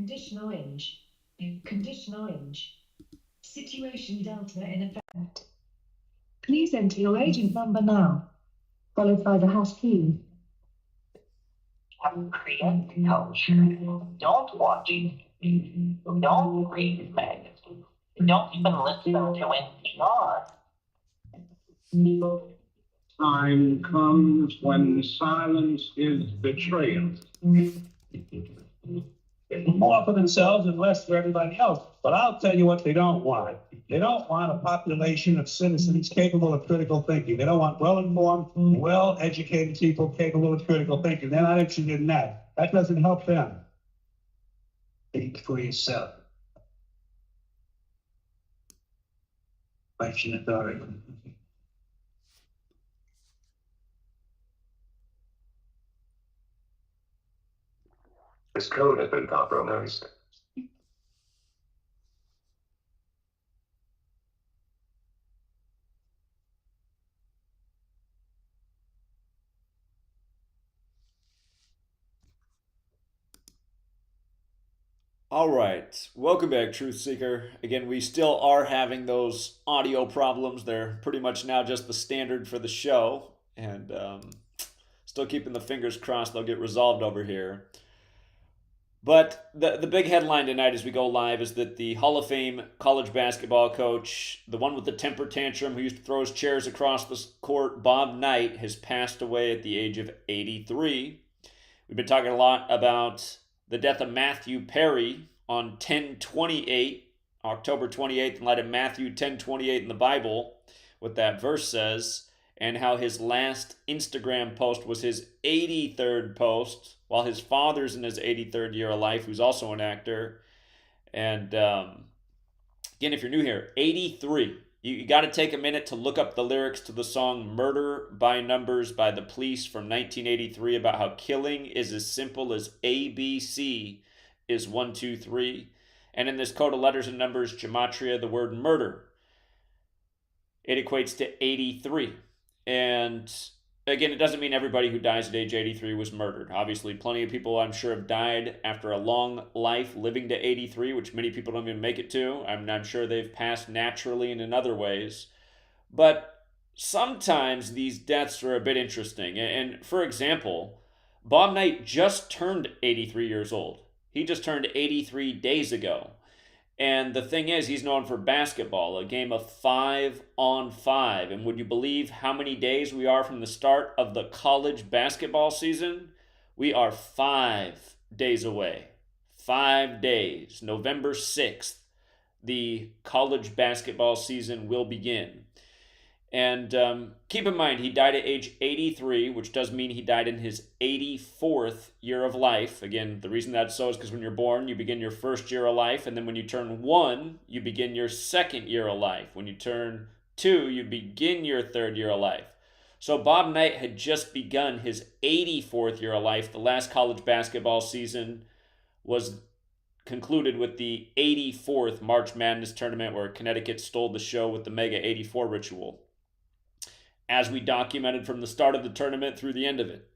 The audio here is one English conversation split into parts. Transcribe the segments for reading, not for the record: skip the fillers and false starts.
Condition orange. Condition orange. Situation delta in effect. Please enter your agent number now, followed by the hash key. Korean culture. Don't watch it. Don't read magazines. Don't even listen to NPR. Time comes when silence is betrayal. More for themselves and less for everybody else. But I'll tell you what they don't want. They don't want a population of citizens capable of critical thinking. They don't want well-informed, well-educated people capable of critical thinking. They're not interested in that. That doesn't help them. Think for yourself. Question authority. This code has been compromised. All right, welcome back, Truth Seeker. Again, we still are having those audio problems. They're pretty much now just the standard for the show, and still keeping the fingers crossed they'll get resolved over here. But the big headline tonight as we go live is that the Hall of Fame college basketball coach, the one with the temper tantrum who used to throw his chairs across the court, Bob Knight, has passed away at the age of 83. We've been talking a lot about the death of Matthew Perry on 10/28, October 28th, in light of Matthew 10:28 in the Bible, what that verse says, and how his last Instagram post was his 83rd post, while his father's in his 83rd year of life, who's also an actor. And again, if you're new here, 83. You got to take a minute to look up the lyrics to the song Murder by Numbers by The Police from 1983 about how killing is as simple as ABC is 1, 2, 3. And in this code of letters and numbers, Gematria, the word murder, it equates to 83. And again, it doesn't mean everybody who dies at age 83 was murdered. Obviously, plenty of people I'm sure have died after a long life living to 83, which many people don't even make it to. I'm sure they've passed naturally and in other ways. But sometimes these deaths are a bit interesting. And for example, Bob Knight just turned 83 years old. He just turned 83 days ago. And the thing is, he's known for basketball, a game of 5-on-5. And would you believe how many days we are from the start of the college basketball season? We are 5 days away. 5 days. November 6th, the college basketball season will begin. And keep in mind, he died at age 83, which does mean he died in his 84th year of life. Again, the reason that's so is because when you're born, you begin your first year of life. And then when you turn 1, you begin your second year of life. When you turn 2, you begin your third year of life. So Bob Knight had just begun his 84th year of life. The last college basketball season was concluded with the 84th March Madness tournament where Connecticut stole the show with the Mega 84 ritual, as we documented from the start of the tournament through the end of it.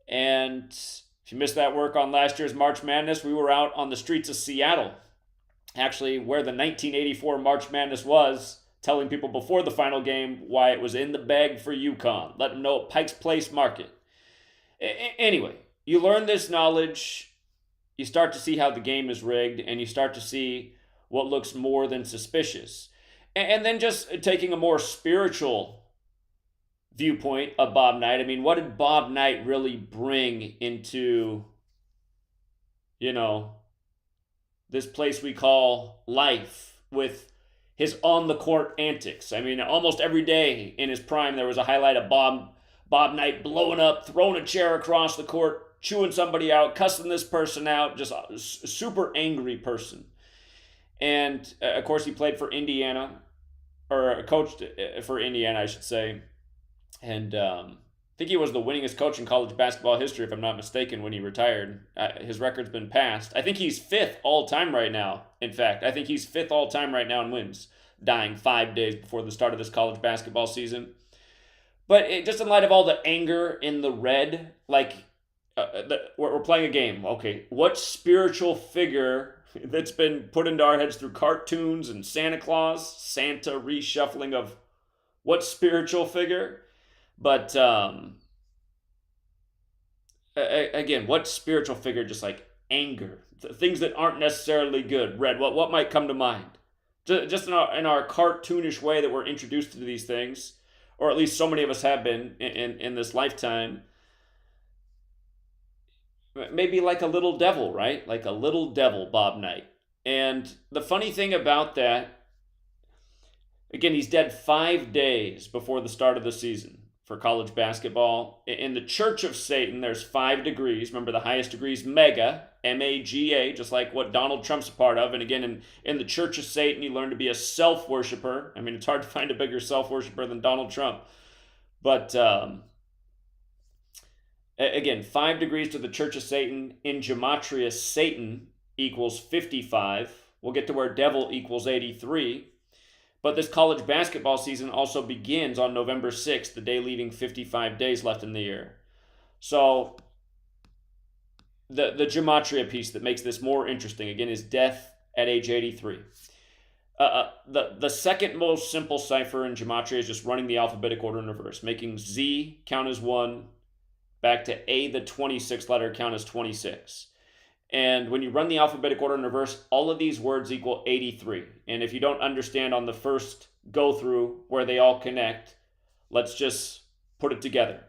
And if you missed that work on last year's March Madness, we were out on the streets of Seattle, actually where the 1984 March Madness was, telling people before the final game why it was in the bag for UConn. Let them know at Pike's Place Market. Anyway, you learn this knowledge, you start to see how the game is rigged, and you start to see what looks more than suspicious. And then just taking a more spiritual viewpoint of Bob Knight. I mean, what did Bob Knight really bring into, this place we call life with his on-the-court antics? I mean, almost every day in his prime, there was a highlight of Bob Knight blowing up, throwing a chair across the court, chewing somebody out, cussing this person out, just a super angry person. And, of course, he played for Indiana, or coached for Indiana, I should say. And I think he was the winningest coach in college basketball history, if I'm not mistaken, when he retired. His record's been passed. I think he's 5th all-time right now. In fact, I think he's 5th all-time right now in wins, dying 5 days before the start of this college basketball season. But just in light of all the anger in the red, like, we're playing a game. Okay, what spiritual figure that's been put into our heads through cartoons and Santa Claus, Santa reshuffling of what spiritual figure? But again, what spiritual figure? Just like anger, things that aren't necessarily good. Red, what might come to mind? Just in our cartoonish way that we're introduced to these things, or at least so many of us have been in this lifetime. Maybe like a little devil, right? Like a little devil, Bob Knight. And the funny thing about that, again, he's dead 5 days before the start of the season for college basketball. In the Church of Satan, there's 5 degrees. Remember, the highest degree is mega, M-A-G-A, just like what Donald Trump's a part of. And again, in the Church of Satan, you learn to be a self-worshiper. I mean, it's hard to find a bigger self-worshiper than Donald Trump. But again, 5 degrees to the Church of Satan. In Gematria, Satan equals 55. We'll get to where devil equals 83. But this college basketball season also begins on November 6th, the day leaving 55 days left in the year. So the Gematria piece that makes this more interesting, again, is death at age 83. The second most simple cipher in Gematria is just running the alphabetic order in reverse, making Z count as 1, back to A, the 26th letter, count as 26. And when you run the alphabetic order in reverse, all of these words equal 83. And if you don't understand on the first go through where they all connect, let's just put it together.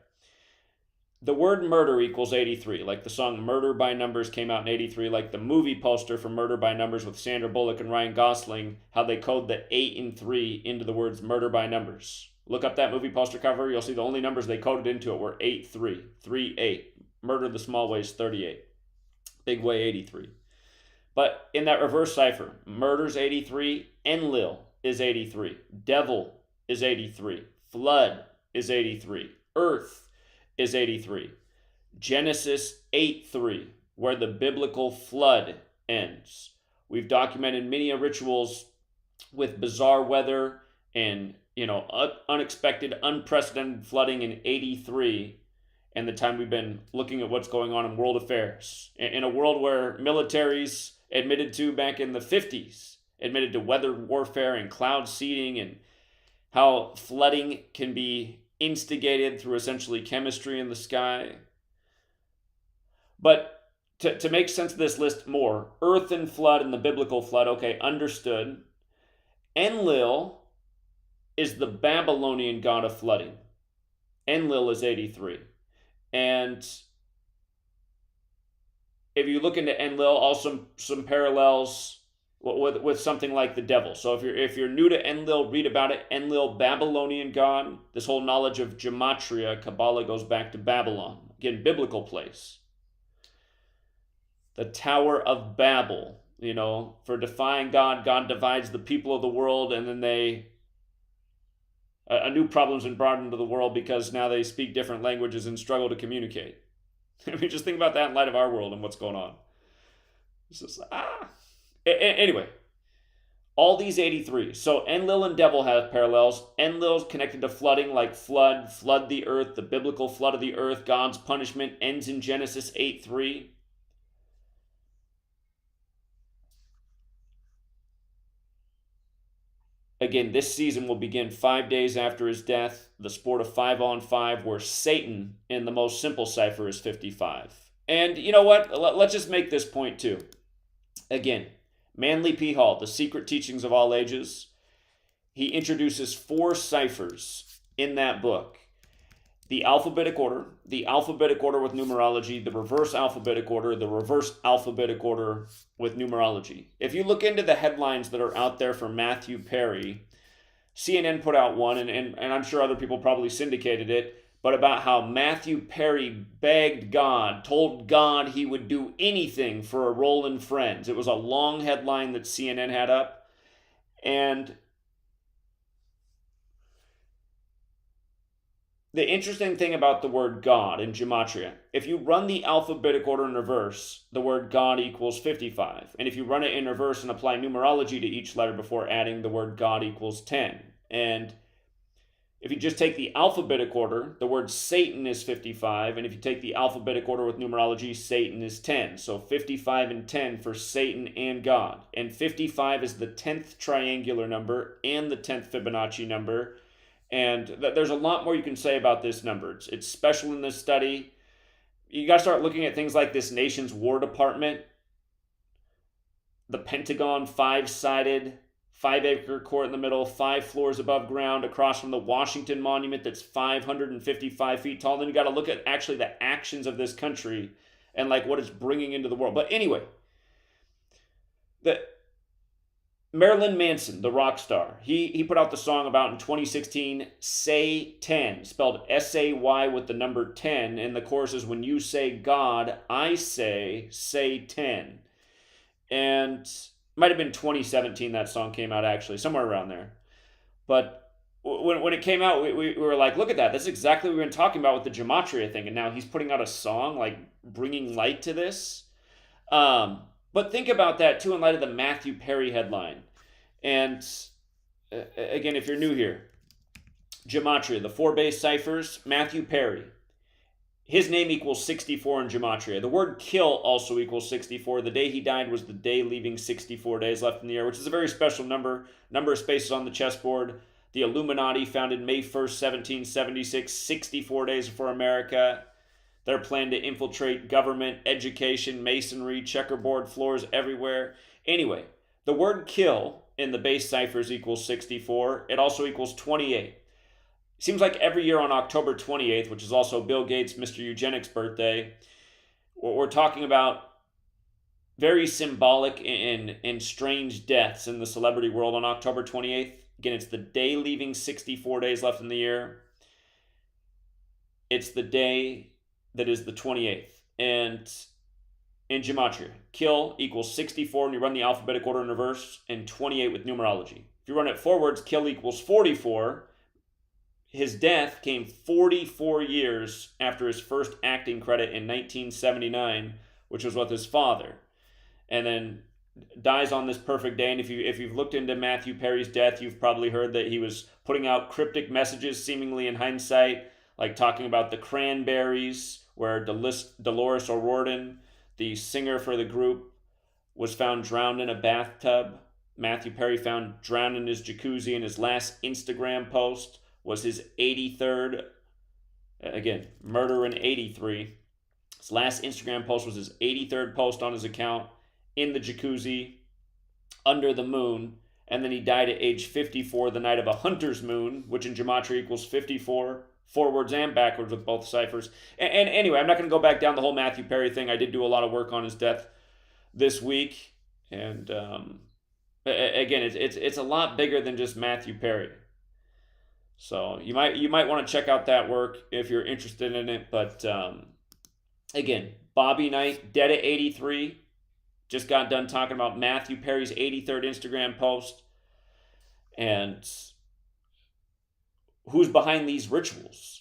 The word murder equals 83, like the song Murder by Numbers came out in 83, like the movie poster for Murder by Numbers with Sandra Bullock and Ryan Gosling, how they code the 8 and 3 into the words Murder by Numbers. Look up that movie poster cover, you'll see the only numbers they coded into it were 8, 3, 3, 8. Murder the small way is 38. Big way 83. But in that reverse cipher, murder's 83, Enlil is 83, devil is 83, flood is 83, earth is 83. Genesis 8:3, where the biblical flood ends. We've documented many rituals with bizarre weather and unexpected, unprecedented flooding in 83, and the time we've been looking at what's going on in world affairs. In a world where militaries admitted to back in the 50s, admitted to weather warfare and cloud seeding and how flooding can be instigated through essentially chemistry in the sky. But to make sense of this list more, earth and flood and the biblical flood, okay, understood. Enlil is the Babylonian god of flooding. Enlil is 83. And if you look into Enlil, also some parallels with something like the devil. So if you're new to Enlil, read about it. Enlil, Babylonian god. This whole knowledge of Gematria, Kabbalah, goes back to Babylon. Again, biblical place. The Tower of Babel. For defying God, God divides the people of the world, and then a new problem's been brought into the world because now they speak different languages and struggle to communicate. I mean, just think about that in light of our world and what's going on. It's just, Anyway, all these 83. So Enlil and devil have parallels. Enlil's connected to flooding, like flood the earth, the biblical flood of the earth. God's punishment ends in Genesis 8:3. Again, this season will begin 5 days after his death, the sport of 5-on-5, where Satan, in the most simple cipher, is 55. And you know what? Let's just make this point too. Again, Manly P. Hall, The Secret Teachings of All Ages, he introduces 4 ciphers in that book. The alphabetic order with numerology, the reverse alphabetic order, the reverse alphabetic order with numerology. If you look into the headlines that are out there for Matthew Perry, CNN put out one, and I'm sure other people probably syndicated it, but about how Matthew Perry begged God, told God he would do anything for a role in Friends. It was a long headline that CNN had up, and the interesting thing about the word God in Gematria, if you run the alphabetic order in reverse, the word God equals 55. And if you run it in reverse and apply numerology to each letter before adding, the word God equals 10. And If you just take the alphabetic order, the word Satan is 55, and if you take the alphabetic order with numerology, Satan is 10. So 55 and 10 for Satan and God. And 55 is the 10th triangular number and the 10th Fibonacci number. And there's a lot more you can say about this number. It's special in this study. You got to start looking at things like this nation's War Department, the Pentagon, 5-sided, 5-acre court in the middle, 5 floors above ground, across from the Washington Monument that's 555 feet tall. Then you got to look at actually the actions of this country and like what it's bringing into the world. But anyway, the Marilyn Manson, the rock star, he put out the song about in 2016, Say 10, spelled S-A-Y with the number 10. And the chorus is, when you say God, I say 10. And might have been 2017 that song came out, actually, somewhere around there. But when it came out, we were like, look at that. That's exactly what we've been talking about with the Gematria thing. And now he's putting out a song, like, bringing light to this. But think about that, too, in light of the Matthew Perry headline. And, again, if you're new here, Gematria, the 4 base ciphers, Matthew Perry. His name equals 64 in Gematria. The word kill also equals 64. The day he died was the day leaving 64 days left in the year, which is a very special number. Number of spaces on the chessboard. The Illuminati, founded May 1st, 1776, 64 days before America. Their plan to infiltrate government, education, masonry, checkerboard floors everywhere. Anyway, the word kill in the base ciphers equals 64. It also equals 28. Seems like every year on October 28th, which is also Bill Gates' Mr. Eugenics birthday, we're talking about very symbolic and strange deaths in the celebrity world on October 28th. Again, it's the day leaving 64 days left in the year. It's the day that is the 28th. And in Gematria, kill equals 64 when you run the alphabetic order in reverse, and 28 with numerology. If you run it forwards, kill equals 44. His death came 44 years after his first acting credit in 1979, which was with his father. And then dies on this perfect day. And if you've looked into Matthew Perry's death, you've probably heard that he was putting out cryptic messages, seemingly in hindsight, like talking about the Cranberries, where Dolores O'Riordan, the singer for the group, was found drowned in a bathtub. Matthew Perry found drowned in his jacuzzi, and his last Instagram post was his 83rd, again, murder in 83. His last Instagram post was his 83rd post on his account, in the jacuzzi, under the moon, and then he died at age 54 the night of a hunter's moon, which in Gematria equals 54, forwards and backwards with both ciphers. And anyway, I'm not going to go back down the whole Matthew Perry thing. I did do a lot of work on his death this week, and again, it's a lot bigger than just Matthew Perry. So you might want to check out that work if you're interested in it. But again, Bobby Knight, dead at 83. Just got done talking about Matthew Perry's 83rd Instagram post. And who's behind these rituals?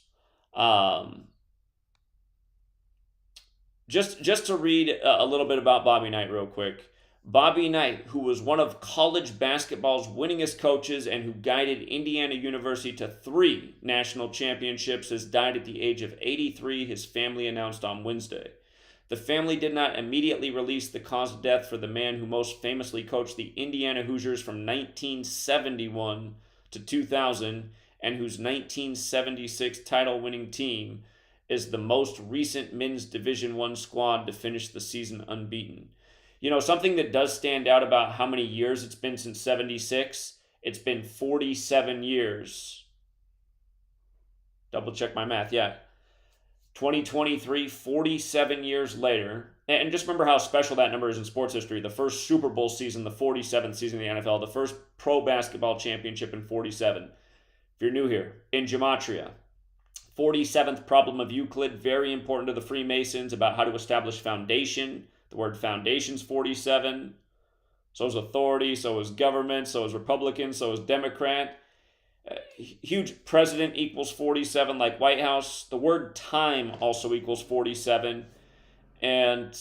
Just to read a little bit about Bobby Knight real quick. Bobby Knight, who was one of college basketball's winningest coaches and who guided Indiana University to 3 national championships, has died at the age of 83, his family announced on Wednesday. The family did not immediately release the cause of death for the man who most famously coached the Indiana Hoosiers from 1971 to 2000 and whose 1976 title-winning team is the most recent men's Division I squad to finish the season unbeaten. You know, something that does stand out about how many years it's been since 76, it's been 47 years. Double check my math, yeah. 2023, 47 years later. And just remember how special that number is in sports history. The first Super Bowl season, the 47th season in the NFL, the first pro basketball championship in 47. If you're new here, in Gematria, 47th problem of Euclid, very important to the Freemasons about how to establish foundation. The word foundation's 47. So is authority, so is government, so is Republican, so is Democrat. Huge president equals 47, like White House. The word time also equals 47. And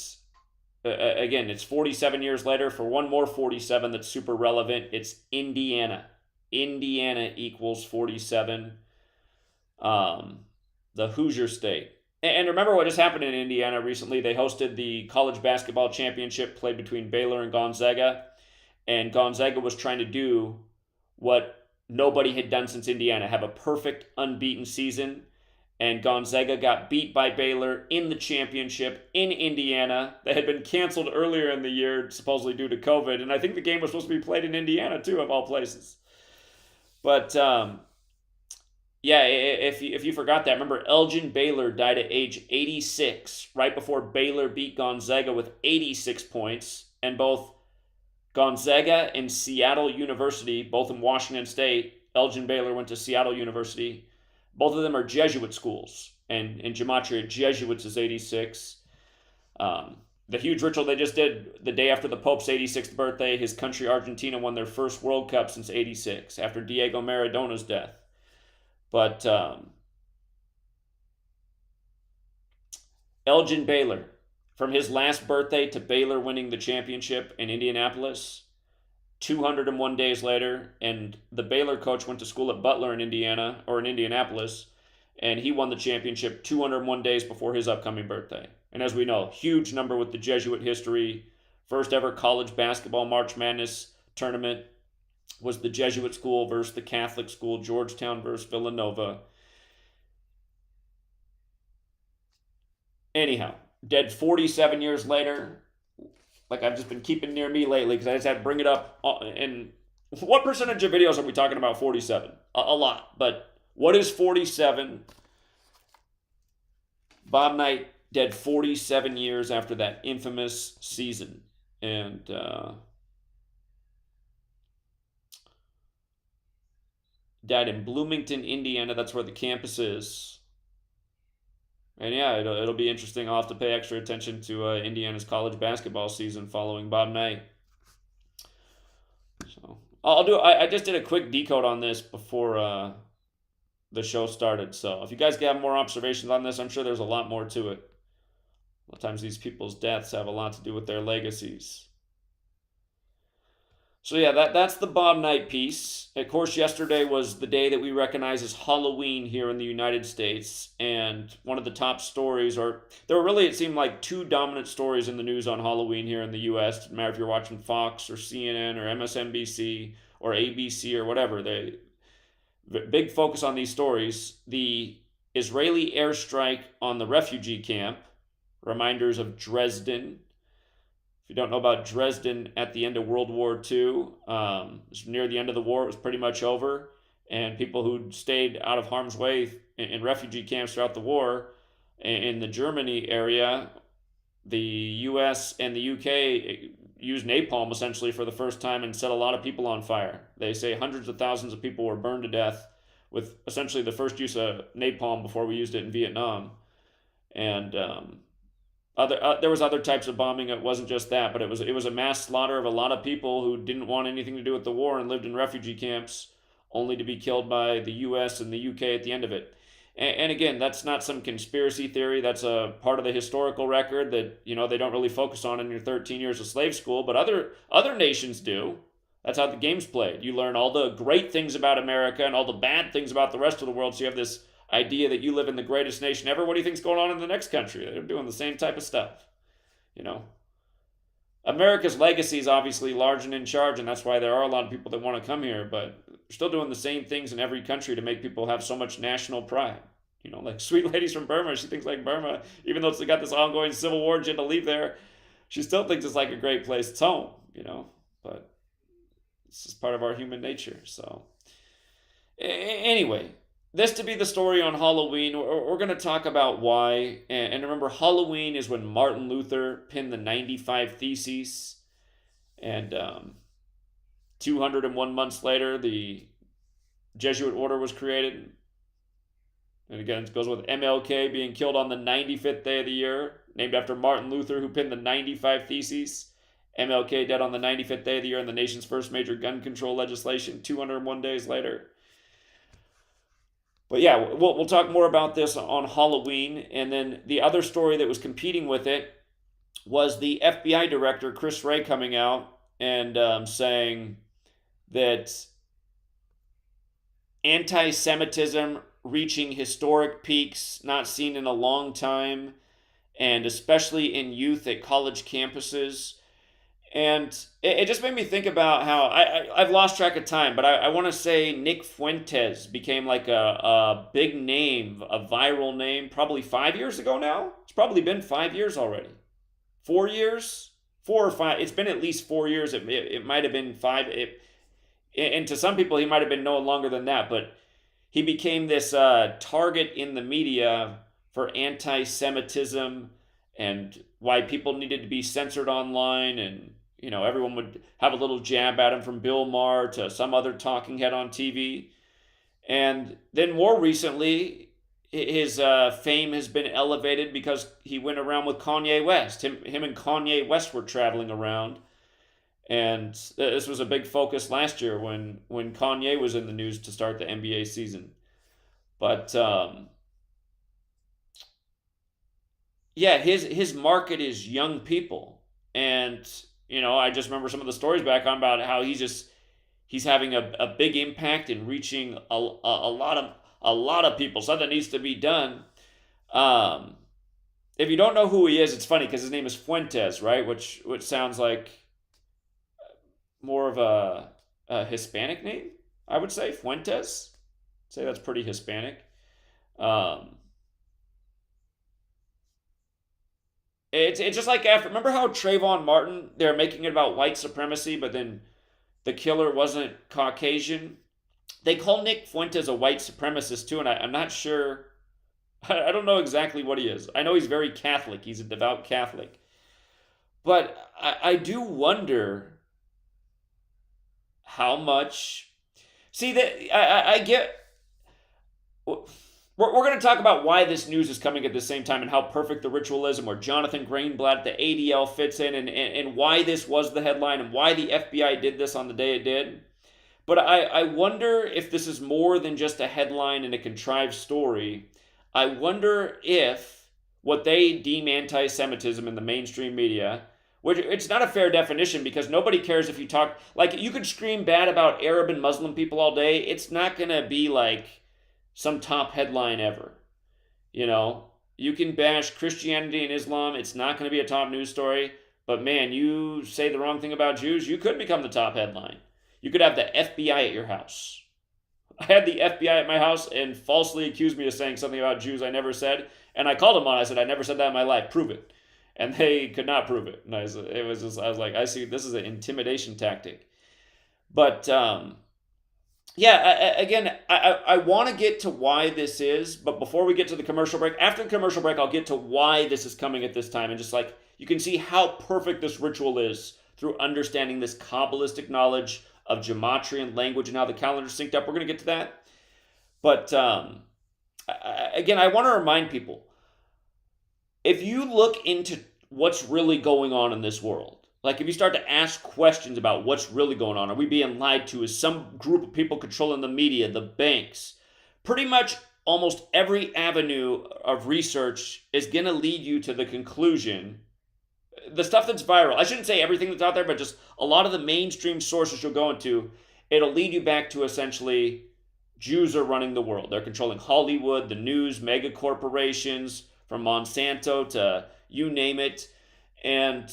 again, it's 47 years later. For one more 47 that's super relevant, it's Indiana. Indiana equals 47. the Hoosier State. And remember what just happened in Indiana recently? They hosted the college basketball championship played between Baylor and Gonzaga. And Gonzaga was trying to do what nobody had done since Indiana, have a perfect unbeaten season. And Gonzaga got beat by Baylor in the championship in Indiana that had been canceled earlier in the year, supposedly due to COVID. And I think the game was supposed to be played in Indiana, too, of all places. But yeah, if you forgot that, remember Elgin Baylor died at age 86, right before Baylor beat Gonzaga with 86 points, and both Gonzaga and Seattle University, both in Washington State, Elgin Baylor went to Seattle University. Both of them are Jesuit schools, and in Gematria, Jesuits is 86. The huge ritual they just did the day after the Pope's 86th birthday, his country Argentina won their first World Cup since 86, after Diego Maradona's death. But Elgin Baylor, from his last birthday to Baylor winning the championship in Indianapolis, 201 days later, and the Baylor coach went to school at Butler in Indiana, or in Indianapolis, and he won the championship 201 days before his upcoming birthday. And as we know, huge number with the Jesuit history. First ever college basketball March Madness tournament was the Jesuit school versus the Catholic school, Georgetown versus Villanova. Anyhow, dead 47 years later. Like I've just been keeping near me lately because I just had to bring it up. And what percentage of videos are we talking about 47? A lot. But what is 47? Bob Knight dead 47 years after that infamous season. And died in Bloomington, Indiana. That's where the campus is. And yeah, it'll be interesting. I'll have to pay extra attention to Indiana's college basketball season following Bob Knight. So I just did a quick decode on this before the show started. So if you guys have more observations on this, I'm sure there's a lot more to it. A lot of times these people's deaths have a lot to do with their legacies. So yeah, that's the Bob Knight piece. Of course, yesterday was the day that we recognize as Halloween here in the United States. And one of the top stories, or there were really, it seemed like two dominant stories in the news on Halloween here in the US. It doesn't matter if you're watching Fox or CNN or MSNBC or ABC or whatever. Big focus on these stories. The Israeli airstrike on the refugee camp, reminders of Dresden. If you don't know about Dresden, at the end of World War II, near the end of the war, it was pretty much over. And people who stayed out of harm's way in refugee camps throughout the war, in the Germany area, the US and the UK used napalm essentially for the first time and set a lot of people on fire. They say hundreds of thousands of people were burned to death with essentially the first use of napalm before we used it in Vietnam. And there was other types of bombing. It wasn't just that, but it was a mass slaughter of a lot of people who didn't want anything to do with the war and lived in refugee camps, only to be killed by the U.S. and the U.K. at the end of it. And again, that's not some conspiracy theory. That's a part of the historical record that they don't really focus on in your 13 years of slave school, but other nations do. That's how the game's played. You learn all the great things about America and all the bad things about the rest of the world. So you have this idea that you live in the greatest nation ever. What do you think's going on in the next country? They're doing the same type of stuff. America's legacy is obviously large and in charge, and that's why there are a lot of people that want to come here, but they're still doing the same things in every country to make people have so much national pride. Like Sweet Lady's from Burma, she thinks like Burma, even though it's got this ongoing civil war and she had to leave there, she still thinks it's like a great place. It's home, but it's just part of our human nature. So anyway, this to be the story on Halloween. We're going to talk about why. And remember, Halloween is when Martin Luther penned the 95 Theses. And 201 months later, the Jesuit order was created. And again, it goes with MLK being killed on the 95th day of the year, named after Martin Luther, who penned the 95 Theses. MLK dead on the 95th day of the year in the nation's first major gun control legislation, 201 days later. But yeah, we'll talk more about this on Halloween. And then the other story that was competing with it was the FBI director, Chris Wray, coming out and saying that anti-Semitism reaching historic peaks not seen in a long time, and especially in youth at college campuses. And it just made me think about how I've lost track of time, but I want to say Nick Fuentes became like a big name, a viral name, probably 5 years ago now. It's probably been 5 years already. 4 years? 4 or 5. It's been at least 4 years. It might have been five. And to some people, he might have been no longer than that, but he became this target in the media for anti-Semitism and why people needed to be censored online, and everyone would have a little jab at him, from Bill Maher to some other talking head on TV. And then more recently, his fame has been elevated because he went around with Kanye West. Him and Kanye West were traveling around, and this was a big focus last year when Kanye was in the news to start the NBA season. But yeah, his market is young people, and I just remember some of the stories back on about how he's having a big impact in reaching a lot of people. Something needs to be done. If you don't know who he is, it's funny because his name is Fuentes, right? Which sounds like more of a Hispanic name, I would say. Fuentes. I'd say that's pretty Hispanic. It's just like after, remember how Trayvon Martin, they're making it about white supremacy, but then the killer wasn't Caucasian. They call Nick Fuentes a white supremacist too, and I'm not sure. I don't know exactly what he is. I know he's very Catholic. He's a devout Catholic. But I do wonder how much. See, that I get. We're going to talk about why this news is coming at the same time, and how perfect the Ritualism or Jonathan Greenblatt, the ADL, fits in, and why this was the headline, and why the FBI did this on the day it did. But I wonder if this is more than just a headline and a contrived story. I wonder if what they deem anti-Semitism in the mainstream media, which it's not a fair definition because nobody cares if you talk, like you could scream bad about Arab and Muslim people all day. It's not going to be like some top headline ever. You can bash Christianity and Islam. It's not going to be a top news story. But man, you say the wrong thing about Jews, you could become the top headline. You could have the FBI at your house. I had the FBI at my house and falsely accused me of saying something about Jews I never said. And I called them on it. I said, I never said that in my life. Prove it. And they could not prove it. And I was like, I see, this is an intimidation tactic. But yeah, again, I want to get to why this is. But before we get to the commercial break, after the commercial break, I'll get to why this is coming at this time. And just like, you can see how perfect this ritual is through understanding this Kabbalistic knowledge of gematria and language and how the calendar's synced up. We're going to get to that. But again, I want to remind people, if you look into what's really going on in this world, like if you start to ask questions about what's really going on, are we being lied to? Is some group of people controlling the media, the banks? Pretty much almost every avenue of research is going to lead you to the conclusion. The stuff that's viral, I shouldn't say everything that's out there, but just a lot of the mainstream sources you'll go into, it'll lead you back to essentially Jews are running the world. They're controlling Hollywood, the news, mega corporations, from Monsanto to you name it. And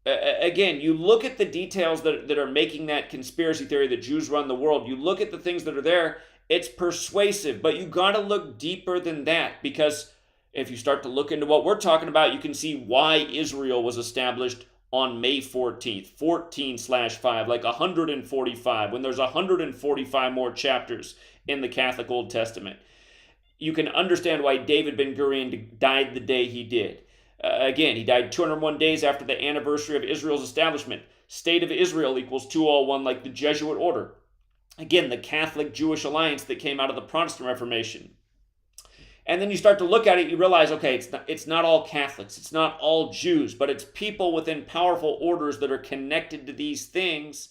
again, you look at the details that are making that conspiracy theory that Jews run the world. You look at the things that are there, it's persuasive, but you got to look deeper than that, because if you start to look into what we're talking about, you can see why Israel was established on May 14th, 14/5, like 145, when there's 145 more chapters in the Catholic Old Testament. You can understand why David Ben-Gurion died the day he did. Again, he died 201 days after the anniversary of Israel's establishment. State of Israel equals 201, like the Jesuit order. Again, the Catholic-Jewish alliance that came out of the Protestant Reformation. And then you start to look at it, you realize, okay, it's not all Catholics, it's not all Jews, but it's people within powerful orders that are connected to these things.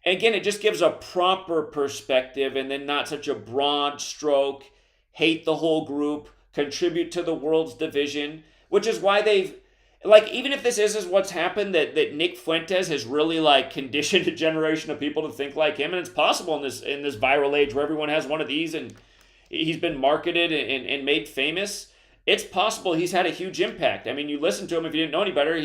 And again, it just gives a proper perspective, and then not such a broad stroke, hate the whole group, contribute to the world's division, which is why like, even if this is what's happened, that Nick Fuentes has really like conditioned a generation of people to think like him, and it's possible in this viral age where everyone has one of these and he's been marketed and made famous. It's possible he's had a huge impact. I mean, you listen to him if you didn't know any better.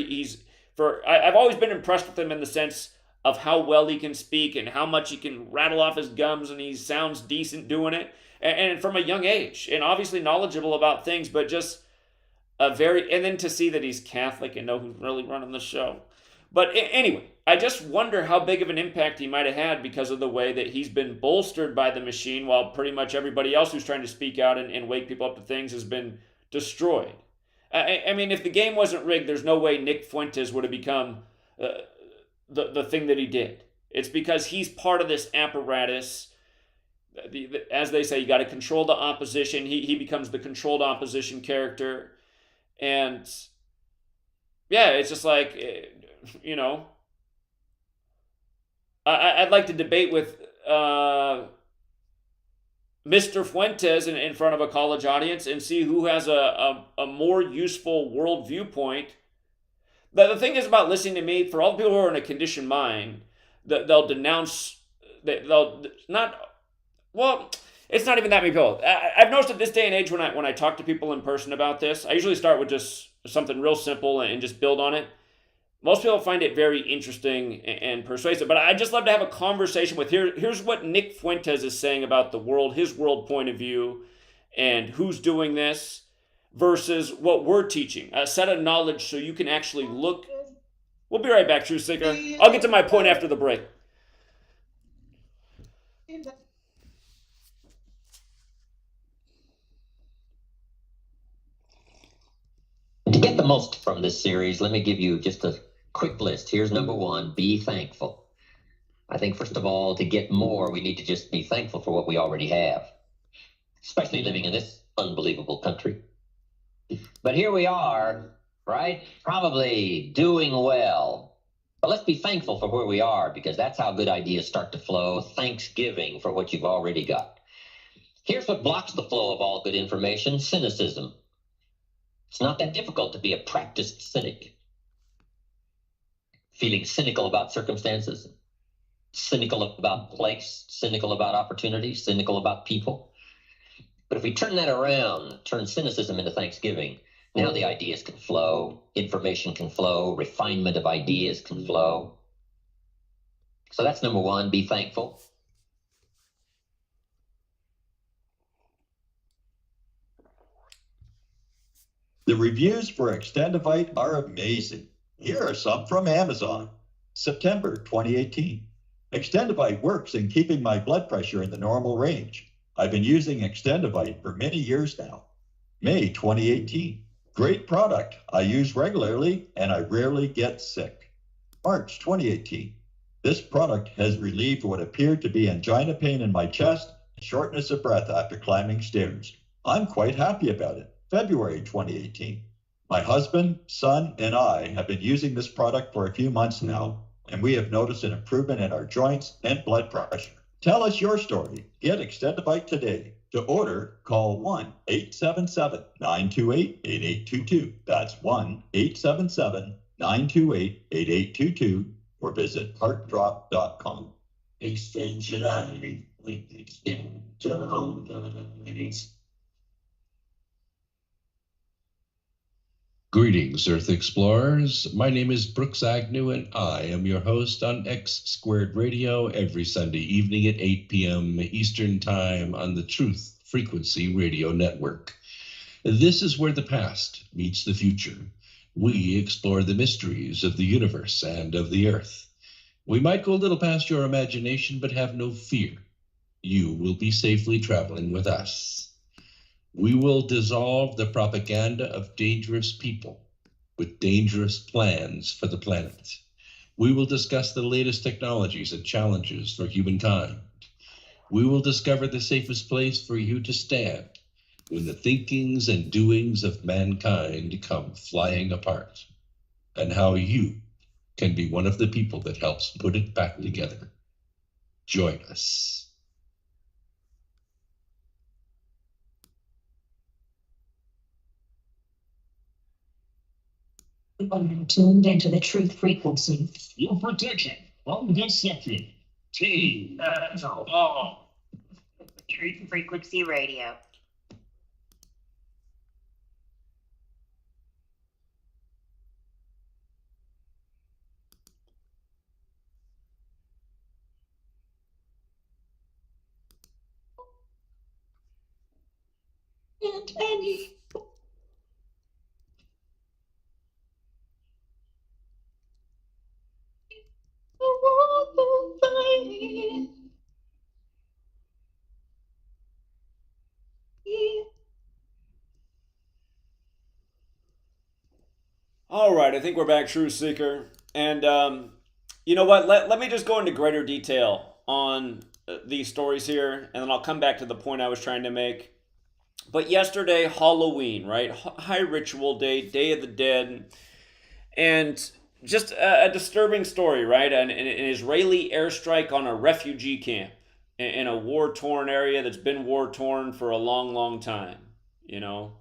I've always been impressed with him in the sense of how well he can speak and how much he can rattle off his gums, and he sounds decent doing it, and from a young age, and obviously knowledgeable about things, but just and then to see that he's Catholic and know who's really running the show. But anyway, I just wonder how big of an impact he might have had because of the way that he's been bolstered by the machine, while pretty much everybody else who's trying to speak out and wake people up to things has been destroyed. I mean, if the game wasn't rigged, there's no way Nick Fuentes would have become the thing that he did. It's because he's part of this apparatus. As they say, you got to control the opposition. He becomes the controlled opposition character. And yeah, it's just like, you know, I'd like to debate with Mr. Fuentes in front of a college audience and see who has a more useful world viewpoint. The thing is about listening to me, for all the people who are in a conditioned mind, they'll denounce, they'll not, well, it's not even that many people. I've noticed at this day and age when I talk to people in person about this, I usually start with just something real simple and just build on it. Most people find it very interesting and persuasive, but I just love to have a conversation with here's what Nick Fuentes is saying about the world, his world point of view, and who's doing this versus what we're teaching. A set of knowledge so you can actually look. We'll be right back, Truth Seeker. I'll get to my point after the break. To get the most from this series, let me give you just a quick list. Here's number one, be thankful. I think, first of all, to get more, we need to just be thankful for what we already have, especially living in this unbelievable country. But here we are, right? Probably doing well. But let's be thankful for where we are, because that's how good ideas start to flow. Thanksgiving for what you've already got. Here's what blocks the flow of all good information: cynicism. It's not that difficult to be a practiced cynic. Feeling cynical about circumstances, cynical about place, cynical about opportunity, cynical about people. But if we turn that around, turn cynicism into thanksgiving, now the ideas can flow, information can flow, refinement of ideas can flow. So that's number one, be thankful. The reviews for Extendivite are amazing. Here are some from Amazon. September 2018. Extendivite works in keeping my blood pressure in the normal range. I've been using Extendivite for many years now. May 2018. Great product. I use regularly and I rarely get sick. March 2018. This product has relieved what appeared to be angina pain in my chest and shortness of breath after climbing stairs. I'm quite happy about it. February 2018. My husband, son, and I have been using this product for a few months now, and we have noticed an improvement in our joints and blood pressure. Tell us your story. Get Extendivite today. To order, call 1-877-928-8822. That's 1-877-928-8822, or visit heartdrop.com. Greetings, Earth Explorers. My name is Brooks Agnew, and I am your host on X Squared Radio every Sunday evening at 8 p.m. Eastern Time on the Truth Frequency Radio Network. This is where the past meets the future. We explore the mysteries of the universe and of the Earth. We might go a little past your imagination, but have no fear. You will be safely traveling with us. We will dissolve the propaganda of dangerous people with dangerous plans for the planet. We will discuss the latest technologies and challenges for humankind. We will discover the safest place for you to stand when the thinkings and doings of mankind come flying apart, and how you can be one of the people that helps put it back together. Join us. Tuned into the truth frequency. Your protection from deception. TFR. Truth Frequency Radio. And any. All right, I think we're back, True Seeker. And you know what? Let me just go into greater detail on these stories here, and then I'll come back to the point I was trying to make. But yesterday, Halloween, right? High Ritual Day, Day of the Dead, and just a disturbing story, right? An Israeli airstrike on a refugee camp in a war-torn area that's been war-torn for a long, long time, you know?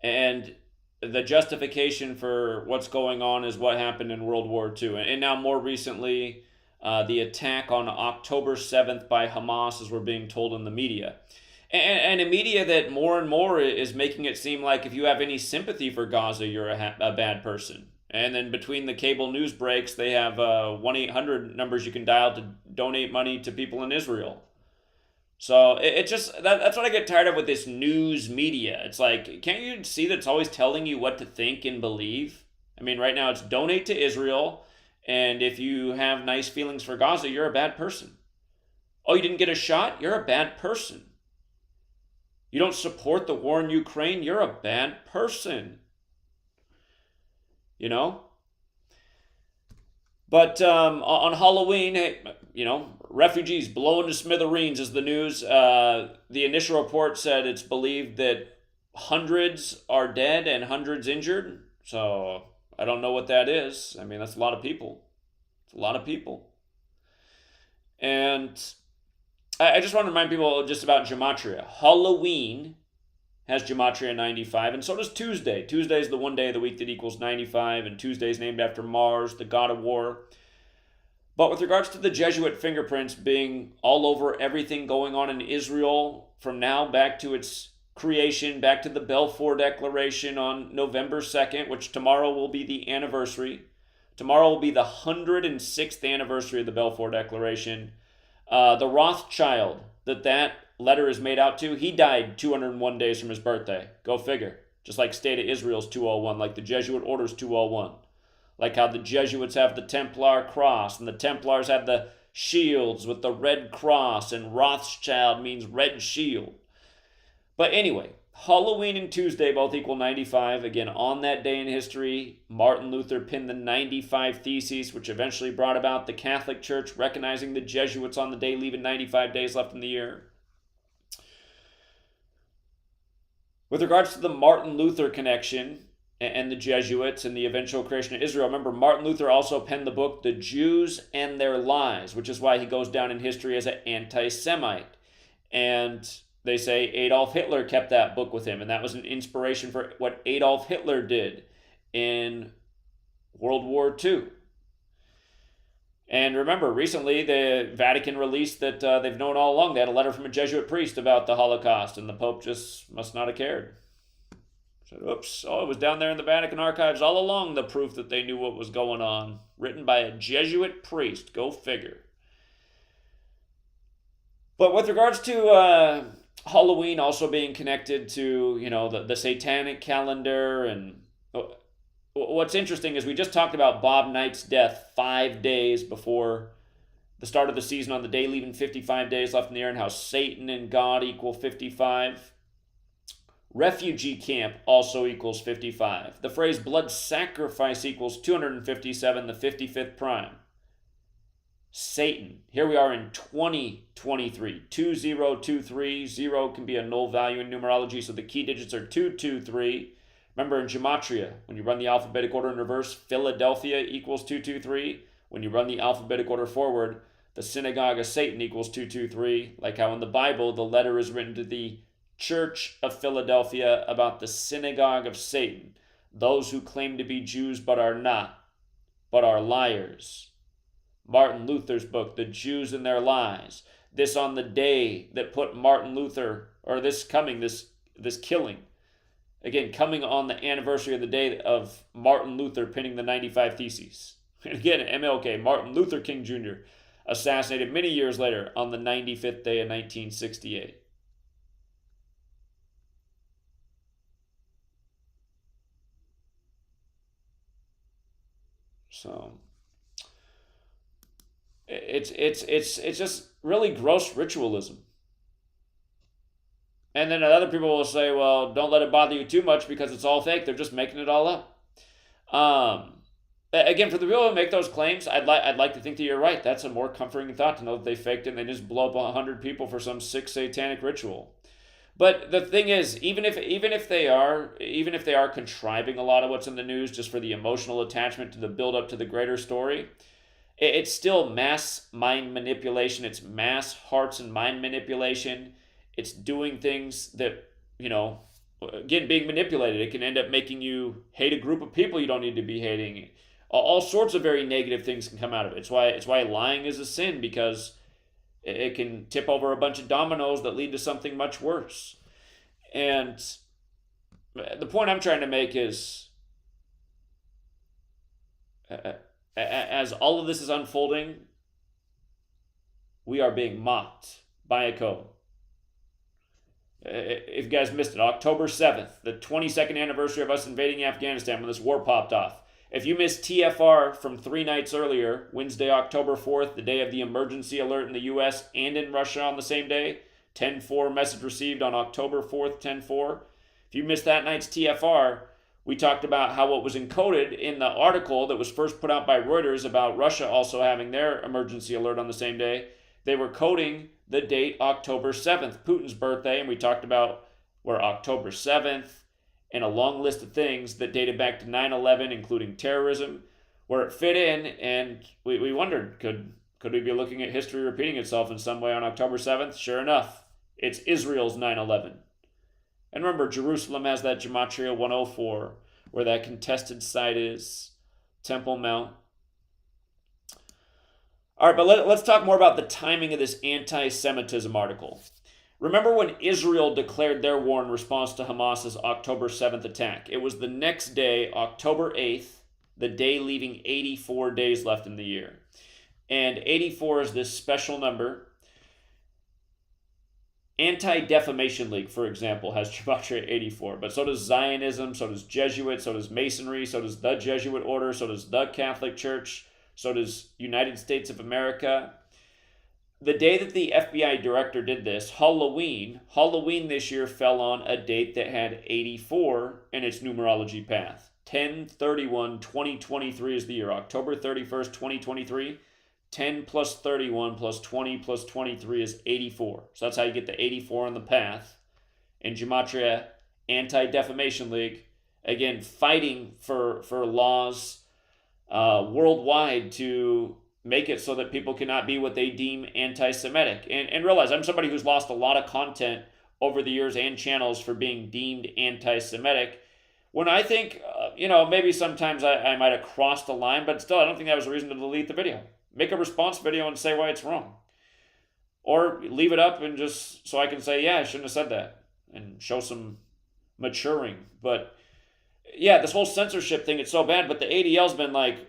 And the justification for what's going on is what happened in World War II. And now more recently, the attack on October 7th by Hamas, as we're being told in the media. And a media that more and more is making it seem like if you have any sympathy for Gaza, you're a bad person. And then between the cable news breaks, they have 1-800 numbers you can dial to donate money to people in Israel. So it just, that's what I get tired of with this news media. It's like, can't you see that it's always telling you what to think and believe? I mean, right now it's donate to Israel, and if you have nice feelings for Gaza, you're a bad person. Oh, you didn't get a shot? You're a bad person. You don't support the war in Ukraine? You're a bad person. You know? But on Halloween, you know, refugees blown to smithereens is the news. The initial report said it's believed that hundreds are dead and hundreds injured. So I don't know what that is. I mean, that's a lot of people. It's a lot of people. And I just want to remind people just about Gematria. Halloween has Gematria 95, and so does Tuesday. Tuesday is the one day of the week that equals 95, and Tuesday is named after Mars, the god of war. But with regards to the Jesuit fingerprints being all over everything going on in Israel from now back to its creation, back to the Balfour Declaration on November 2nd, which tomorrow will be the anniversary. Tomorrow will be the 106th anniversary of the Balfour Declaration. The Rothschild that letter is made out to, he died 201 days from his birthday. Go figure. Just like State of Israel's 201, like the Jesuit Order's 201. Like how the Jesuits have the Templar cross, and the Templars have the shields with the red cross, and Rothschild means red shield. But anyway, Halloween and Tuesday both equal 95. Again, on that day in history, Martin Luther penned the 95 Theses, which eventually brought about the Catholic Church recognizing the Jesuits on the day, leaving 95 days left in the year. With regards to the Martin Luther connection and the Jesuits and the eventual creation of Israel, remember Martin Luther also penned the book The Jews and Their Lies, which is why he goes down in history as an anti-Semite. And they say Adolf Hitler kept that book with him, and that was an inspiration for what Adolf Hitler did in World War II. And remember, recently the Vatican released that they've known all along. They had a letter from a Jesuit priest about the Holocaust, and the Pope just must not have cared. Said, oops, it was down there in the Vatican archives all along, the proof that they knew what was going on. Written by a Jesuit priest, go figure. But with regards to Halloween also being connected to, you know, the satanic calendar, and what's interesting is we just talked about Bob Knight's death 5 days before the start of the season on the day, leaving 55 days left in the year, and how Satan and God equal 55. Refugee camp also equals 55. The phrase blood sacrifice equals 257, the 55th prime. Satan. Here we are in 2023. 2023. 0 can be a null value in numerology, so the key digits are 223. Remember in Gematria, when you run the alphabetic order in reverse, Philadelphia equals 223. When you run the alphabetic order forward, the synagogue of Satan equals 223. Like how in the Bible, the letter is written to the Church of Philadelphia about the synagogue of Satan. those who claim to be Jews but are not, but are liars. Martin Luther's book, The Jews and Their Lies. This on the day that put Martin Luther, or this killing, again, coming on the anniversary of the day of Martin Luther penning the 95 Theses. And again, MLK, Martin Luther King Jr., assassinated many years later on the 95th day of 1968. So it's just really gross ritualism. And then other people will say, well, don't let it bother you too much because it's all fake. They're just making it all up. Again, for the people who make those claims, I'd like to think that you're right. That's a more comforting thought to know that they faked it and they just blow up 100 people for some sick satanic ritual. But the thing is, even if they are contriving a lot of what's in the news just for the emotional attachment to the build up to the greater story, it's still mass mind manipulation. It's mass hearts and mind manipulation. It's doing things that, again, being manipulated. It can end up making you hate a group of people you don't need to be hating. All sorts of very negative things can come out of it. It's why lying is a sin, because it can tip over a bunch of dominoes that lead to something much worse. And the point I'm trying to make is, as all of this is unfolding, we are being mocked by a code. If you guys missed it, October 7th, the 22nd anniversary of us invading Afghanistan when this war popped off. If you missed TFR from 3 nights earlier, Wednesday, October 4th, the day of the emergency alert in the US and in Russia on the same day, 10-4 message received on October 4th, 10-4. If you missed that night's TFR, we talked about how what was encoded in the article that was first put out by Reuters about Russia also having their emergency alert on the same day, they were coding the date October 7th, Putin's birthday, and we talked about where October 7th, and a long list of things that dated back to 9/11, including terrorism, where it fit in, and we wondered, could we be looking at history repeating itself in some way on October 7th? Sure enough, it's Israel's 9/11. And remember, Jerusalem has that Gematria 104, where that contested site is, Temple Mount. All right, but let's talk more about the timing of this anti-Semitism article. Remember when Israel declared their war in response to Hamas's October 7th attack? It was the next day, October 8th, the day leaving 84 days left in the year. And 84 is this special number. Anti-Defamation League, for example, has Gematria 84, but so does Zionism, so does Jesuit, so does Masonry, so does the Jesuit Order, so does the Catholic Church, so does United States of America. The day that the FBI director did this, Halloween this year fell on a date that had 84 in its numerology path. 10/31/2023 is the year. October 31st, 2023. 10 plus 31 plus 20 plus 23 is 84. So that's how you get the 84 on the path. In Gematria Anti-Defamation League, again, fighting for laws worldwide to make it so that people cannot be what they deem anti-Semitic. And realize I'm somebody who's lost a lot of content over the years and channels for being deemed anti-Semitic. When I think, maybe sometimes I might have crossed the line, but still I don't think that was a reason to delete the video. Make a response video and say why it's wrong. Or leave it up and just so I can say, yeah, I shouldn't have said that. And show some maturing. But yeah, this whole censorship thing, it's so bad, but the ADL's been like,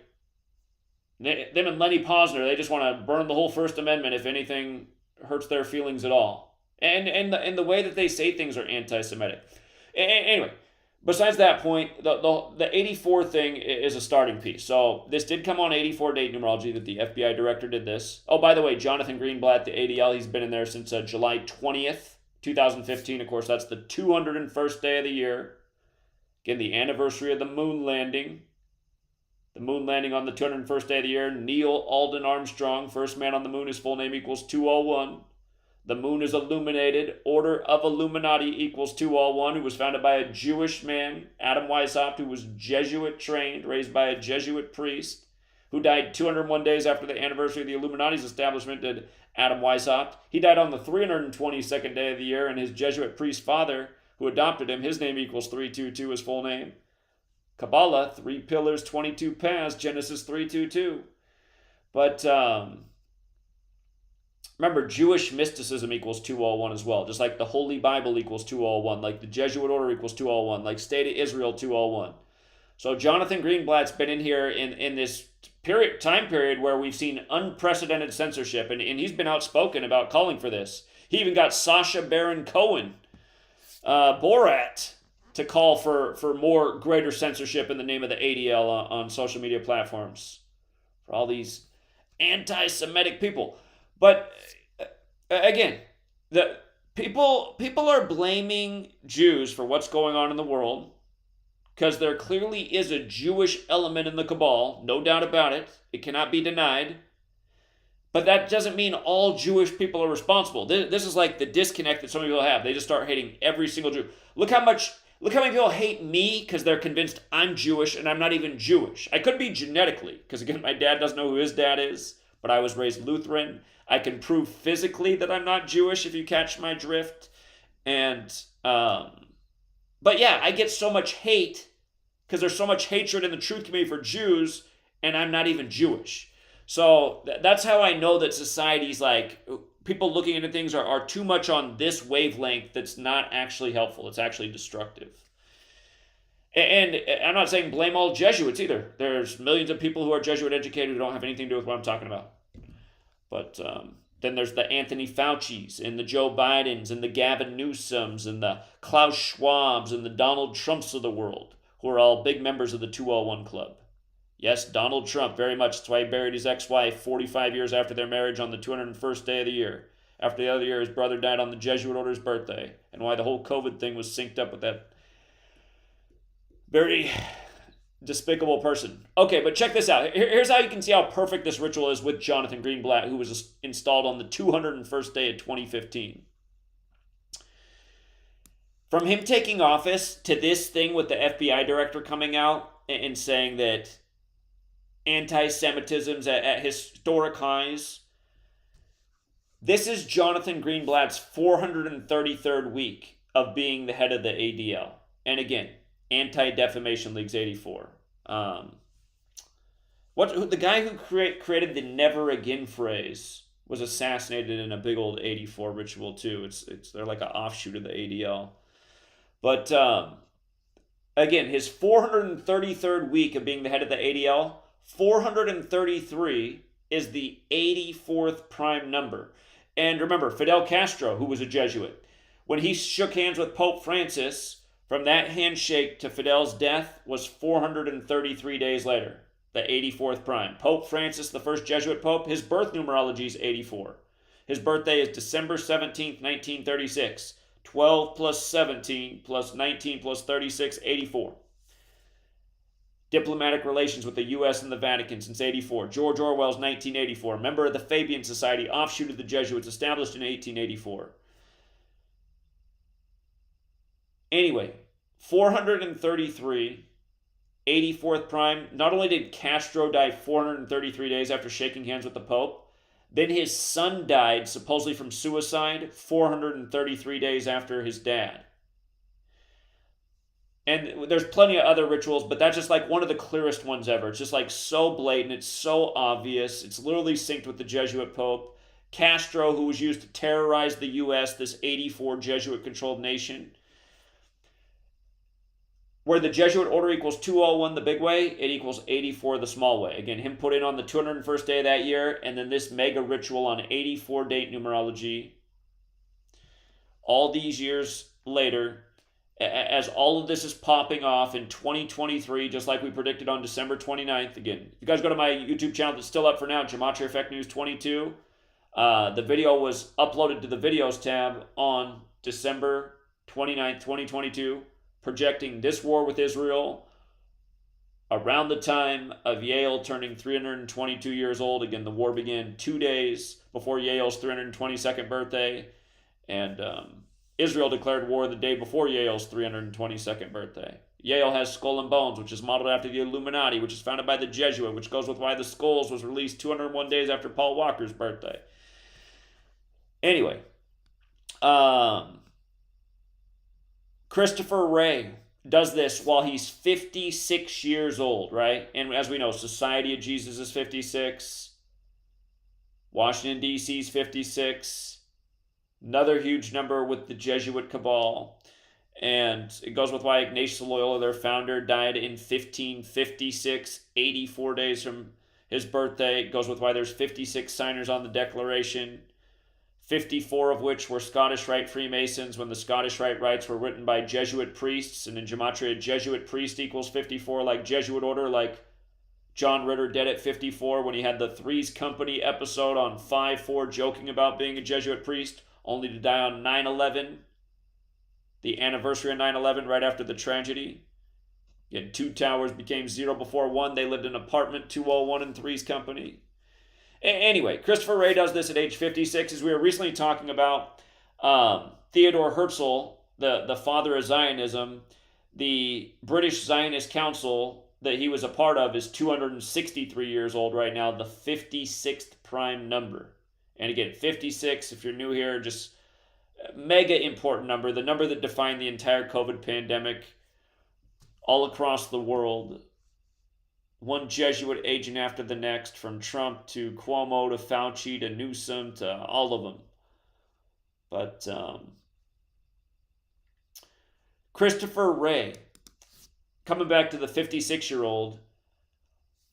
them and Lenny Posner, they just want to burn the whole First Amendment if anything hurts their feelings at all. And the way that they say things are anti-Semitic. Anyway, besides that point, the 84 thing is a starting piece. So this did come on 84 date numerology that the FBI director did this. Oh, by the way, Jonathan Greenblatt, the ADL, he's been in there since July 20th, 2015. Of course, that's the 201st day of the year. Again, the anniversary of the moon landing. The moon landing on the 201st day of the year. Neil Alden Armstrong, first man on the moon, his full name equals 201. The moon is illuminated. Order of Illuminati equals 201, who was founded by a Jewish man, Adam Weishaupt, who was Jesuit trained, raised by a Jesuit priest, who died 201 days after the anniversary of the Illuminati's establishment, did Adam Weishaupt. He died on the 322nd day of the year, and his Jesuit priest father, who adopted him, his name equals 322, his full name. Kabbalah, 3 pillars, 22 paths, Genesis 3:22. But remember, Jewish mysticism equals 201 as well, just like the Holy Bible equals 201, like the Jesuit order equals 201, like State of Israel 201. So Jonathan Greenblatt's been in here in this time period where we've seen unprecedented censorship, and he's been outspoken about calling for this. He even got Sacha Baron Cohen, Borat, to call for more greater censorship in the name of the ADL on social media platforms for all these anti-Semitic people. But again, the people are blaming Jews for what's going on in the world, because there clearly is a Jewish element in the cabal, no doubt about it. It cannot be denied. But that doesn't mean all Jewish people are responsible. This is like the disconnect that some people have. They just start hating every single Jew. Look how many people hate me because they're convinced I'm Jewish and I'm not even Jewish. I could be genetically, because again, my dad doesn't know who his dad is, but I was raised Lutheran. I can prove physically that I'm not Jewish if you catch my drift. And but yeah, I get so much hate because there's so much hatred in the truth community for Jews, and I'm not even Jewish. So that's how I know that society's like, people looking into things are too much on this wavelength that's not actually helpful. It's actually destructive. And I'm not saying blame all Jesuits either. There's millions of people who are Jesuit educated who don't have anything to do with what I'm talking about. But then there's the Anthony Faucis and the Joe Bidens and the Gavin Newsoms and the Klaus Schwabs and the Donald Trumps of the world, who are all big members of the 201 Club. Yes, Donald Trump, very much. That's why he buried his ex-wife 45 years after their marriage on the 201st day of the year. After the other year, his brother died on the Jesuit order's birthday. And why the whole COVID thing was synced up with that very despicable person. Okay, but check this out. Here's how you can see how perfect this ritual is with Jonathan Greenblatt, who was installed on the 201st day of 2015. From him taking office to this thing with the FBI director coming out and saying that anti-Semitism's at historic highs, this is Jonathan Greenblatt's 433rd week of being the head of the ADL. And again, Anti-Defamation League's 84. The guy who created the "never again" phrase was assassinated in a big old 84 ritual too. They're like an offshoot of the ADL. But again, his 433rd week of being the head of the ADL, 433 is the 84th prime number. And remember, Fidel Castro, who was a Jesuit, when he shook hands with Pope Francis, from that handshake to Fidel's death was 433 days later, the 84th prime. Pope Francis, the first Jesuit pope, his birth numerology is 84. His birthday is December 17th, 1936. 12 plus 17 plus 19 plus 36, 84. Diplomatic relations with the U.S. and the Vatican since 84. George Orwell's 1984. Member of the Fabian Society, offshoot of the Jesuits, established in 1884. Anyway, 433, 84th prime. Not only did Castro die 433 days after shaking hands with the Pope, then his son died, supposedly from suicide, 433 days after his dad. And there's plenty of other rituals, but that's just like one of the clearest ones ever. It's just like so blatant. It's so obvious. It's literally synced with the Jesuit Pope. Castro, who was used to terrorize the U.S., this 84 Jesuit-controlled nation. Where the Jesuit order equals 201 the big way, it equals 84 the small way. Again, him put in on the 201st day of that year, and then this mega ritual on 84 date numerology. All these years later, as all of this is popping off in 2023, just like we predicted on December 29th. Again, if you guys go to my YouTube channel that's still up for now, GematriaEffectNews 22, the video was uploaded to the videos tab on December 29th, 2022. Projecting this war with Israel around the time of Yale turning 322 years old. Again, the war began 2 days before Yale's 322nd birthday, and Israel declared war the day before Yale's 322nd birthday. Yale has Skull and Bones, which is modeled after the Illuminati, which is founded by the Jesuit, which goes with why the Skulls was released 201 days after Paul Walker's birthday. Anyway, Christopher Wray, does this while he's 56 years old, right? And as we know, Society of Jesus is 56. Washington, D.C. is 56. Another huge number with the Jesuit cabal. And it goes with why Ignatius Loyola, their founder, died in 1556, 84 days from his birthday. It goes with why there's 56 signers on the Declaration, 54 of which were Scottish Rite Freemasons when the Scottish Rite rites were written by Jesuit priests. And in Gematria, Jesuit priest equals 54, like Jesuit order, like John Ritter did at 54 when he had the Three's Company episode on 5-4 joking about being a Jesuit priest, only to die on 9/11, the anniversary of 9/11, right after the tragedy. Again, 2 towers became 0 before 1. They lived in apartment 201 in Three's Company. Anyway, Christopher Wray does this at age 56. As we were recently talking about Theodore Herzl, the father of Zionism, the British Zionist Council that he was a part of is 263 years old right now, the 56th prime number. And again, 56, if you're new here, just mega important number, the number that defined the entire COVID pandemic all across the world. One Jesuit agent after the next, from Trump to Cuomo to Fauci to Newsom to all of them. But Christopher Wray, coming back to the 56-year-old,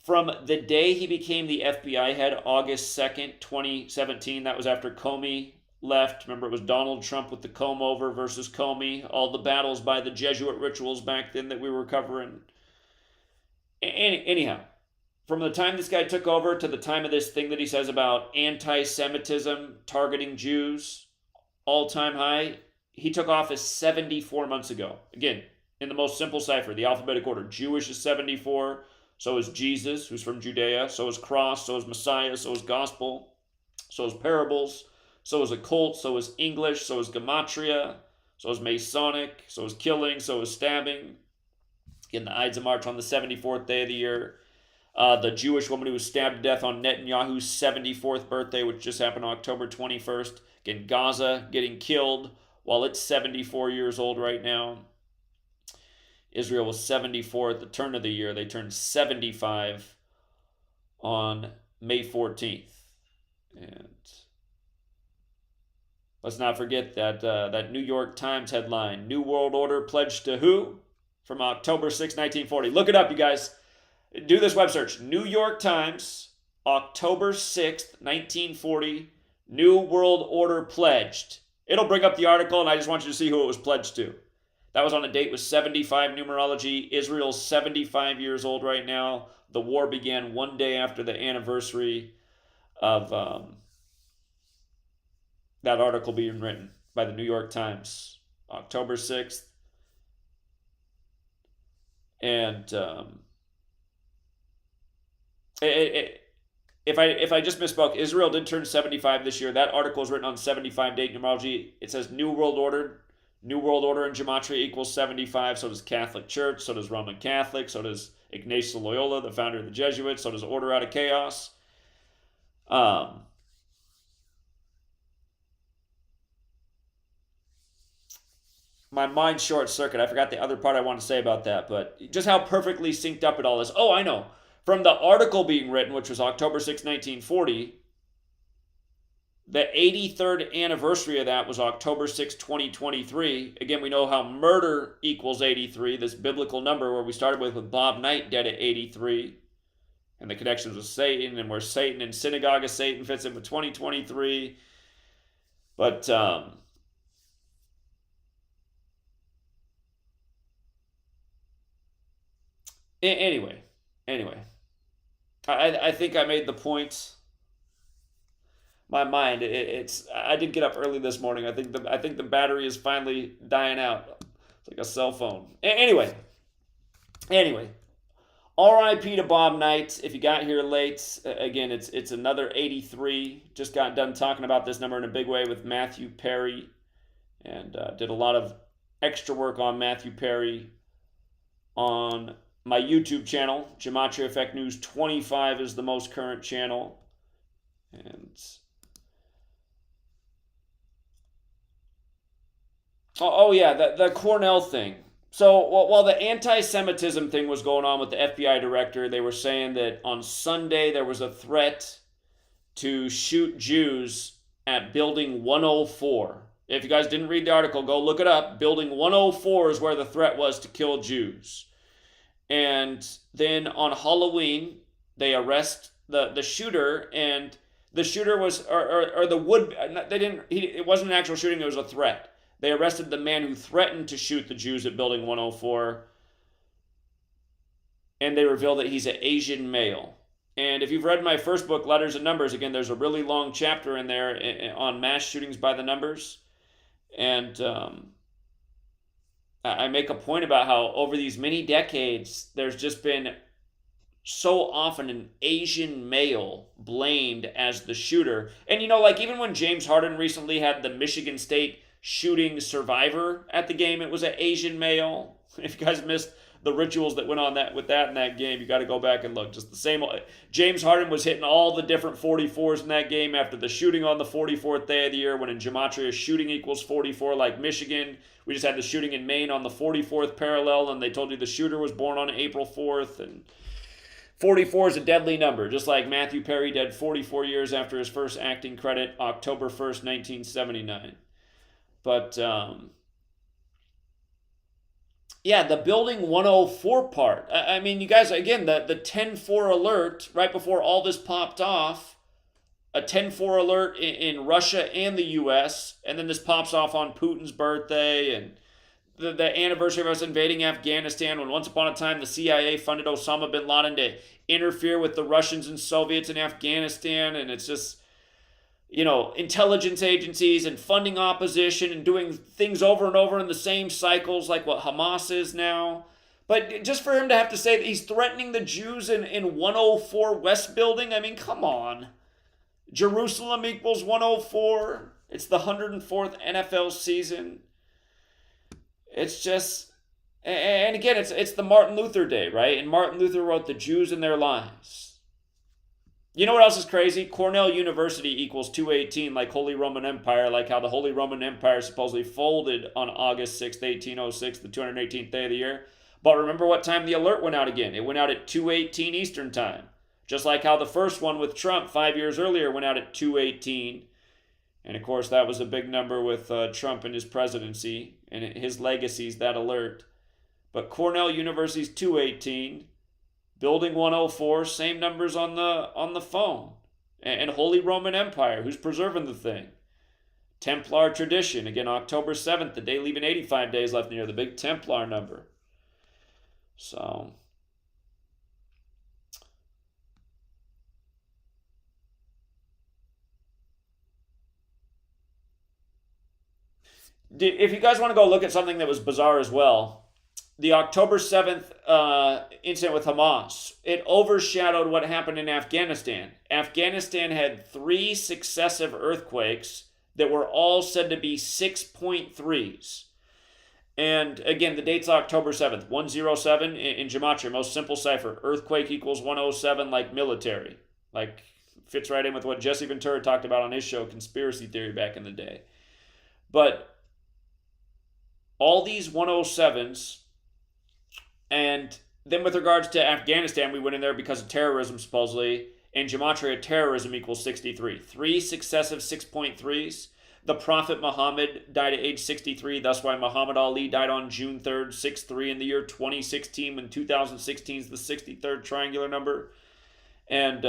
from the day he became the FBI head, August 2nd, 2017, that was after Comey left. Remember, it was Donald Trump with the comb over versus Comey, all the battles by the Jesuit rituals back then that we were covering. Anyhow, from the time this guy took over to the time of this thing that he says about anti-Semitism targeting Jews, all-time high, he took office 74 months ago. Again, in the most simple cipher, the alphabetic order. Jewish is 74, so is Jesus, who's from Judea, so is cross, so is Messiah, so is gospel, so is parables, so is occult, so is English, so is Gematria, so is Masonic, so is killing, so is stabbing. Again, the Ides of March on the 74th day of the year. The Jewish woman who was stabbed to death on Netanyahu's 74th birthday, which just happened on October 21st. Again, Gaza getting killed while it's 74 years old right now. Israel was 74 at the turn of the year. They turned 75 on May 14th. And let's not forget that New York Times headline, New World Order pledged to who? From October 6, 1940. Look it up, you guys. Do this web search. New York Times, October 6th, 1940, New World Order pledged. It'll bring up the article, and I just want you to see who it was pledged to. That was on a date with 75 numerology. Israel's 75 years old right now. The war began one day after the anniversary of that article being written by the New York Times. October 6th. And if I just misspoke, Israel did turn 75 this year. That article is written on 75 date numerology. It says New World Order. New World Order in Gematria equals 75. So does Catholic Church. So does Roman Catholic. So does Ignatius Loyola, the founder of the Jesuits. So does Order Out of Chaos. My mind short circuit. I forgot the other part I want to say about that, but just how perfectly synced up it all is. Oh, I know. From the article being written, which was October 6, 1940, the 83rd anniversary of that was October 6, 2023. Again, we know how murder equals 83, this biblical number where we started with Bob Knight dead at 83, and the connections with Satan, and where Satan and Synagogue of Satan fits in with 2023. But Anyway, I think I made the point. My mind, I did get up early this morning. I think the battery is finally dying out. It's like a cell phone. Anyway, R.I.P. to Bob Knight. If you got here late, again, it's another 83. Just got done talking about this number in a big way with Matthew Perry, and did a lot of extra work on Matthew Perry on my YouTube channel. GematriaEffectNews 25 is the most current channel. And oh yeah, the Cornell thing. So while the anti-Semitism thing was going on with the FBI director, they were saying that on Sunday there was a threat to shoot Jews at Building 104. If you guys didn't read the article, go look it up. Building 104 is where the threat was to kill Jews. And then on Halloween, they arrest the shooter, and the shooter was, or the would, they didn't, it wasn't an actual shooting, it was a threat. They arrested the man who threatened to shoot the Jews at Building 104, and they reveal that he's an Asian male. And if you've read my first book, Letters and Numbers, again, there's a really long chapter in there on mass shootings by the numbers. And I make a point about how over these many decades, there's just been so often an Asian male blamed as the shooter. And like even when James Harden recently had the Michigan State shooting survivor at the game, it was an Asian male. If you guys missed the rituals that went on with that in that game, you got to go back and look. Just the same. James Harden was hitting all the different 44s in that game after the shooting on the 44th day of the year, when in Gematria shooting equals 44 like Michigan. We just had the shooting in Maine on the 44th parallel, and they told you the shooter was born on April 4th, and 44 is a deadly number, just like Matthew Perry dead 44 years after his first acting credit, October 1st, 1979. But, yeah, the Building 104 part. I mean, you guys, again, the 10-4 alert, right before all this popped off, a 10-4 alert in Russia and the U.S., and then this pops off on Putin's birthday, and the anniversary of us invading Afghanistan, when once upon a time the CIA funded Osama bin Laden to interfere with the Russians and Soviets in Afghanistan, and it's just, intelligence agencies and funding opposition and doing things over and over in the same cycles like what Hamas is now. But just for him to have to say that he's threatening the Jews in 104 West Building, I mean, come on. Jerusalem equals 104. It's the 104th NFL season. It's just, and again, it's the Martin Luther Day, right? And Martin Luther wrote The Jews and Their Lives. You know what else is crazy? Cornell University equals 218, like Holy Roman Empire, like how the Holy Roman Empire supposedly folded on August 6th, 1806, the 218th day of the year. But remember what time the alert went out again? It went out at 2:18 Eastern Time. Just like how the first one with Trump 5 years earlier went out at 2:18. And of course, that was a big number with Trump and his presidency and his legacies, that alert. But Cornell University's 2:18. Building 104, same numbers on the phone. And Holy Roman Empire, who's preserving the thing. Templar tradition, again, October 7th, the day leaving 85 days left in the year, the big Templar number. So, if you guys want to go look at something that was bizarre as well, the October 7th incident with Hamas, it overshadowed what happened in Afghanistan. Afghanistan had 3 successive earthquakes that were all said to be 6.3s. And again, the date's October 7th, 107 in Gematria, most simple cipher. Earthquake equals 107 like military. Like, fits right in with what Jesse Ventura talked about on his show, Conspiracy Theory, back in the day. But all these 107s, and then with regards to Afghanistan, we went in there because of terrorism, supposedly. In Gematria, terrorism equals 63. 3 successive 6.3s. The Prophet Muhammad died at age 63. That's why Muhammad Ali died on June 3rd, 6-3 in the year 2016, when 2016 is the 63rd triangular number. And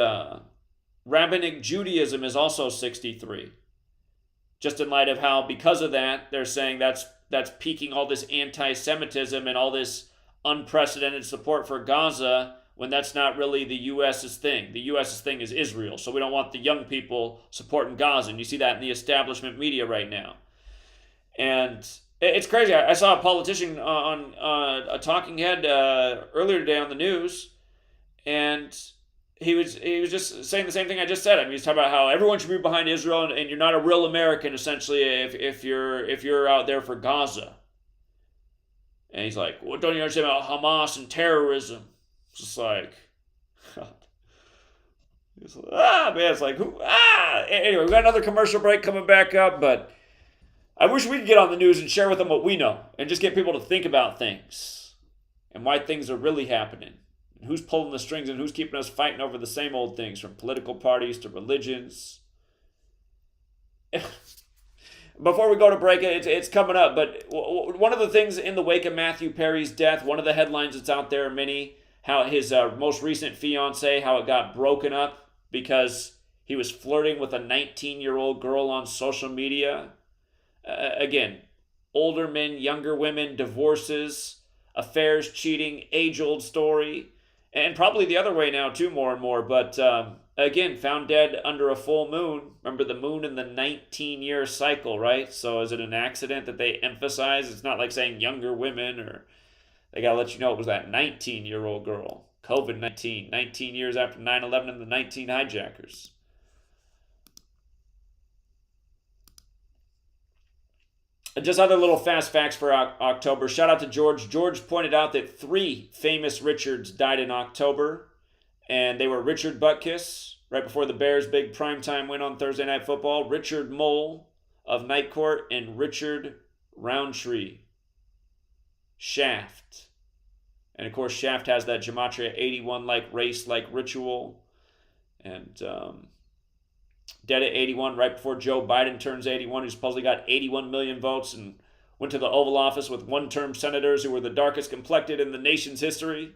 Rabbinic Judaism is also 63. Just in light of how, because of that, they're saying that's piquing all this anti-Semitism and all this unprecedented support for Gaza, when that's not really the U.S.'s thing. The U.S.'s thing is Israel, so we don't want the young people supporting Gaza, and you see that in the establishment media right now. And it's crazy. I saw a politician on a talking head earlier today on the news, and he was just saying the same thing I just said. I mean, he's talking about how everyone should be behind Israel, and you're not a real American, essentially, if you're out there for Gaza. And he's like, what don't you understand about Hamas and terrorism? It's just like, God. It's like, man, it's like, anyway, we got another commercial break coming back up, but I wish we could get on the news and share with them what we know and just get people to think about things and why things are really happening. And who's pulling the strings and who's keeping us fighting over the same old things, from political parties to religions. Before we go to break, it's coming up, but one of the things in the wake of Matthew Perry's death, one of the headlines that's out there, Minnie, how his most recent fiance, how it got broken up because he was flirting with a 19-year-old girl on social media. Again, older men, younger women, divorces, affairs, cheating, age-old story, and probably the other way now too, more and more, but again, found dead under a full moon. Remember the moon in the 19-year cycle, right? So is it an accident that they emphasize? It's not like saying younger women, or they got to let you know it was that 19-year-old girl. COVID-19, 19 years after 9/11 and the 19 hijackers. Just other little fast facts for October. Shout out to George. George pointed out that 3 famous Richards died in October, and they were Richard Butkus, right before the Bears' big primetime win on Thursday Night Football, Richard Mole of Night Court, and Richard Roundtree. Shaft. And of course, Shaft has that Gematria 81 like race, like ritual. And dead at 81, right before Joe Biden turns 81, who supposedly got 81 million votes and went to the Oval Office with one-term senators who were the darkest complected in the nation's history.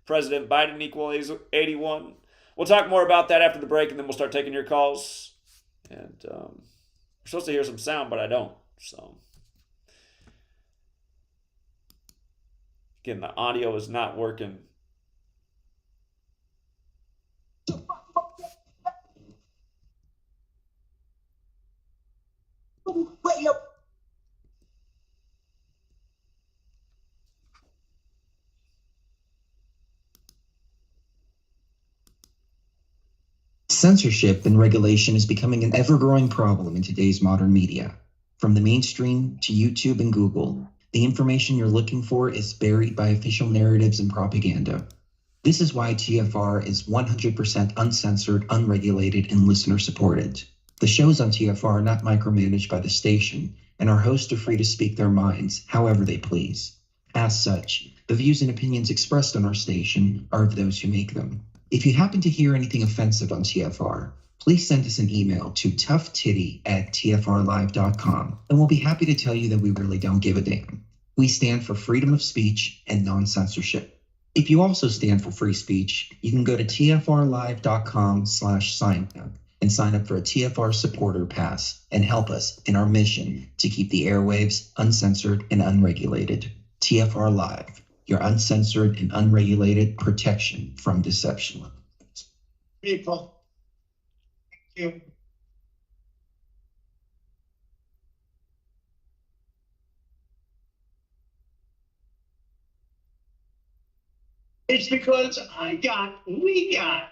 President Biden equals 81. We'll talk more about that after the break, and then we'll start taking your calls. And we're supposed to hear some sound, but I don't. So again, the audio is not working. Censorship and regulation is becoming an ever-growing problem in today's modern media. From the mainstream to YouTube and Google, the information you're looking for is buried by official narratives and propaganda. This is why TFR is 100% uncensored, unregulated, and listener-supported. The shows on TFR are not micromanaged by the station, and our hosts are free to speak their minds however they please. As such, the views and opinions expressed on our station are of those who make them. If you happen to hear anything offensive on TFR, please send us an email to toughtitty@tfrlive.com, and we'll be happy to tell you that we really don't give a damn. We stand for freedom of speech and non-censorship. If you also stand for free speech, you can go to tfrlive.com/sign-up and sign up for a TFR supporter pass and help us in our mission to keep the airwaves uncensored and unregulated. TFR Live, your uncensored and unregulated protection from deception. People, thank you. It's because we got.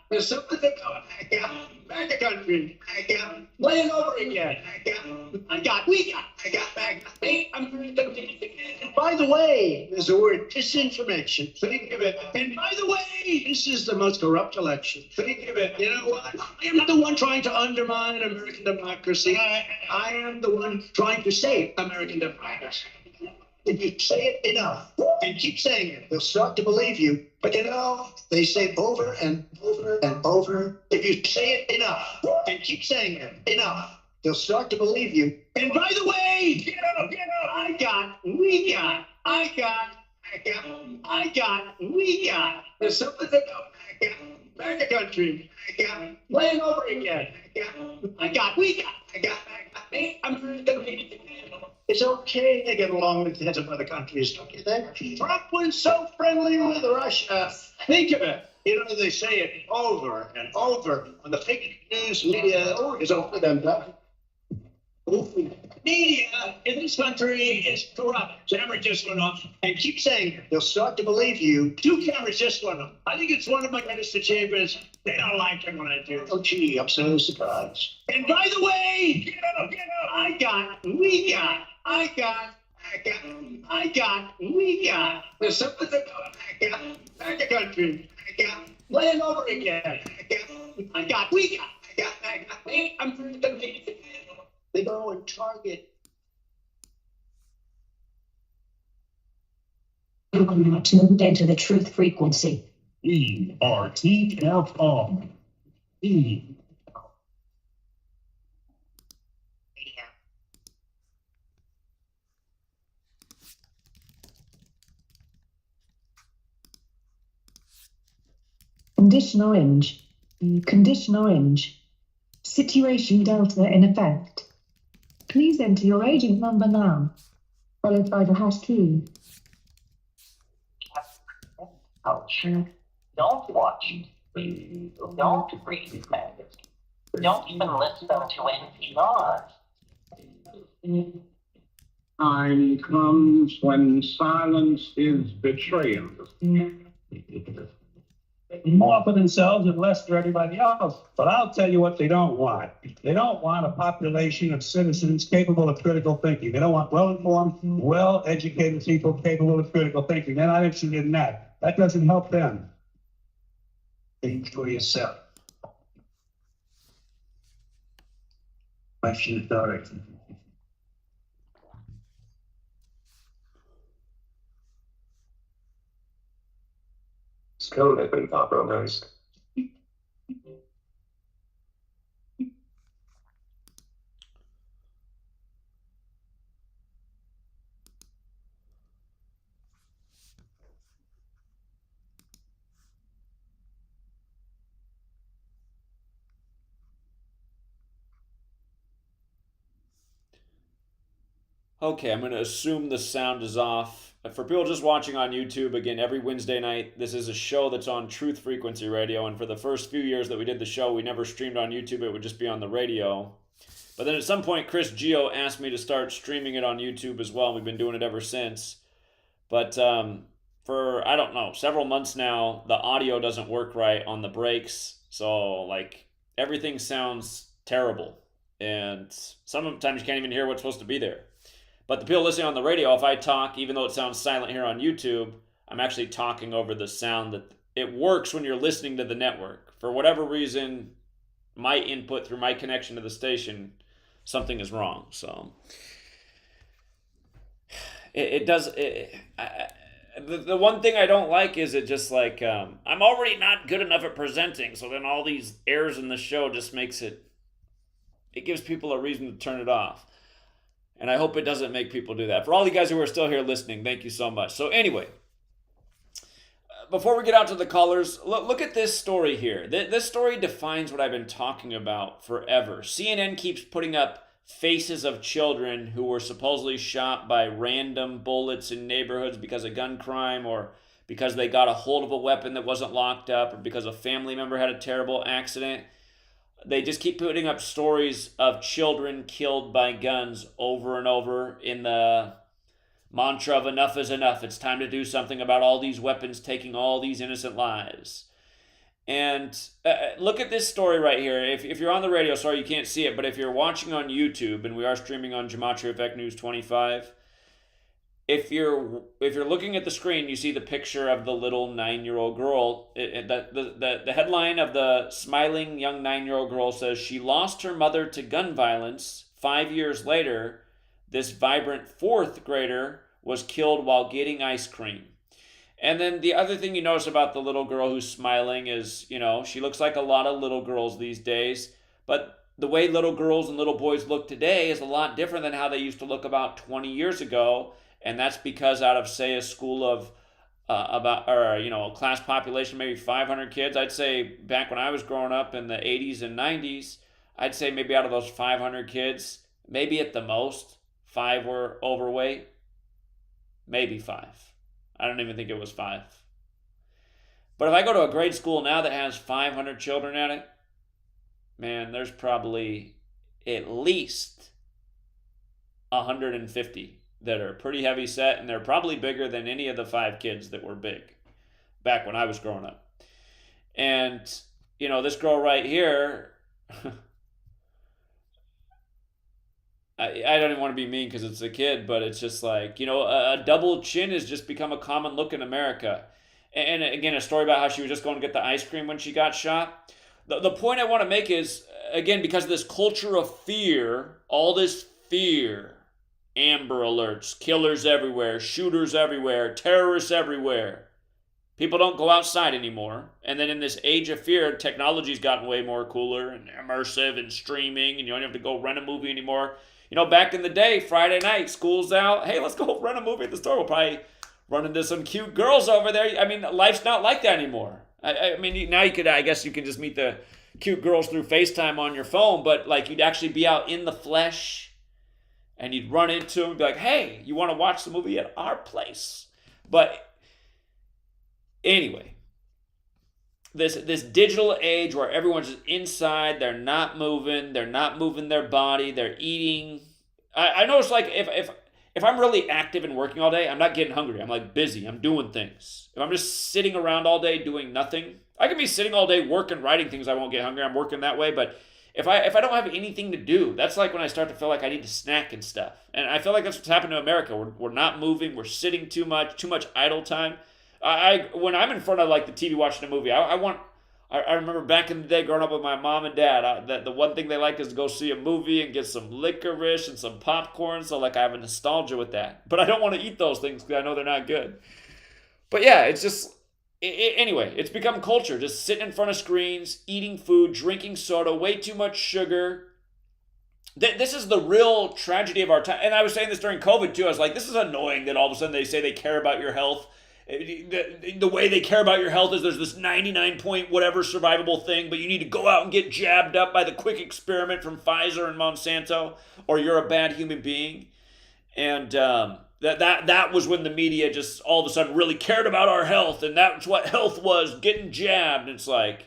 There's something about back a country. Playing over again. By the way, there's the word disinformation. Think of it. And by the way, this is the most corrupt election. Think of it. You know what? I am not the one trying to undermine American democracy. I am the one trying to save American democracy. If you say it enough and keep saying it, they'll start to believe you. But you know, they say over and over and over. If you say it enough and keep saying it enough, they'll start to believe you. And by the way, we got. There's something about back a country. Playing over again. It's okay to get along with the heads of other countries, don't you think? Trump was so friendly with Russia. Think of it. You know, they say it over and over on the fake news media. Oh, it's over them. Media in this country is corrupt. Camera just went off. And keep saying it. They'll start to believe you. 2 cameras just went off. I think it's one of my greatest achievements. They don't like it when I do. Oh, gee, I'm so surprised. And by the way, we got. There's something about back a country. Playing over again. We got. They go and target. Tuned into the truth frequency. We are TFR. Radio. Condition orange. Condition orange. Situation delta in effect. Please enter your agent number now, followed by the hash key. Culture. Don't watch. Don't read magazines. Don't even listen to NPR. Time comes when silence is betrayal. More for themselves and less for everybody else. But I'll tell you what they don't want. They don't want a population of citizens capable of critical thinking. They don't want well-informed, well-educated people capable of critical thinking. They're not interested in that. That doesn't help them. Think for yourself. Question authority. This code has been compromised. Okay, I'm going to assume the sound is off. For people just watching on YouTube, again, every Wednesday night, this is a show that's on Truth Frequency Radio. And for the first few years that we did the show, we never streamed on YouTube. It would just be on the radio. But then at some point, Chris Geo asked me to start streaming it on YouTube as well. And we've been doing it ever since. But for, I don't know, several months now, the audio doesn't work right on the breaks. So, like, everything sounds terrible. And sometimes you can't even hear what's supposed to be there. But the people listening on the radio, if I talk, even though it sounds silent here on YouTube, I'm actually talking over the sound that it works when you're listening to the network. For whatever reason, my input through my connection to the station, something is wrong. So the one thing I don't like is it just like, I'm already not good enough at presenting. So then all these errors in the show just makes it gives people a reason to turn it off. And I hope it doesn't make people do that. For all you guys who are still here listening, thank you so much. So anyway, before we get out to the callers, look at this story here. This story defines what I've been talking about forever. CNN keeps putting up faces of children who were supposedly shot by random bullets in neighborhoods because of gun crime, or because they got a hold of a weapon that wasn't locked up, or because a family member had a terrible accident. They just keep putting up stories of children killed by guns over and over in the mantra of enough is enough. It's time to do something about all these weapons taking all these innocent lives. And look at this story right here. If you're on the radio, sorry you can't see it, but if you're watching on YouTube, and we are streaming on GematriaEffectNews 25, if you're looking at the screen, you see the picture of the little 9-year-old girl. The headline of the smiling young 9-year-old girl says, she lost her mother to gun violence. 5 years later, this vibrant 4th grader was killed while getting ice cream. And then the other thing you notice about the little girl who's smiling is, she looks like a lot of little girls these days, but the way little girls and little boys look today is a lot different than how they used to look about 20 years ago. And that's because out of, say, a school of a class population, maybe 500 kids, I'd say back when I was growing up in the 80s and 90s, I'd say maybe out of those 500 kids, maybe at the most, 5 were overweight. Maybe 5. I don't even think it was 5. But if I go to a grade school now that has 500 children at it, man, there's probably at least 150 that are pretty heavy set, and they're probably bigger than any of the 5 kids that were big back when I was growing up. And, this girl right here, I don't even want to be mean because it's a kid, but it's just like, a double chin has just become a common look in America. And again, a story about how she was just going to get the ice cream when she got shot. The point I want to make is, again, because of this culture of fear, all this fear, Amber Alerts, killers everywhere, shooters everywhere, terrorists everywhere. People don't go outside anymore. And then in this age of fear, technology's gotten way more cooler and immersive and streaming, and you don't have to go rent a movie anymore. Back in the day, Friday night, school's out. Hey, let's go rent a movie at the store. We'll probably run into some cute girls over there. I mean, life's not like that anymore. I mean, now I guess you can just meet the cute girls through FaceTime on your phone, but like you'd actually be out in the flesh and you'd run into them and be like, hey, you want to watch the movie at our place? But anyway, this digital age where everyone's just inside, they're not moving their body, they're eating. I notice like if I'm really active and working all day, I'm not getting hungry. I'm like busy. I'm doing things. If I'm just sitting around all day doing nothing, I can be sitting all day working, writing things. I won't get hungry. I'm working that way. But if I don't have anything to do, that's like when I start to feel like I need to snack and stuff. And I feel like that's what's happened to America. We're not moving. We're sitting too much idle time. When I'm in front of like the TV watching a movie, I remember back in the day growing up with my mom and dad, that the one thing they like is to go see a movie and get some licorice and some popcorn. So like I have a nostalgia with that. But I don't want to eat those things because I know they're not good. But yeah, it's just, anyway, it's become culture. Just sitting in front of screens, eating food, drinking soda, way too much sugar. This is the real tragedy of our time. And I was saying this during COVID too. I was like, this is annoying that all of a sudden they say they care about your health. The way they care about your health is there's this 99 point whatever survivable thing, but you need to go out and get jabbed up by the quick experiment from Pfizer and Monsanto, or you're a bad human being. And that was when the media just all of a sudden really cared about our health, and that's what health was, getting jabbed. And it's like,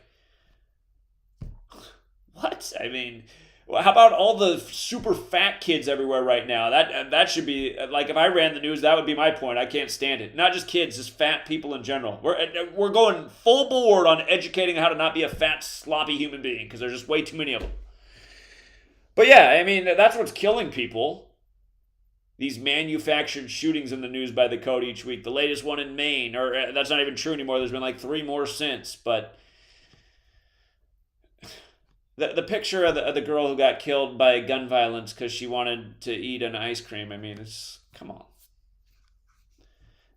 what? I mean, how about all the super fat kids everywhere right now? That should be, like, if I ran the news, that would be my point. I can't stand it. Not just kids, just fat people in general. We're going full board on educating how to not be a fat, sloppy human being, because there's just way too many of them. But yeah, I mean, that's what's killing people. These manufactured shootings in the news by the code each week. The latest one in Maine, or that's not even true anymore. There's been like 3 more since, but the picture of the girl who got killed by gun violence because she wanted to eat an ice cream. I mean, it's, come on.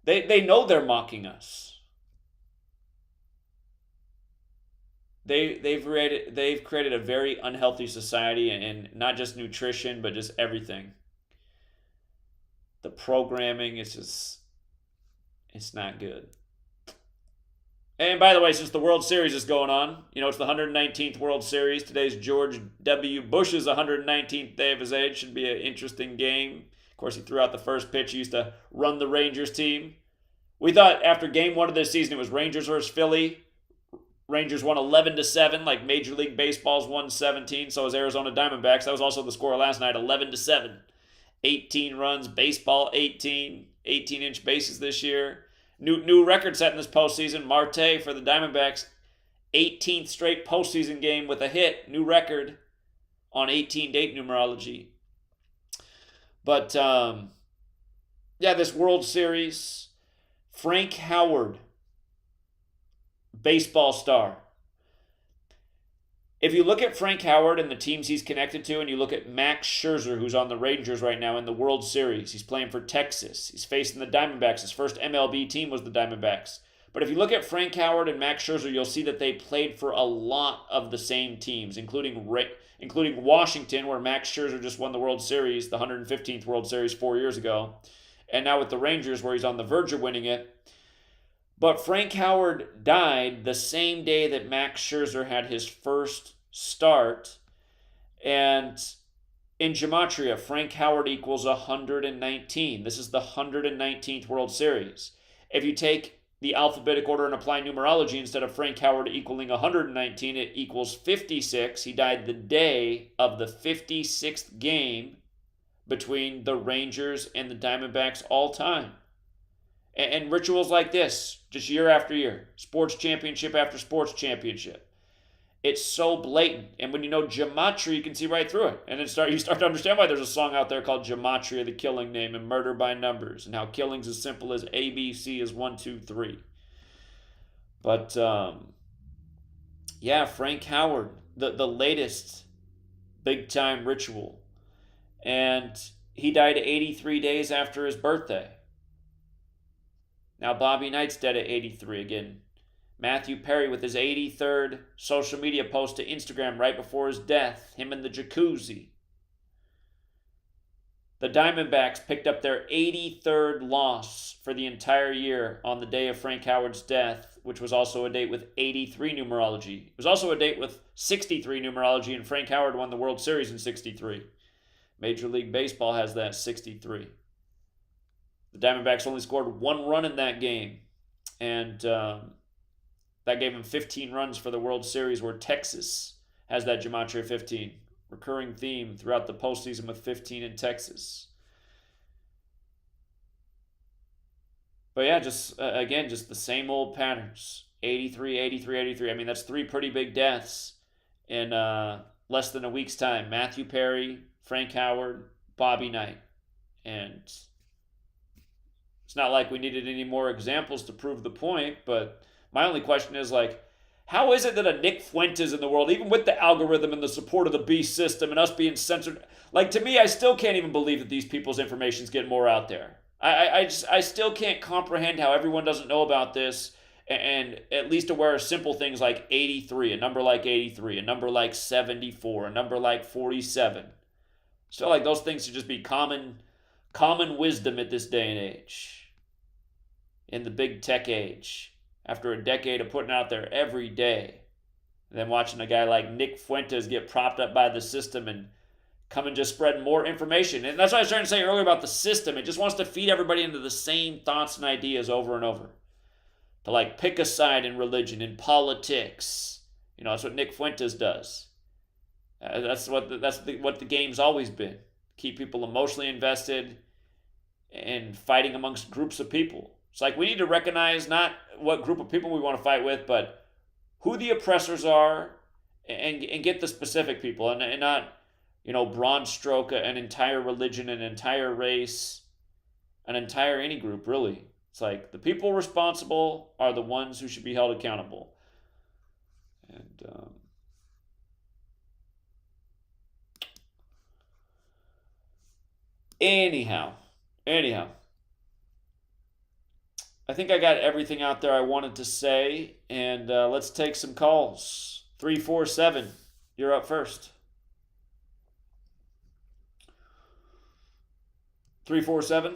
They know they're mocking us. They've created a very unhealthy society, and not just nutrition, but just everything. The programming is just, it's not good. And by the way, since the World Series is going on, it's the 119th World Series. Today's George W. Bush's 119th day of his age. Should be an interesting game. Of course, he threw out the first pitch. He used to run the Rangers team. We thought after game 1 of this season, it was Rangers versus Philly. Rangers won 11-7, like Major League Baseball's won 17. So was Arizona Diamondbacks. That was also the score last night, 11-7. 18 runs, baseball 18. 18-inch bases this year. New record set in this postseason. Marte for the Diamondbacks, 18th straight postseason game with a hit. New record on 18-date numerology. But, yeah, this World Series, Frank Howard, baseball star. If you look at Frank Howard and the teams he's connected to, and you look at Max Scherzer, who's on the Rangers right now in the World Series, he's playing for Texas. He's facing the Diamondbacks. His first MLB team was the Diamondbacks. But if you look at Frank Howard and Max Scherzer, you'll see that they played for a lot of the same teams, including Washington, where Max Scherzer just won the World Series, the 115th World Series 4 years ago, and now with the Rangers, where he's on the verge of winning it. But Frank Howard died the same day that Max Scherzer had his first start. And in Gematria, Frank Howard equals 119. This is the 119th World Series. If you take the alphabetic order and apply numerology, instead of Frank Howard equaling 119, it equals 56. He died the day of the 56th game between the Rangers and the Diamondbacks all time. And rituals like this, just year after year, sports championship after sports championship. It's so blatant. And when you know Gematria, you can see right through it. And then you start to understand why there's a song out there called Gematria, the killing name, and murder by numbers, and how killing's as simple as A, B, C is 1, 2, 3. But, yeah, Frank Howard, the latest big time ritual. And he died 83 days after his birthday. Now Bobby Knight's dead at 83 again. Matthew Perry with his 83rd social media post to Instagram right before his death, him in the jacuzzi. The Diamondbacks picked up their 83rd loss for the entire year on the day of Frank Howard's death, which was also a date with 83 numerology. It was also a date with 63 numerology, and Frank Howard won the World Series in 63. Major League Baseball has that 63. The Diamondbacks only scored 1 run in that game, and that gave them 15 runs for the World Series, where Texas has that Gematria 15. Recurring theme throughout the postseason with 15 in Texas. But yeah, just again, just the same old patterns. 83, 83, 83. I mean, that's 3 pretty big deaths in less than a week's time. Matthew Perry, Frank Howard, Bobby Knight. And it's not like we needed any more examples to prove the point, but my only question is, like, how is it that a Nick Fuentes in the world, even with the algorithm and the support of the beast system and us being censored, like, to me, I still can't even believe that these people's information's getting more out there. I still can't comprehend how everyone doesn't know about this and at least aware of simple things like 83, a number like 83, a number like 74, a number like 47. Still, like, those things should just be common wisdom at this day and age. In the big tech age. After a decade of putting out there every day. And then watching a guy like Nick Fuentes get propped up by the system and come and just spread more information. And that's what I was trying to say earlier about the system. It just wants to feed everybody into the same thoughts and ideas over and over. To, like, pick a side in religion, in politics. You know, that's what Nick Fuentes does. That's what the game's always been. Keep people emotionally invested and fighting amongst groups of people. It's like we need to recognize not what group of people we want to fight with, but who the oppressors are, and get the specific people, and not, you know, broad stroke an entire religion, an entire race, an entire any group, really. It's like the people responsible are the ones who should be held accountable. And anyhow. I think I got everything out there I wanted to say, and let's take some calls. 347, you're up first. 347.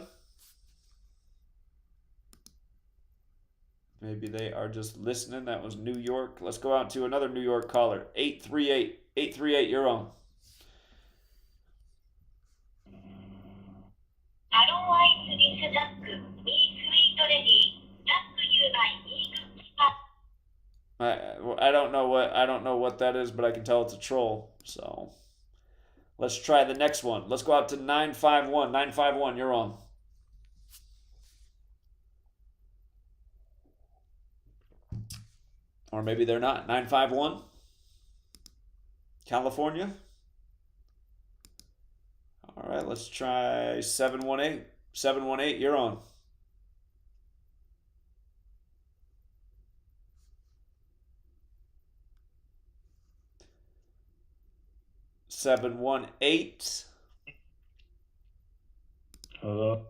Maybe they are just listening. That was New York. Let's go out to another New York caller. 838. 838, you're on. I don't know what that is, but I can tell it's a troll. So let's try the next one. Let's go out to 951. 951, you're on. Or maybe they're not. 951. California. All right, let's try 718. 718, you're on. Seven, 1-8. Hello.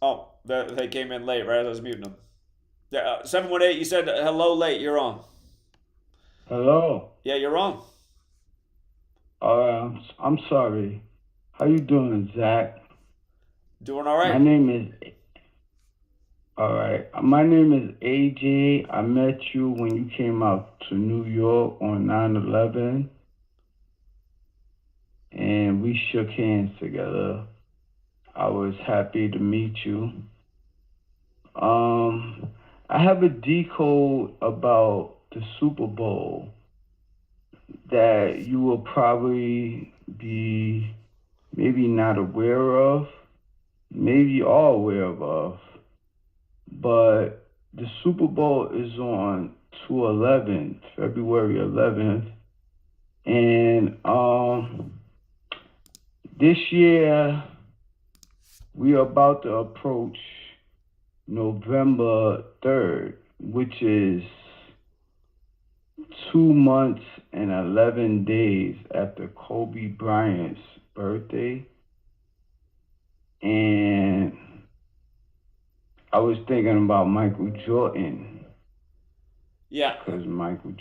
Oh, they came in late, right? I was muting them. 718, you said hello late. You're on. Hello. Yeah, you're on. I'm sorry. How you doing, Zach? Doing all right. My name is AJ. I met you when you came out to New York on 9/11. And we shook hands together. I was happy to meet you. I have a decode about the Super Bowl that you will probably be maybe not aware of, maybe you are aware of. But the Super Bowl is on 2/11, February 11th. And this year, we are about to approach November 3rd, which is 2 months and 11 days after Kobe Bryant's birthday. And I was thinking about Michael Jordan. Yeah. Because Michael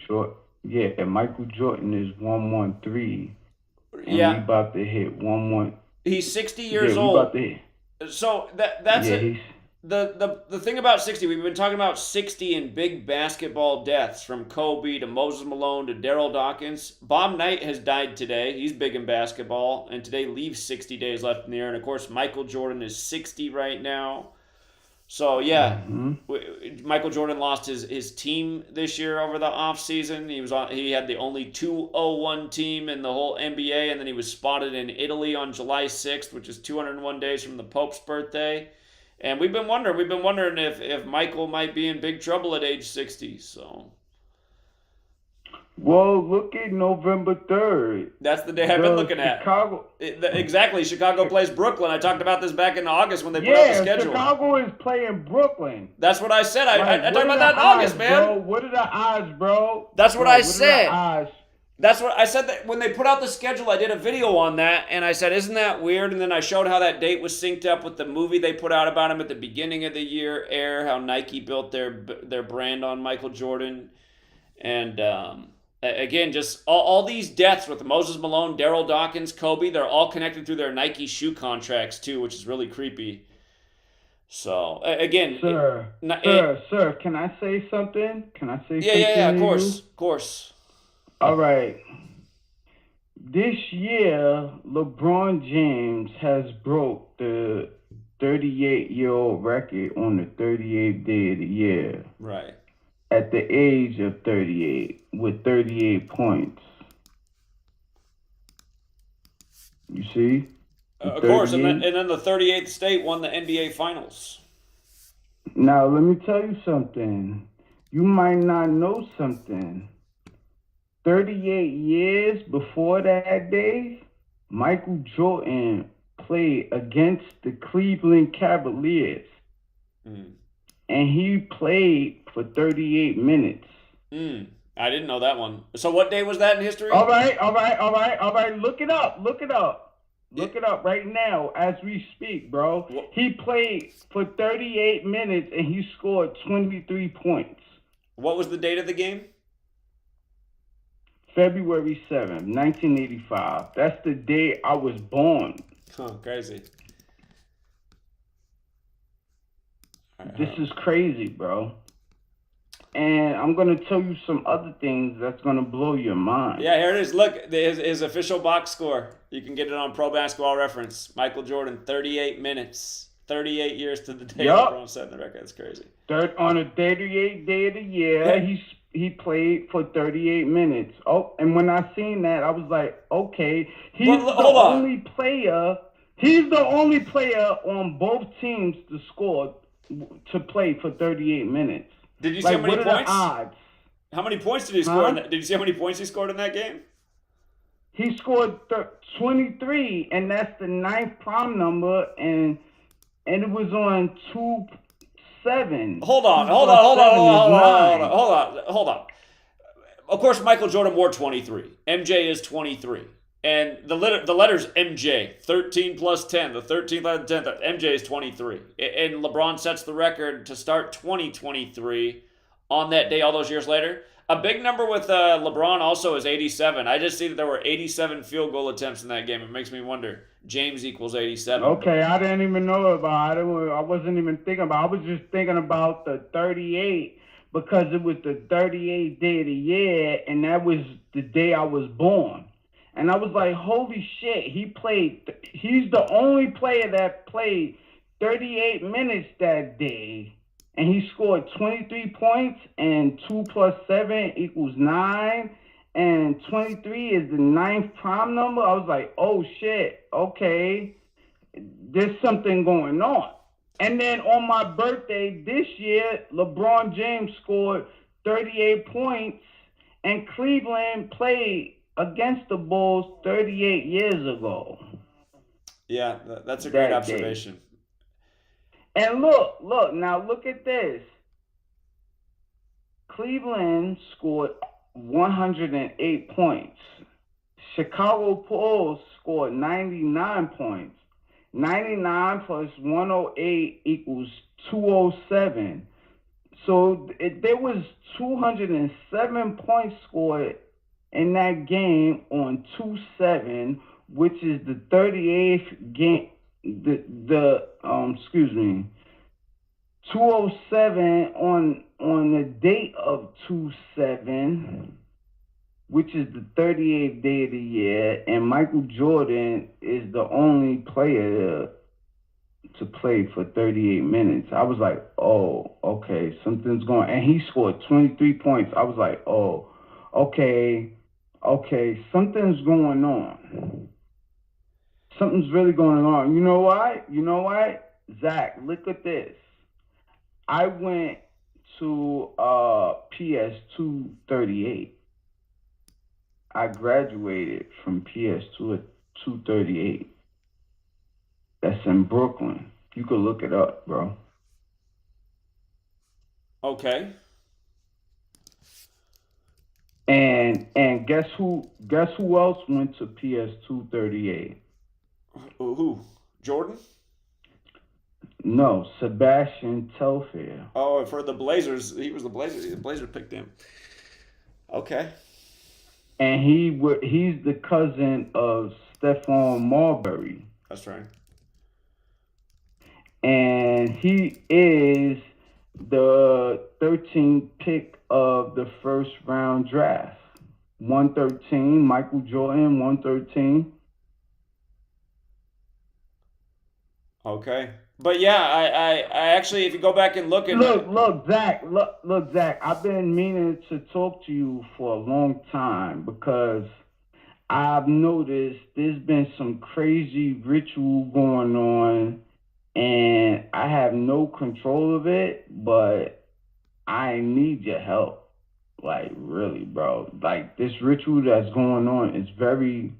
Jordan is 113. And Yeah. we about to hit 11. He's 60 years we old. About to hit. So that's yeah, it. The thing about 60, we've been talking about 60 and big basketball deaths, from Kobe to Moses Malone to Daryl Dawkins. Bob Knight has died today. He's big in basketball, and today leaves 60 days left in the year. And of course, Michael Jordan is 60 right now. So yeah, Michael Jordan lost his team this year over the offseason. He had the only 201 team in the whole NBA, and then he was spotted in Italy on July 6th, which is 201 days from the Pope's birthday. And we've been wondering if Michael might be in big trouble at age 60. So. Well, look at November 3rd. That's the day I've been looking Chicago. at. Exactly. Chicago plays Brooklyn. I talked about this back in August when they put out the schedule. Chicago is playing Brooklyn. That's what I said. I talked about that in August, man. Bro? What are the odds, bro? That's what I said. Odds? That's what I said. That when they put out the schedule, I did a video on that, and I said, "Isn't that weird?" And then I showed how that date was synced up with the movie they put out about him at the beginning of the year, Air. How Nike built their brand on Michael Jordan, and again, just all these deaths with Moses Malone, Daryl Dawkins, Kobe. They're all connected through their Nike shoe contracts too, which is really creepy. So again, sir, can I say something? Yeah, of course. All right. This year, LeBron James has broke the 38-year-old record on the 38th day of the year. Right. At the age of 38, with 38 points. You see? Of course, and then the 38th state won the NBA Finals. Now, let me tell you something. You might not know something. 38 years before that day, Michael Jordan played against the Cleveland Cavaliers. And he played for 38 minutes. I didn't know that one. So what day was that in history? All right. Look it up. Look it up right now as we speak, bro. He played for 38 minutes and he scored 23 points. What was the date of the game? February 7th, 1985. That's the day I was born. Oh, crazy. This is crazy, bro. And I'm going to tell you some other things that's going to blow your mind. Yeah, here it is. Look, his official box score. You can get it on Pro Basketball Reference. Michael Jordan, 38 minutes. 38 years to the day LeBron set the record. That's crazy. On the 38th day of the year, he played for 38 minutes. Oh, and when I seen that, I was like, okay, he's the only player on both teams to play for 38 minutes. Did you see how many points? What are the odds? How many points did he score? Did you see how many points he scored in that game? He scored 23, and that's the 9th prime number, and it was on 2-7. Hold on. Of course, Michael Jordan wore 23. MJ is 23. And the letters MJ, 13 plus 10, the 13th letter, the 10th, MJ is 23. And LeBron sets the record to start 2023 on that day all those years later. A big number with LeBron also is 87. I just see that there were 87 field goal attempts in that game. It makes me wonder. James equals 87. Okay, I didn't even know about it. I wasn't even thinking about it. I was just thinking about the 38 because it was the 38th day of the year, and that was the day I was born. And I was like, holy shit, he's the only player that played 38 minutes that day. And he scored 23 points, and 2 plus 7 equals 9. And 23 is the 9th prime number. I was like, oh shit, okay, there's something going on. And then on my birthday this year, LeBron James scored 38 points, and Cleveland played against the Bulls 38 years ago. Yeah, that's a great observation. And look at this. Cleveland scored 108 points. Chicago Bulls scored 99 points. 99 plus 108 equals 207. So there was 207 points scored in that game on 2-7, which is the 38th game. Excuse me, 207 on the date of 2-7, which is the 38th day of the year, and Michael Jordan is the only player to play for 38 minutes. I was like, oh, okay, something's going, and he scored 23 points. I was like, oh, okay, something's going on. Something's really going on. You know why? Zach, look at this. I went to PS2 38. I graduated from PS2 238. That's in Brooklyn. You could look it up, bro. Okay. And guess who else went to PS2 38? Who? Jordan? No, Sebastian Telfair. Oh, for the Blazers, he was the Blazers. The Blazers picked him. Okay. And he's the cousin of Stephon Marbury. That's right. And he is the 13th pick of the first round draft. 113, Michael Jordan, 113. Okay. But yeah, I actually, if you go back and look at look, Zach, I've been meaning to talk to you for a long time because I've noticed there's been some crazy ritual going on and I have no control of it, but I need your help. Like, really, bro. Like, this ritual that's going on is very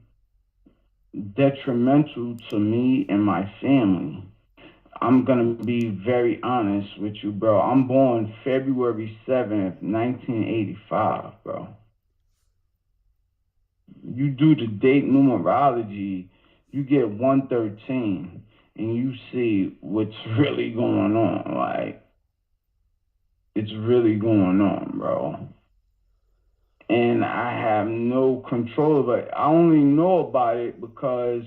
detrimental to me and my family. I'm going to be very honest with you, bro. I'm born February 7th, 1985, bro. You do the date numerology, you get 113, and you see what's really going on. Like, it's really going on, bro. And I have no control of it. I only know about it because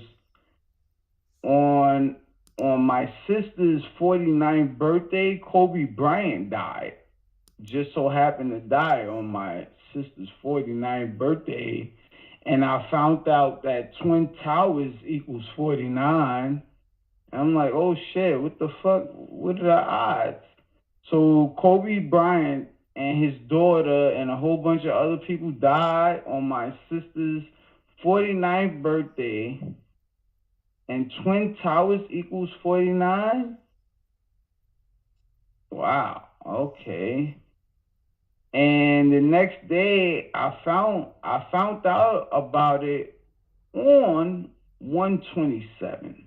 on my sister's 49th birthday, Kobe Bryant died. Just so happened to die on my sister's 49th birthday. And I found out that Twin Towers equals 49. And I'm like, oh shit, what the fuck? What are the odds? So Kobe Bryant and his daughter and a whole bunch of other people died on my sister's 49th birthday. And Twin Towers equals 49? Wow, okay. And the next day, I found out about it on 127.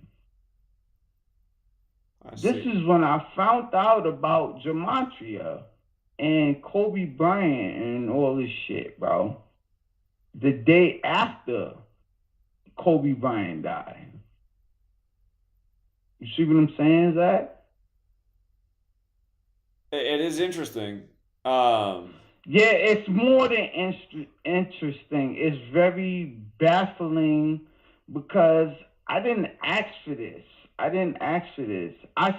This is when I found out about Gematria and Kobe Bryant and all this shit, bro. The day after Kobe Bryant died. You see what I'm saying, Zach? It is interesting. Yeah, it's more than interesting. It's very baffling because I didn't ask for this. I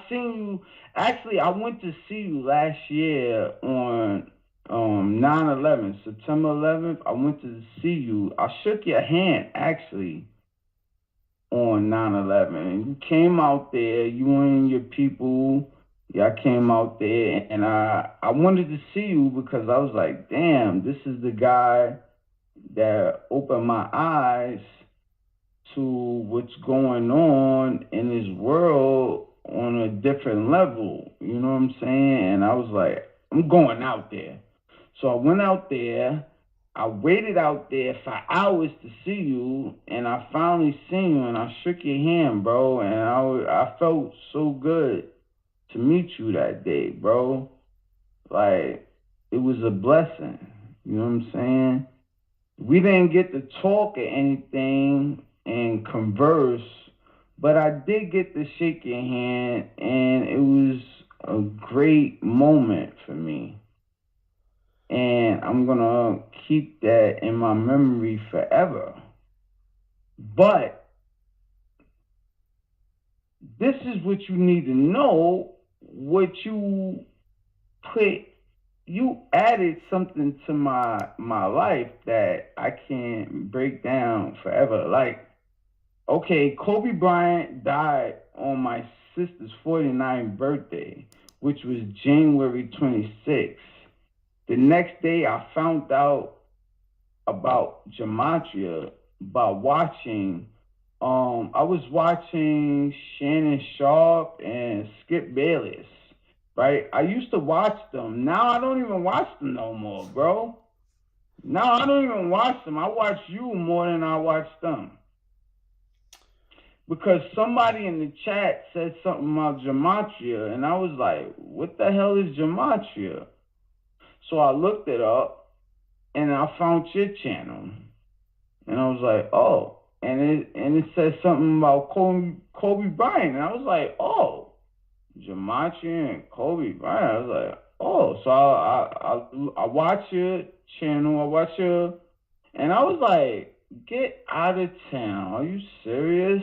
seen you. Actually, I went to see you last year on 9/11, September 11th. I went to see you. I shook your hand actually on 9/11. And you came out there. You and your people. Yeah, I came out there and I wanted to see you because I was like, damn, this is the guy that opened my eyes to what's going on in this world on a different level. You know what I'm saying? And I was like, I'm going out there. So I went out there. I waited out there for hours to see you, and I finally seen you, and I shook your hand, bro, and I felt so good to meet you that day, bro. Like, it was a blessing. You know what I'm saying? We didn't get to talk or anything and converse, but I did get to shake your hand, and it was a great moment for me. And I'm going to keep that in my memory forever. But this is what you need to know, what you added something to my life that I can't break down forever. Like, okay, Kobe Bryant died on my sister's 49th birthday, which was January 26th. The next day, I found out about Gematria by watching. I was watching Shannon Sharp and Skip Bayless, right? I used to watch them. Now I don't even watch them no more, bro. Now I don't even watch them. I watch you more than I watch them. Because somebody in the chat said something about Gematria, and I was like, what the hell is Gematria? So I looked it up, and I found your channel. And I was like, oh. And it said something about Kobe Bryant. And I was like, oh. Gematria and Kobe Bryant. I was like, oh. So I watched your channel. I watched your... And I was like, get out of town. Are you serious?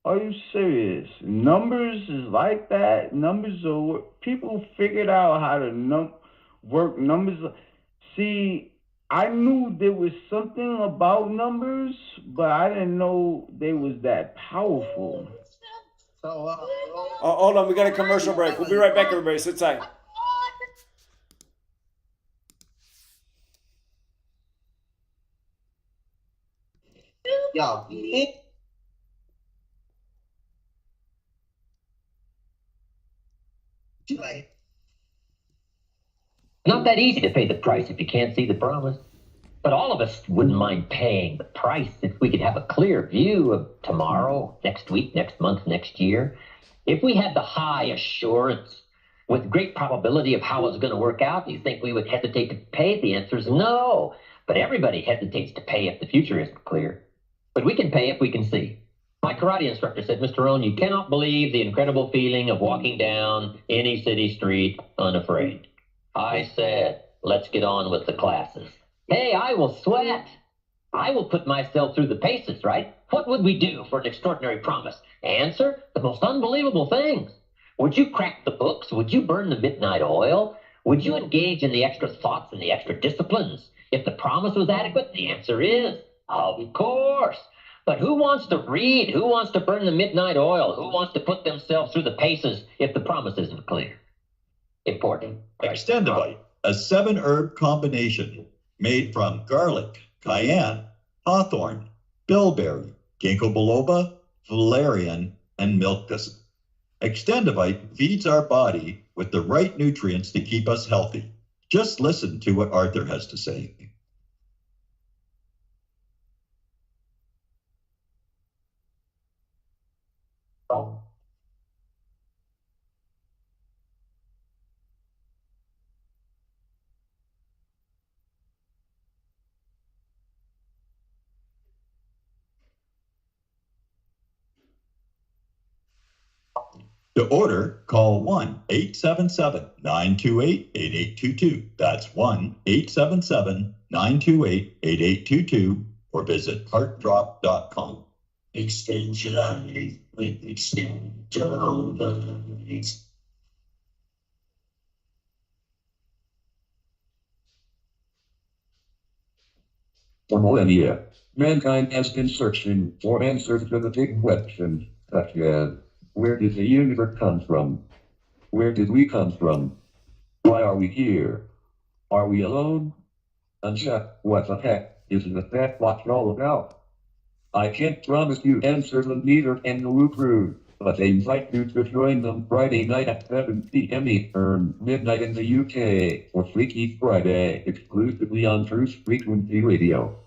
Are you serious? Numbers is like that. Numbers are... People figured out how to work numbers. See, I knew there was something about numbers, but I didn't know they was that powerful. Hold on, we got a commercial break. We'll be right back, everybody. Sit tight. Yeah. Not that easy to pay the price if you can't see the promise. But all of us wouldn't mind paying the price if we could have a clear view of tomorrow, next week, next month, next year. If we had the high assurance with great probability of how it's going to work out, do you think we would hesitate to pay? The answer is no. But everybody hesitates to pay if the future isn't clear. But we can pay if we can see. My karate instructor said, Mr. Rohn, you cannot believe the incredible feeling of walking down any city street unafraid. I said, let's get on with the classes. Hey, I will sweat. I will put myself through the paces, right? What would we do for an extraordinary promise? Answer, the most unbelievable things. Would you crack the books? Would you burn the midnight oil? Would you engage in the extra thoughts and the extra disciplines? If the promise was adequate, the answer is, of course. But who wants to read? Who wants to burn the midnight oil? Who wants to put themselves through the paces if the promise isn't clear? Important. Extendivite, a 7-herb combination made from garlic, cayenne, hawthorn, bilberry, ginkgo biloba, valerian, and milk thistle. Extendivite feeds our body with the right nutrients to keep us healthy. Just listen to what Arthur has to say. To order, call 1-877-928-8822. That's 1-877-928-8822 or visit heartdrop.com. Extend your life with Extend your life. For millennia, mankind has been searching for answers to the big questions, such as, where did the universe come from? Where did we come from? Why are we here? Are we alone? And what the heck is the Fat Watch all about? I can't promise you answers, and neither can the Woo Crew, but they invite you to join them Friday night at 7 p.m. Eastern, midnight in the UK, for Freaky Friday, exclusively on Truth Frequency Radio.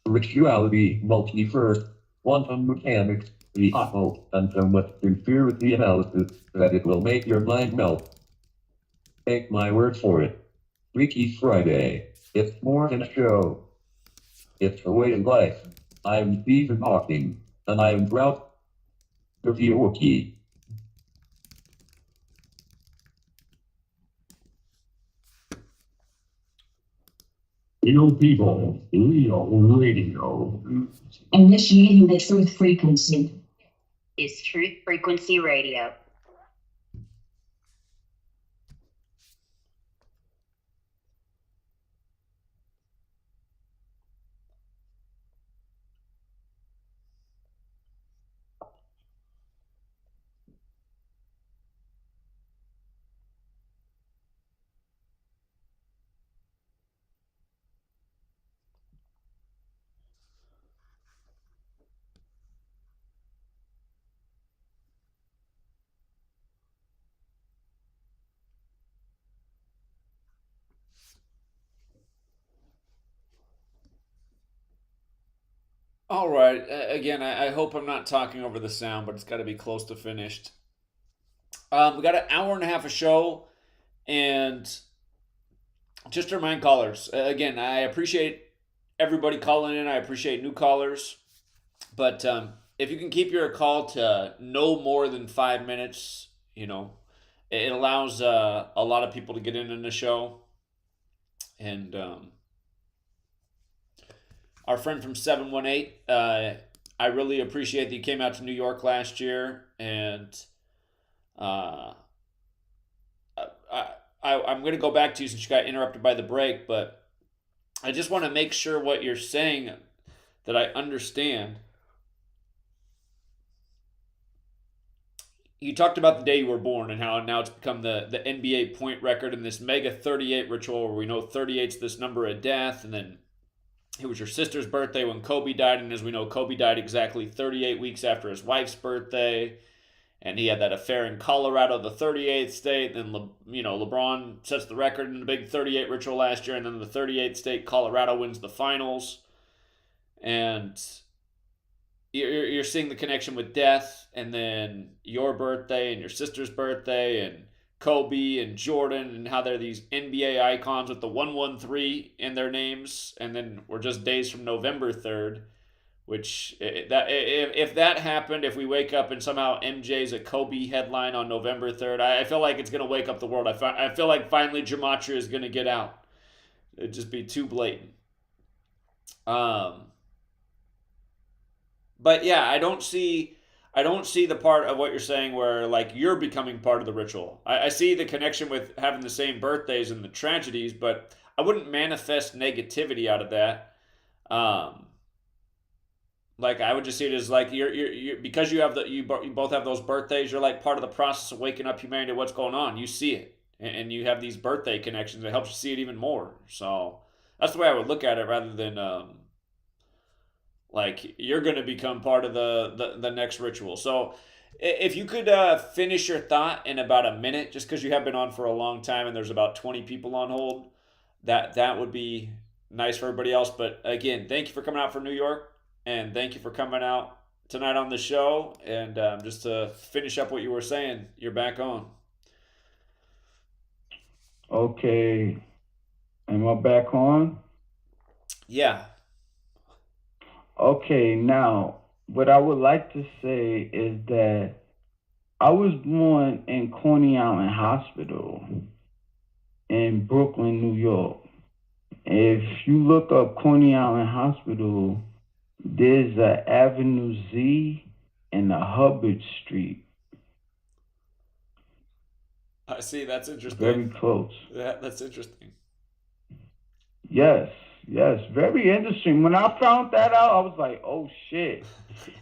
Rituality, multiverse, quantum mechanics, the occult, and so much conspiracy analysis that it will make your mind melt. Take my word for it. Freaky Friday. It's more than a show. It's a way of life. I'm Stephen Hawking, and I'm proud to be a Wookiee. Real people, real radio. Initiating the truth frequency. Is Truth Frequency Radio. All right. Again, I hope I'm not talking over the sound, but it's got to be close to finished. We got an hour and a half of show, and just to remind callers, again, I appreciate everybody calling in. I appreciate new callers, but if you can keep your call to no more than 5 minutes, it allows a lot of people to get in the show, and our friend from 718, I really appreciate that you came out to New York last year, and I'm going to go back to you since you got interrupted by the break, but I just want to make sure what you're saying that I understand. You talked about the day you were born and how now it's become the NBA point record in this mega 38 ritual where we know 38's this number of death, and then it was your sister's birthday when Kobe died, and as we know, Kobe died exactly 38 weeks after his wife's birthday, and he had that affair in Colorado, the 38th state. Then LeBron sets the record in the big 38 ritual last year, and then the 38th state, Colorado wins the finals, and you're seeing the connection with death, and then your birthday and your sister's birthday, and Kobe and Jordan, and how they're these NBA icons with the 113 in their names, and then we're just days from November 3rd, which if that happened, if we wake up and somehow MJ's a Kobe headline on November 3rd, I feel like it's going to wake up the world. I feel like finally Gematria is going to get out. It'd just be too blatant. But yeah, I don't see the part of what you're saying where like you're becoming part of the ritual. I see the connection with having the same birthdays and the tragedies, but I wouldn't manifest negativity out of that. Like I would just see it as like you're because you both have those birthdays. You're like part of the process of waking up humanity to what's going on. You see it, and you have these birthday connections. It helps you see it even more. So that's the way I would look at it, rather than like you're going to become part of the next ritual. So if you could finish your thought in about a minute, just because you have been on for a long time and there's about 20 people on hold, that would be nice for everybody else. But again, thank you for coming out from New York, and thank you for coming out tonight on the show. And just to finish up what you were saying, you're back on. Okay. Am I back on? Yeah. Okay, now, what I would like to say is that I was born in Coney Island Hospital in Brooklyn, New York. If you look up Coney Island Hospital, there's a Avenue Z and a Hubbard Street. I see. That's interesting. Very close. That's interesting. Yes, very interesting. When I found that out, I was like, oh shit.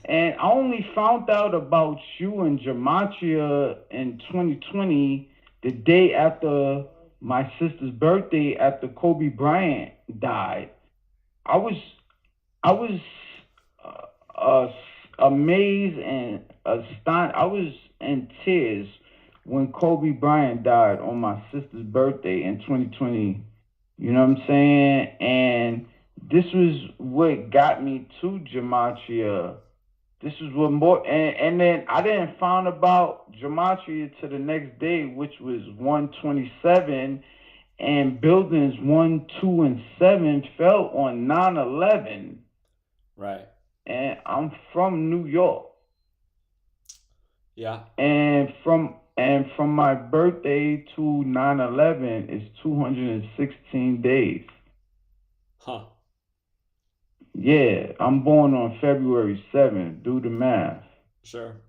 And I only found out about you and Gematria in 2020, the day after my sister's birthday, after Kobe Bryant died. I was amazed and astonished. I was in tears when Kobe Bryant died on my sister's birthday in 2020. You know what I'm saying? And this was what got me to Gematria. This is what more, and then I didn't find about Gematria to the next day, which was 127, and buildings 1, 2, and 7 fell on 9/11. Right. And I'm from New York. Yeah. And from my birthday to 9/11 is 216 days. Huh. Yeah, I'm born on February 7th. Do the math. Sure.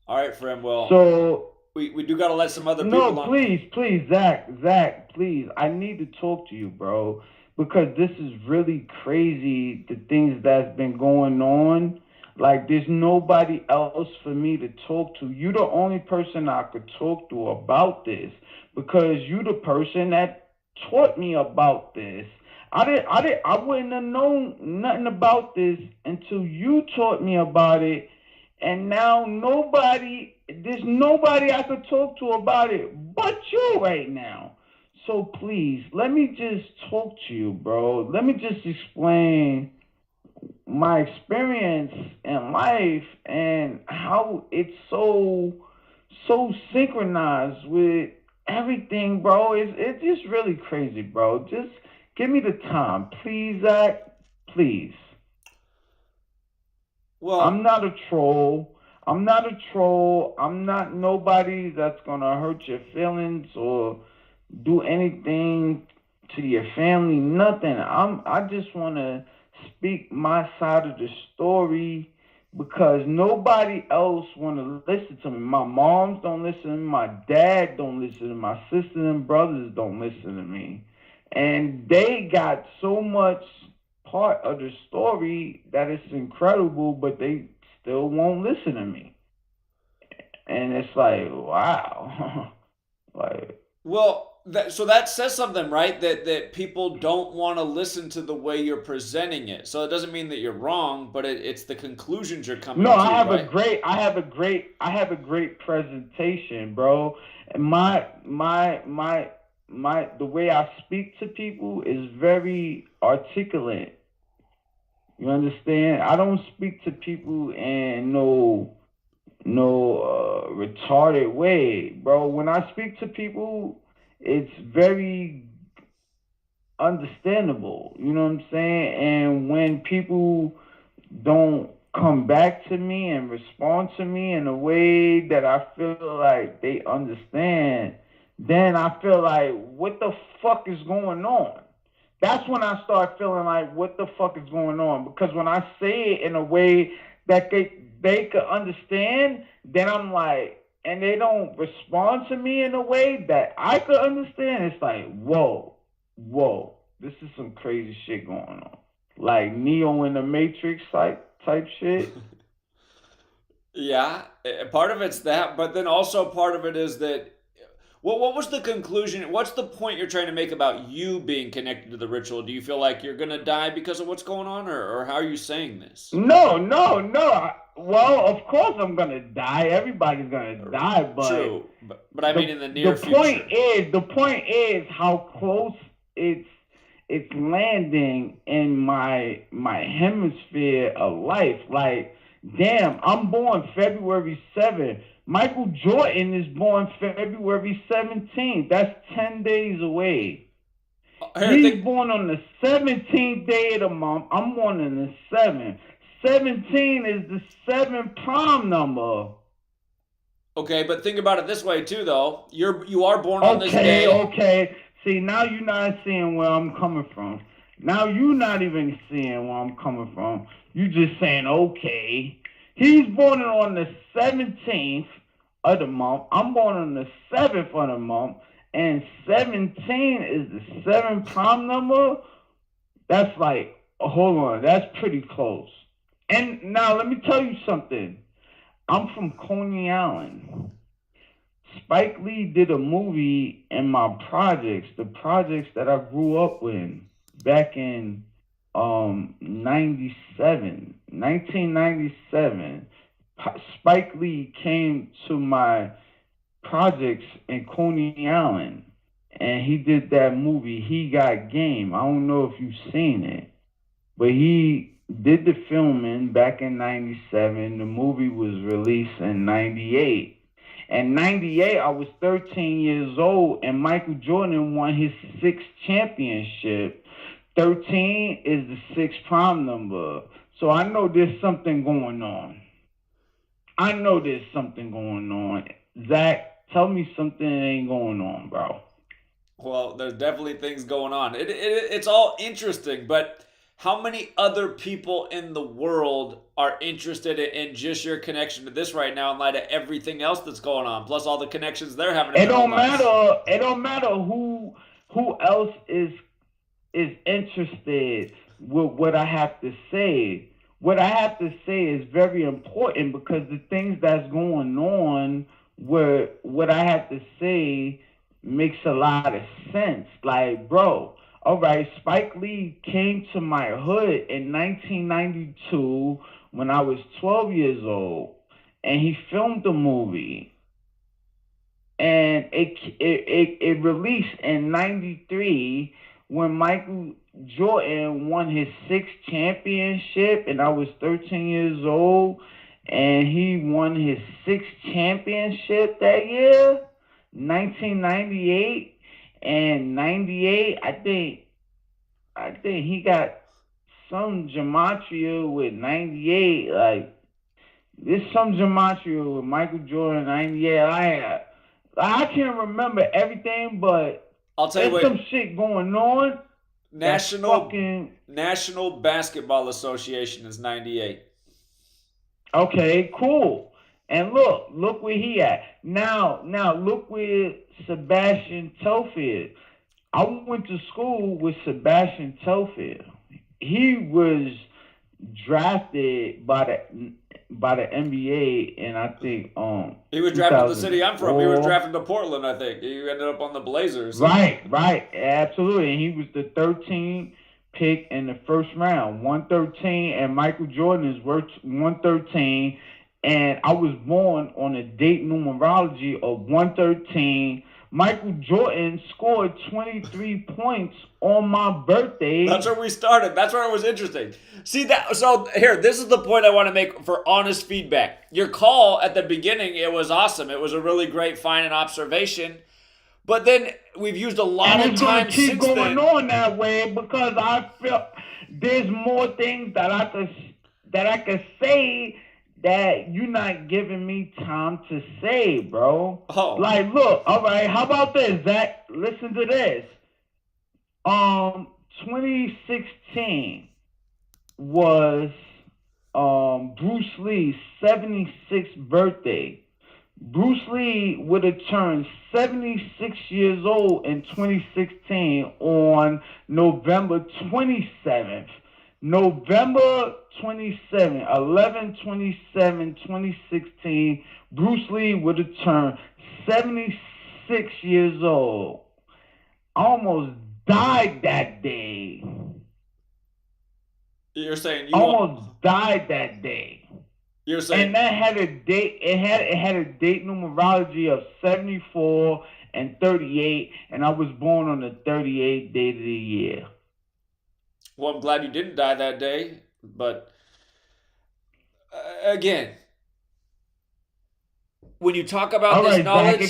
All right, friend. Well, so we do got to let some other people on. Please, Zach, please. I need to talk to you, bro, because this is really crazy, the things that's been going on. Like, there's nobody else for me to talk to. You're the only person I could talk to about this, because you're the person that taught me about this. I wouldn't have known nothing about this until you taught me about it. And now there's nobody I could talk to about it but you right now. So please, let me just talk to you, bro. Let me just explain my experience in life and how it's so synchronized with everything, bro. It's just really crazy, bro. Just give me the time, please, Zach. Please. Well, I'm not a troll. I'm not nobody that's gonna hurt your feelings or do anything to your family. Nothing. I just wanna speak my side of the story because nobody else wanna listen to me. My moms don't listen to me. My dad don't listen to me. My sisters and brothers don't listen to me. And they got so much part of the story that it's incredible, but they still won't listen to me. And it's like, wow. Like, well, so that says something, right? That people don't want to listen to the way you're presenting it. So it doesn't mean that you're wrong, but it's the conclusions you're coming to. I have right? I have a great presentation, bro. And the way I speak to people is very articulate. You understand? I don't speak to people in no retarded way, bro. When I speak to people, it's very understandable. You know what I'm saying? And when people don't come back to me and respond to me in a way that I feel like they understand, then I feel like, what the fuck is going on? That's when I start feeling like, what the fuck is going on? Because when I say it in a way that they could understand, then I'm like, and they don't respond to me in a way that I could understand, it's like, whoa, this is some crazy shit going on. Like Neo in the Matrix type shit. Yeah, part of it's that, but then also part of it is that, what was the conclusion? What's the point you're trying to make about you being connected to the ritual? Do you feel like you're going to die because of what's going on, or how are you saying this? No. Well, of course I'm going to die. Everybody's going to die, but... True, but I mean in the near future. The point is how close it's landing in my hemisphere of life. Like, damn, I'm born February 7th. Michael Jordan is born February 17th. That's 10 days away. He's born on the 17th day of the month. I'm born on the 7th. 17 is the 7th prime number. Okay, but think about it this way too, though. You are born on this day. Okay. See, now you're not seeing where I'm coming from. Now you're not even seeing where I'm coming from. You're just saying, okay. He's born on the 17th of the month. I'm born on the 7th of the month. And 17 is the 7th prime number. That's like, hold on, that's pretty close. And now let me tell you something. I'm from Coney Island. Spike Lee did a movie in my projects, the projects that I grew up with back in 1997. Spike Lee came to my projects in Coney Island, and he did that movie, He Got Game. I don't know if you've seen it, but he did the filming back in 97. The movie was released in 98. In 98, I was 13 years old, and Michael Jordan won his 6th championship. 13 is the 6th prime number. So I know there's something going on. I know there's something going on. Zach, tell me something that ain't going on, bro. Well, there's definitely things going on. It's all interesting, but how many other people in the world are interested in just your connection to this right now in light of everything else that's going on, plus all the connections they're having in It their own don't lives? matter. It don't matter who else is interested with what I have to say. What I have to say is very important because the things that's going on, what I have to say makes a lot of sense. Like, bro, all right, Spike Lee came to my hood in 1992 when I was 12 years old, and he filmed the movie. And it released in 93 when Michael Jordan won his 6th championship, and I was 13 years old, and he won his 6th championship that year, 1998. And 98, I think he got some gematria with 98. Like, there's some gematria with Michael Jordan 98. I can't remember everything, but I'll tell you there's what. some shit going on. National Basketball Association is 98. Okay, cool. And look where he at. Now look where Sebastian Telfair. I went to school with Sebastian Telfair. He was drafted by the NBA, and I think he was drafted to the city I'm from. He was drafted to Portland, I think. He ended up on the Blazers. Right, absolutely. And he was the 13th pick in the first round, 113, and Michael Jordan is 113. And I was born on a date numerology of 113. Michael Jordan scored 23 points on my birthday. That's where we started. That's where it was interesting. See that? So here, this is the point I want to make for honest feedback. Your call at the beginning, it was awesome. It was a really great find and observation. But then we've used a lot of time since then. Keep going on that way because I feel there's more things that I could say that you're not giving me time to say, bro. Oh. Like, look, all right, how about this, Zach? Listen to this. 2016 was Bruce Lee's 76th birthday. Bruce Lee would have turned 76 years old in 2016 on November 27th. November 27, 11/27/2016, Bruce Lee would have turned 76 years old. I almost died that day. You're saying you almost died that day. You're saying, and that had a date. It had a date numerology of 74 and 38, and I was born on the 38th day of the year. Well, I'm glad you didn't die that day, but again, when you talk about this knowledge, Zach,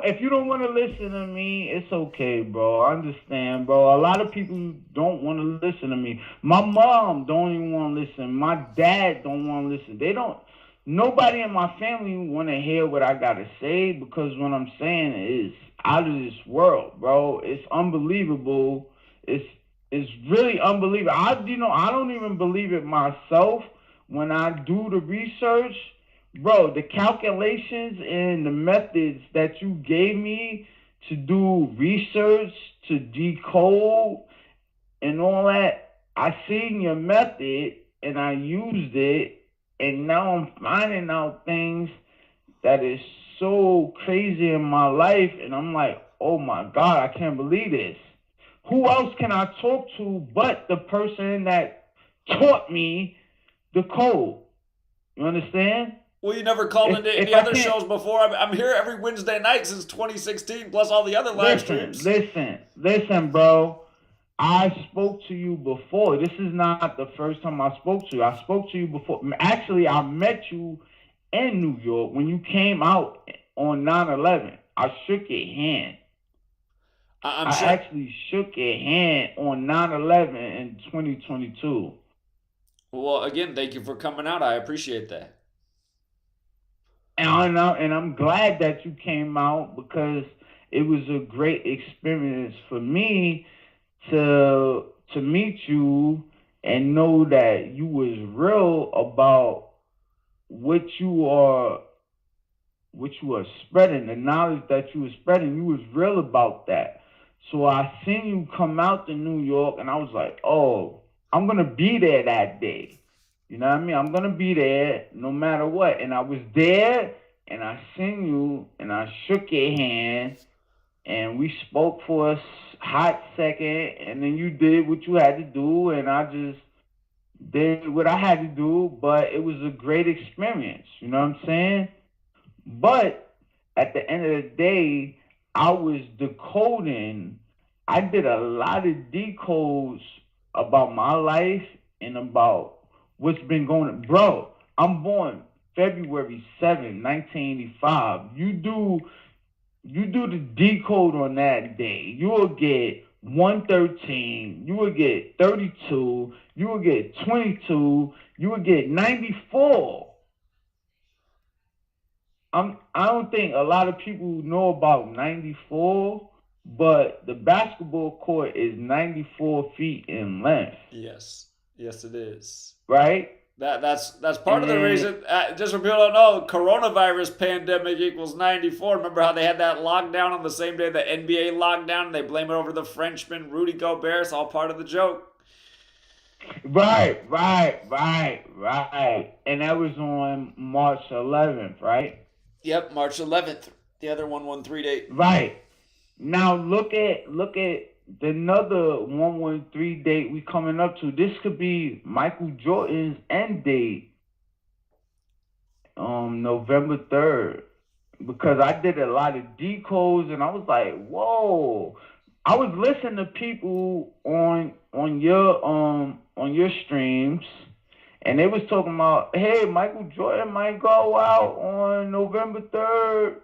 if you don't want to listen to me, it's okay, bro. I understand, bro. A lot of people don't want to listen to me. My mom don't even want to listen. My dad don't want to listen. Nobody in my family want to hear what I gotta say because what I'm saying is out of this world, bro. It's unbelievable. It's really unbelievable. I don't even believe it myself when I do the research. Bro, the calculations and the methods that you gave me to do research, to decode, and all that, I seen your method and I used it, and now I'm finding out things that is so crazy in my life, and I'm like, oh my God, I can't believe this. Who else can I talk to but the person that taught me the code? You understand? Well, you never called into any other shows before. I'm here every Wednesday night since 2016, plus all the other live streams. Listen, bro. I spoke to you before. This is not the first time I spoke to you. I spoke to you before. Actually, I met you in New York when you came out on 9/11. I shook your hand. I'm I sure. actually shook your hand on 9/11 in 2022. Well, again, thank you for coming out. I appreciate that. And I'm glad that you came out, because it was a great experience for me to meet you and know that you was real about what you are spreading, the knowledge that you were spreading. You was real about that. So I seen you come out to New York, and I was like, oh, I'm gonna be there that day. You know what I mean? I'm gonna be there no matter what. And I was there, and I seen you, and I shook your hand, and we spoke for a hot second, and then you did what you had to do, and I just did what I had to do. But it was a great experience. You know what I'm saying? But at the end of the day, I was decoding. I did a lot of decodes about my life and about what's been going on. Bro, I'm born February 7, 1985. You do the decode on that day, you will get 113, you will get 32, you will get 22, you will get 94. I don't think a lot of people know about 94, but the basketball court is 94 feet in length. Yes, it is. Right? That's part of the reason. Just for people who don't know, coronavirus pandemic equals 94. Remember how they had that lockdown on the same day the NBA lockdown? And they blame it over the Frenchman Rudy Gobert. It's all part of the joke. Right. And that was on March 11th, right? Yep, March 11th. The other 113 date. Right. Now look at another 113 date we coming up to. This could be Michael Jordan's end date, November 3rd, because I did a lot of decodes, and I was like, whoa. I was listening to people on your streams, and they was talking about, hey, Michael Jordan might go out on November 3rd.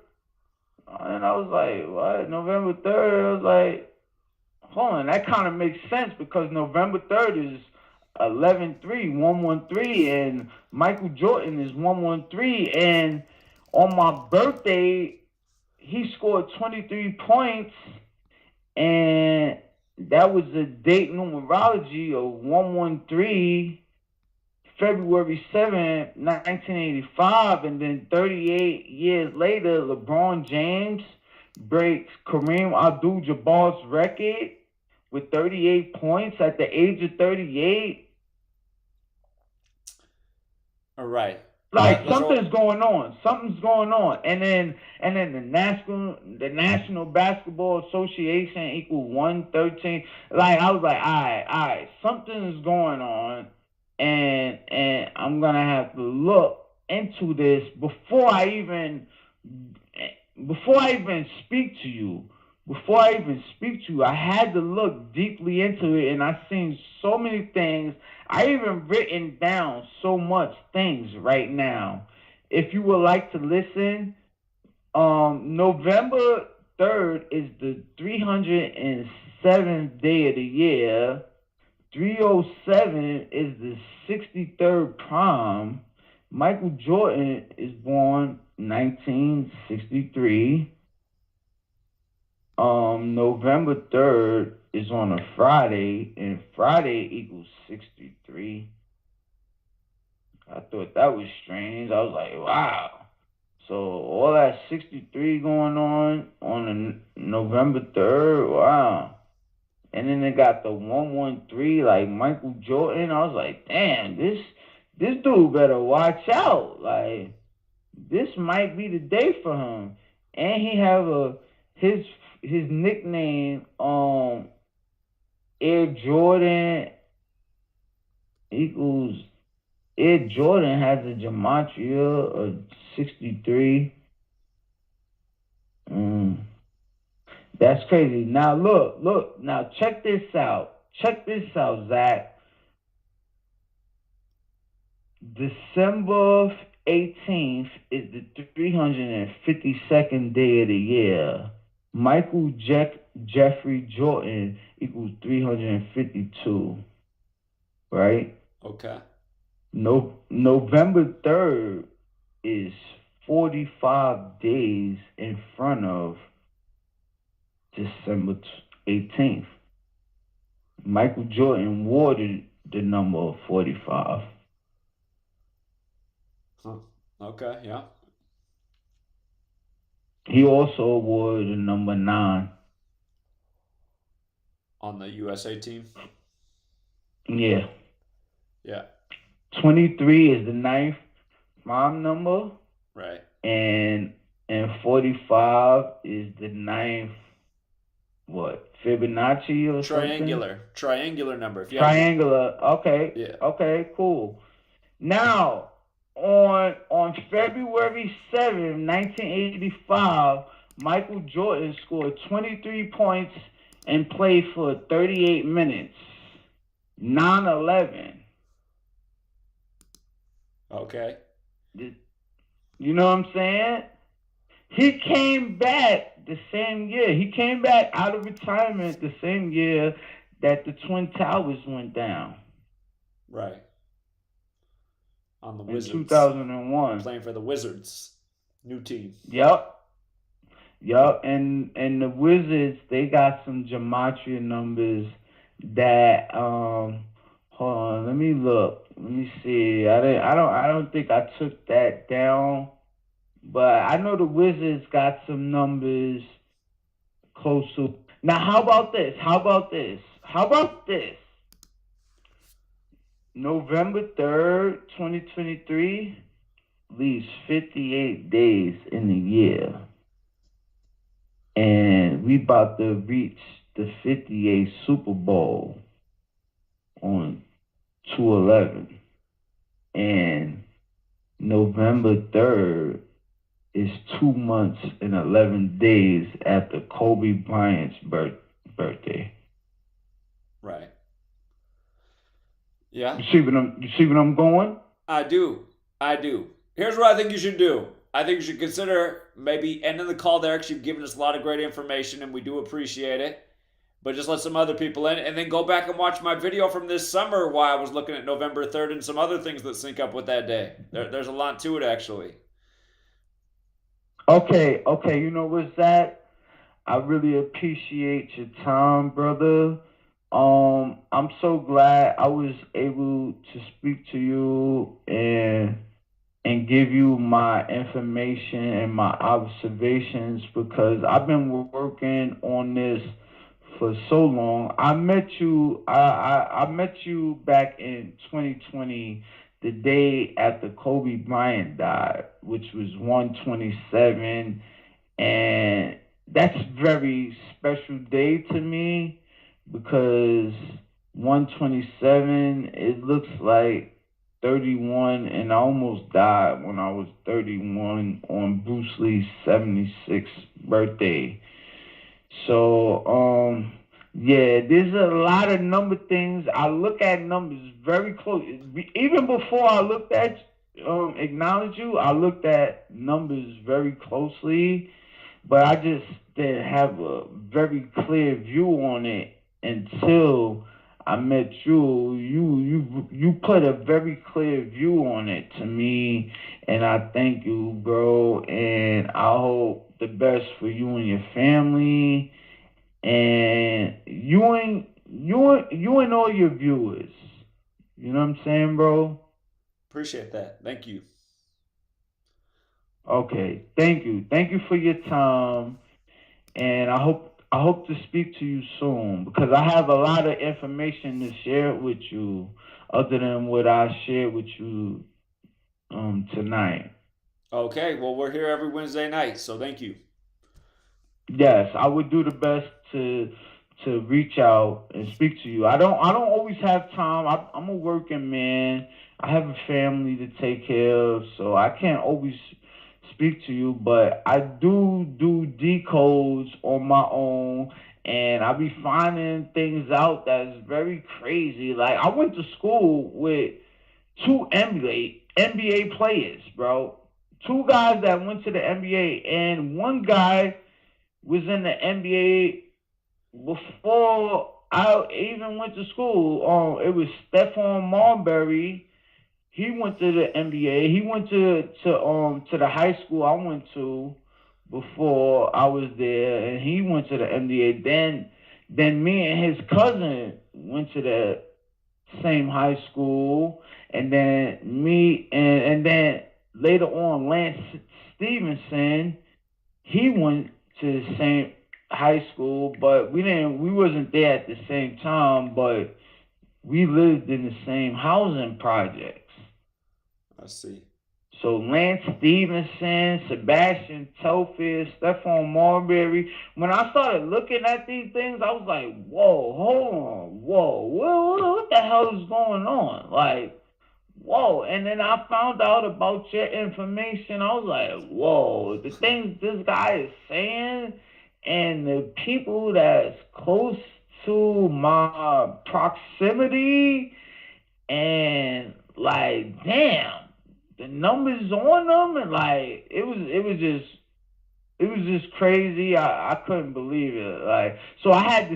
And I was like, what? November 3rd? I was like, hold on, that kind of makes sense, because November 3rd is 11-3, 113, and Michael Jordan is 113. And on my birthday, he scored 23 points, and that was a date numerology of 113, February 7th, 1985, and then 38 years later, LeBron James breaks Kareem Abdul-Jabbar's record with 38 points at the age of 38. All right. Like something's going on. And then the National Basketball Association equal 113. Like I was like, all right, something's going on. And I'm gonna have to look into this before I even speak to you. I had to look deeply into it, and I seen so many things. I even written down so much things right now. If you would like to listen, November 3rd is the 307th day of the year. 307 is the 63rd prime. Michael Jordan is born 1963. November 3rd is on a Friday, and Friday equals 63. I thought that was strange. I was like, wow. So all that 63 going on November 3rd, wow. And then they got the 113, like Michael Jordan. I was like, damn, this dude better watch out. Like, this might be the day for him. And he have his nickname, Air Jordan equals, Air Jordan has a Gematria of 63. That's crazy. Now look. Now check this out. Zach. December 18th is the 352nd day of the year. Jeffrey Jordan equals 352, right? Okay. November 3rd is 45 days in front of December 18th. Michael Jordan wore the number of 45. Huh. Okay, yeah. He also wore the number 9. On the USA team? Yeah. Yeah. 23 is the 9th prime number. Right. And 45 is the 9th, Fibonacci or something? Triangular number. If you Triangular. Okay. Yeah. Okay, cool. Now, on February 7th, 1985, Michael Jordan scored 23 points and played for 38 minutes. 9/11. Okay. You know what I'm saying? He came back the same year. He came back out of retirement the same year that the Twin Towers went down. Right. On the in Wizards. 2001. Playing for the Wizards. New team. Yep. And the Wizards, they got some Gematria numbers that hold on, let me look. Let me see. I don't think I took that down. But I know the Wizards got some numbers close to. Now, how about this? November 3rd, 2023 leaves 58 days in the year. And we about to reach the 58th Super Bowl on 2/11. And November 3rd is 2 months and 11 days after Kobe Bryant's birthday. Right. Yeah. You see what I'm going? I do. Here's what I think you should do. I think you should consider maybe ending the call there because you've given us a lot of great information and we do appreciate it. But just let some other people in and then go back and watch my video from this summer while I was looking at November 3rd and some other things that sync up with that day. There's a lot to it, actually. Okay. You know what's that? I really appreciate your time, brother. I'm so glad I was able to speak to you and give you my information and my observations because I've been working on this for so long. I met you back in 2020, the day after Kobe Bryant died, which was 1/27, and that's a very special day to me because 1/27, it looks like 31, and I almost died when I was 31 on Bruce Lee's 76th birthday. So, yeah, there's a lot of number things. I look at numbers very close. Even before I looked at, acknowledge you, I looked at numbers very closely, but I just didn't have a very clear view on it until I met you. You put a very clear view on it to me, and I thank you, bro. And I hope the best for you and your family, and you and all your viewers. You know what I'm saying, bro? Appreciate that. Thank you. Okay, thank you for your time, and I hope to speak to you soon because I have a lot of information to share with you other than what I shared with you tonight. Okay, well, we're here every Wednesday night, so thank you. Yes, I would do the best to reach out and speak to you. I don't always have time. I'm a working man. I have a family to take care of, so I can't always speak to you, but I do decodes on my own, and I be finding things out that's very crazy. Like I went to school with two NBA players, bro. 2 guys that went to the NBA, and one guy was in the NBA before I even went to school. It was Stephon Marbury. He went to the NBA. He went to the high school I went to before I was there, and he went to the NBA. Then me and his cousin went to the same high school, and then me and then later on Lance Stevenson, he went to the same high school, but we wasn't there at the same time, but we lived in the same housing projects. I see. So Lance Stevenson, Sebastian Telfair, Stephon Marbury. When I started looking at these things, I was like, whoa, hold on, whoa, what the hell is going on? Like, whoa. And then I found out about your information. I was like, whoa, the things this guy is saying and the people that's close to my proximity, and like, damn, the numbers on them, and like it was just crazy. I couldn't believe it. Like, so I had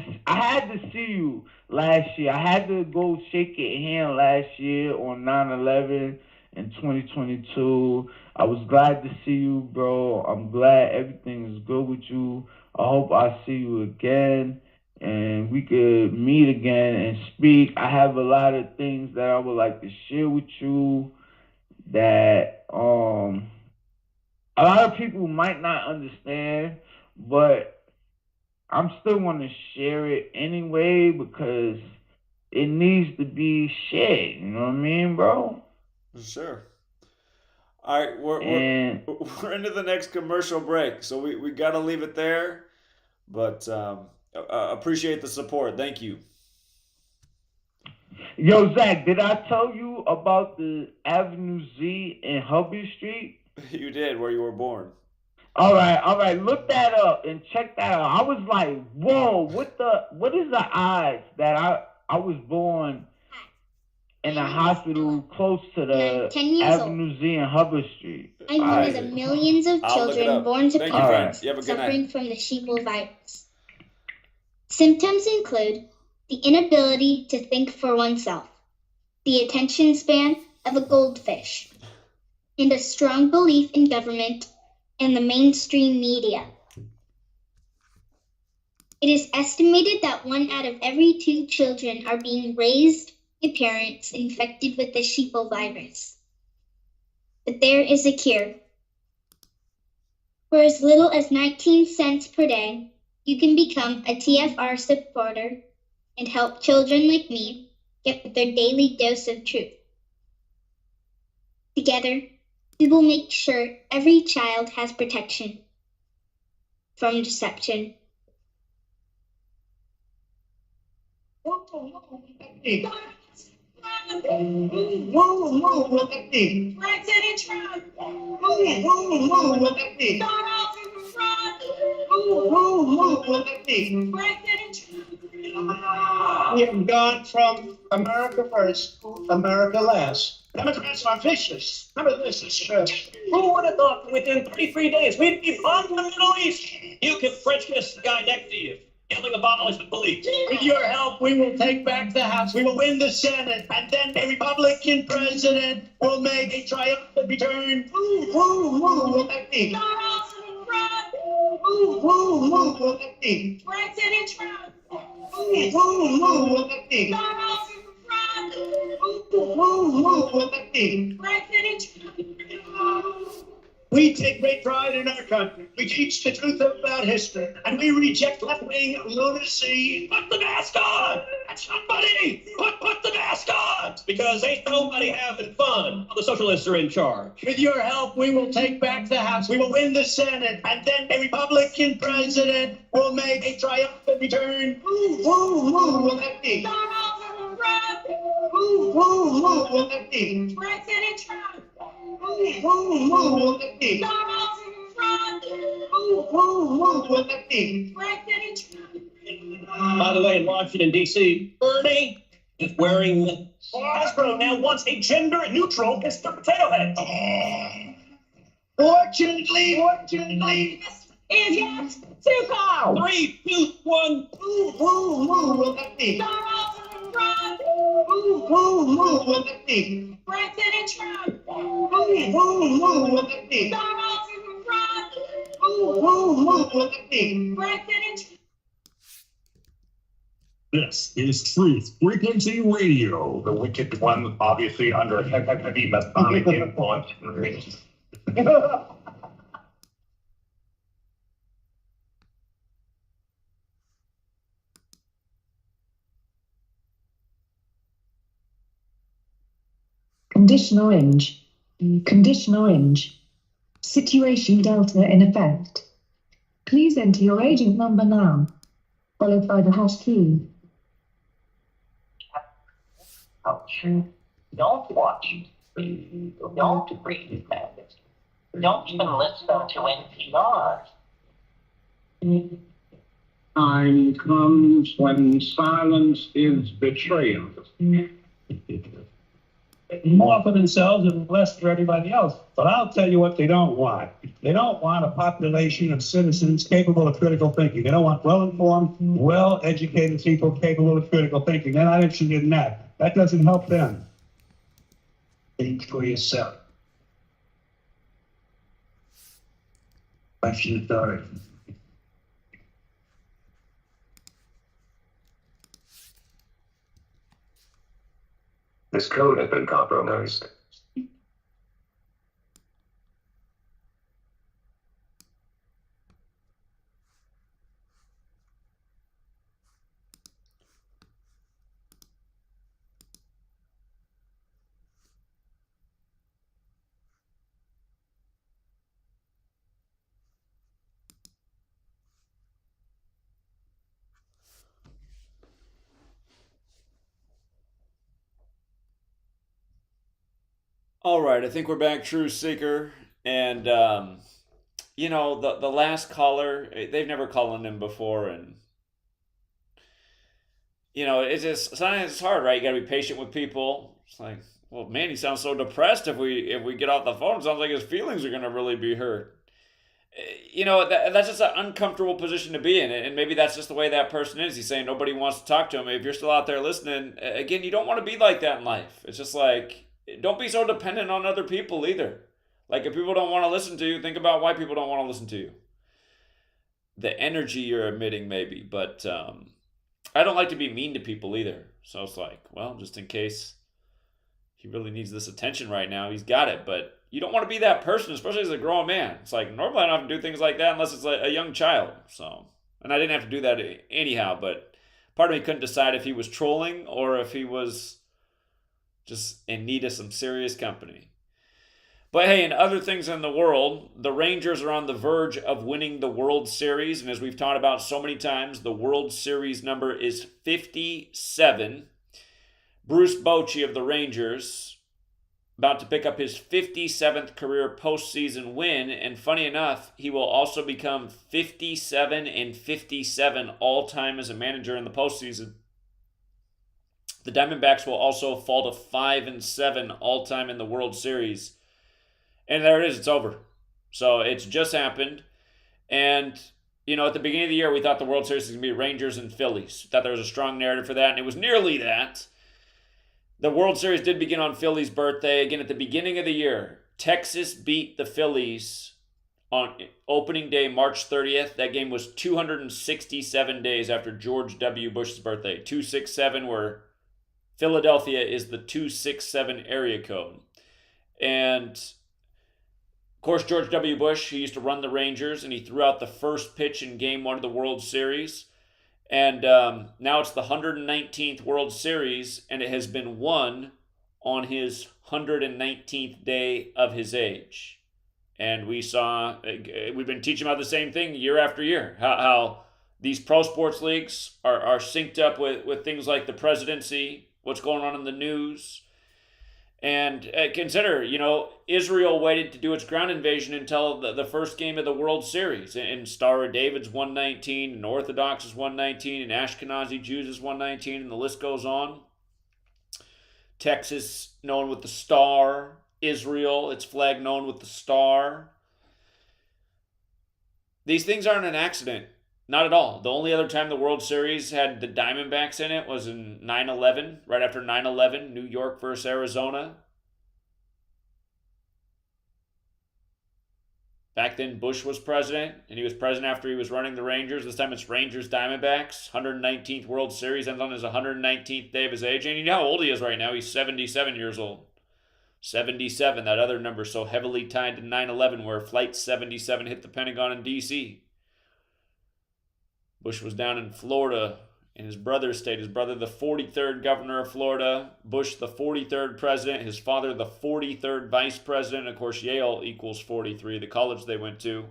to see you last year. I had to go shake your hand last year on 9/11 in 2022. I was glad to see you, bro. I'm glad everything is good with you. I hope I see you again and we could meet again and speak. I have a lot of things that I would like to share with you that a lot of people might not understand, but I'm still want to share it anyway because it needs to be shared. You know what I mean, bro? Sure. All right, we're into the next commercial break, so we got to leave it there. But appreciate the support. Thank you. Yo, Zach, did I tell you about the Avenue Z in Hubbard Street? You did, where you were born. All right. Look that up and check that out. I was like, whoa, what is the odds that I was born in a hosptal close to the Avenue Z in Hubbard Street? I'm one of the millions of children born to parents suffering from the sheeple virus. Symptoms include the inability to think for oneself, the attention span of a goldfish, and a strong belief in government and the mainstream media. It is estimated that 1 out of every 2 children are being raised by parents infected with the sheeple virus. But there is a cure. For as little as 19 cents per day, you can become a TFR supporter and help children like me get their daily dose of truth. Together, we will make sure every child has protection from deception. We have gone from America first to America last. Democrats are vicious. Remember this is true. Who would have thought within 33 days we'd be bombed in the Middle East? You can French kiss the guy next to you. Yelling abolish the police. With your help, we will take back the House. We will win the Senate. And then a Republican president will make a triumphant return. President Trump. We take great pride in our country. We teach the truth about history, and we reject left-wing lunacy. Put the mask on! Somebody! Put the mask on! Because ain't nobody having fun. The socialists are in charge. With your help, we will take back the House. We will win the Senate, and then a Republican president will make a triumphant return. President Trump. By the way, in Washington, D.C., Bernie, is wearing. Hasbro now wants a gender-neutral Mr. Potato Head. Fortunately, Is yet to come. 3, 2, 1. Look at me. Look at me. President Trump. Look at me. Look at me. President Trump. This is Truth Frequency Radio. The wicked one, obviously under heavy Masonic influence. Condition orange. Condition orange. Situation delta in effect. Please enter your agent number now, followed by the hash key. Culture. Don't watch. Don't read magazines. Don't even listen to NPR. Time comes when silence is betrayal. More for themselves and less for everybody else. But I'll tell you what they don't want. They don't want a population of citizens capable of critical thinking. They don't want well-informed, well-educated people capable of critical thinking. They're not interested in that. That doesn't help them. Think for yourself. Question authority. This code has been compromised. All right, I think we're back, True Seeker. And, you know, the last caller, they've never called in before. And, you know, sometimes it's hard, right? You got to be patient with people. It's like, well, man, he sounds so depressed if we get off the phone. It sounds like his feelings are going to really be hurt. You know, that's just an uncomfortable position to be in. And maybe that's just the way that person is. He's saying nobody wants to talk to him. If you're still out there listening, again, you don't want to be like that in life. It's just like, don't be so dependent on other people either. Like, if people don't want to listen to you, think about why people don't want to listen to you. The energy you're emitting, maybe. But I don't like to be mean to people either. So it's like, well, just in case he really needs this attention right now, he's got it. But you don't want to be that person, especially as a grown man. It's like, normally I don't have to do things like that unless it's like a young child. So, and I didn't have to do that anyhow. But part of me couldn't decide if he was trolling or if he was just in need of some serious company. But hey, in other things in the world, the Rangers are on the verge of winning the World Series. And as we've talked about so many times, the World Series number is 57. Bruce Bochy of the Rangers, about to pick up his 57th career postseason win. And funny enough, he will also become 57 and 57 all-time as a manager in the postseason. The Diamondbacks will also fall to 5-7 all-time in the World Series. And there it is, it's over. So it's just happened. And, you know, at the beginning of the year, we thought the World Series was going to be Rangers and Phillies. Thought there was a strong narrative for that, and it was nearly that. The World Series did begin on Philly's birthday. Again, at the beginning of the year, Texas beat the Phillies on opening day, March 30th. That game was 267 days after George W. Bush's birthday. 267, where Philadelphia is the 267 area code. And, of course, George W. Bush, he used to run the Rangers, and he threw out the first pitch in Game 1 of the World Series. And now it's the 119th World Series, and it has been won on his 119th day of his age. And we've been teaching about the same thing year after year, how these pro sports leagues are synced up with things like the presidency, what's going on in the news. And consider, you know, Israel waited to do its ground invasion until the first game of the World Series. And Star of David's 119, and Orthodox is 119, and Ashkenazi Jews is 119, and the list goes on. Texas known with the star. Israel, its flag known with the star. These things aren't an accident. Not at all. The only other time the World Series had the Diamondbacks in it was in 9/11, right after 9/11, New York versus Arizona. Back then, Bush was president, and he was president after he was running the Rangers. This time it's Rangers Diamondbacks. 119th World Series, ends on his 119th day of his age. And you know how old he is right now. He's 77 years old. 77, that other number so heavily tied to 9/11, where Flight 77 hit the Pentagon in D.C. Bush was down in Florida in his brother's state. His brother, the 43rd governor of Florida. Bush, the 43rd president. His father, the 43rd vice president. Of course, Yale equals 43, the college they went to.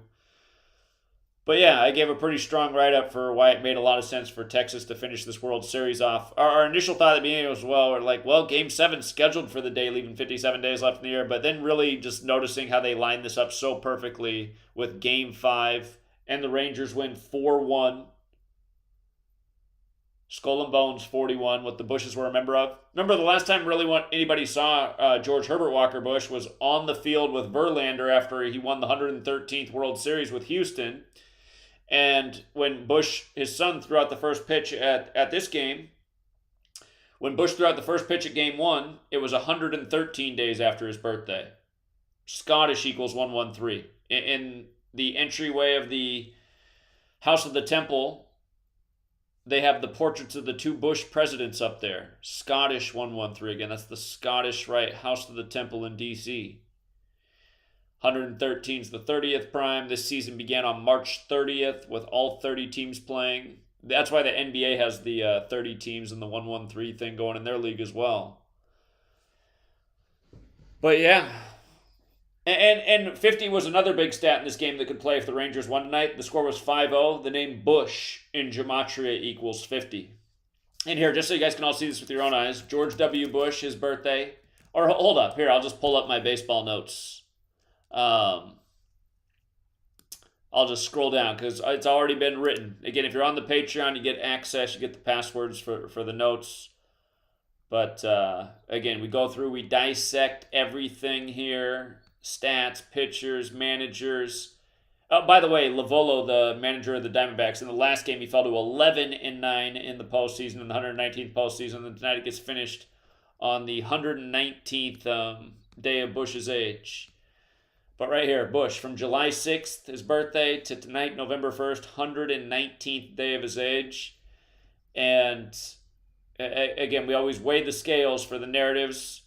But yeah, I gave a pretty strong write-up for why it made a lot of sense for Texas to finish this World Series off. Our initial thought at the beginning was, well, Game 7 scheduled for the day, leaving 57 days left in the year. But then really just noticing how they lined this up so perfectly with Game 5. And the Rangers win 4-1. Skull and Bones 41, what the Bushes were a member of. Remember, the last time really anybody saw George Herbert Walker Bush was on the field with Verlander after he won the 113th World Series with Houston. And when Bush, his son, threw out the first pitch at this game, when Bush threw out the first pitch at Game 1, it was 113 days after his birthday. Scottish equals 113. In the entryway of the House of the Temple, they have the portraits of the two Bush presidents up there. Scottish 113. Again, that's the Scottish Rite House of the Temple in D.C. 113 is the 30th prime. This season began on March 30th with all 30 teams playing. That's why the NBA has the 30 teams and the 113 thing going in their league as well. But yeah. And 50 was another big stat in this game that could play if the Rangers won tonight. The score was 5-0. The name Bush in Gematria equals 50. And here, just so you guys can all see this with your own eyes, George W. Bush, his birthday. Or hold up, here, I'll just pull up my baseball notes. I'll just scroll down because it's already been written. Again, if you're on the Patreon, you get access, you get the passwords for the notes. But again, we go through, we dissect everything here. Stats, pitchers, managers. By the way, Lovolo, the manager of the Diamondbacks, in the last game he fell to 11-9 in the postseason, in the 119th postseason. And tonight it gets finished on the 119th day of Bush's age. But right here, Bush, from July 6th, his birthday, to tonight, November 1st, 119th day of his age. And again, we always weigh the scales for the narratives.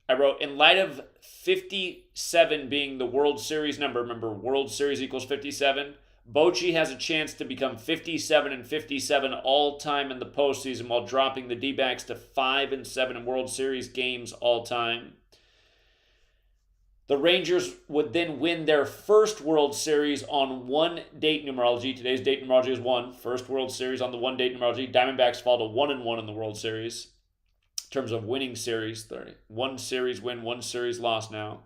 I wrote, in light of 57 being the World Series number, remember, World Series equals 57, Bochy has a chance to become 57-57 all-time in the postseason while dropping the D-backs to 5-7 in World Series games all-time. The Rangers would then win their first World Series on one date numerology. Today's date numerology is 1. First World Series on the one date numerology. Diamondbacks fall to 1-1 in the World Series. In terms of winning series, 30. 1 series win, 1 series loss now.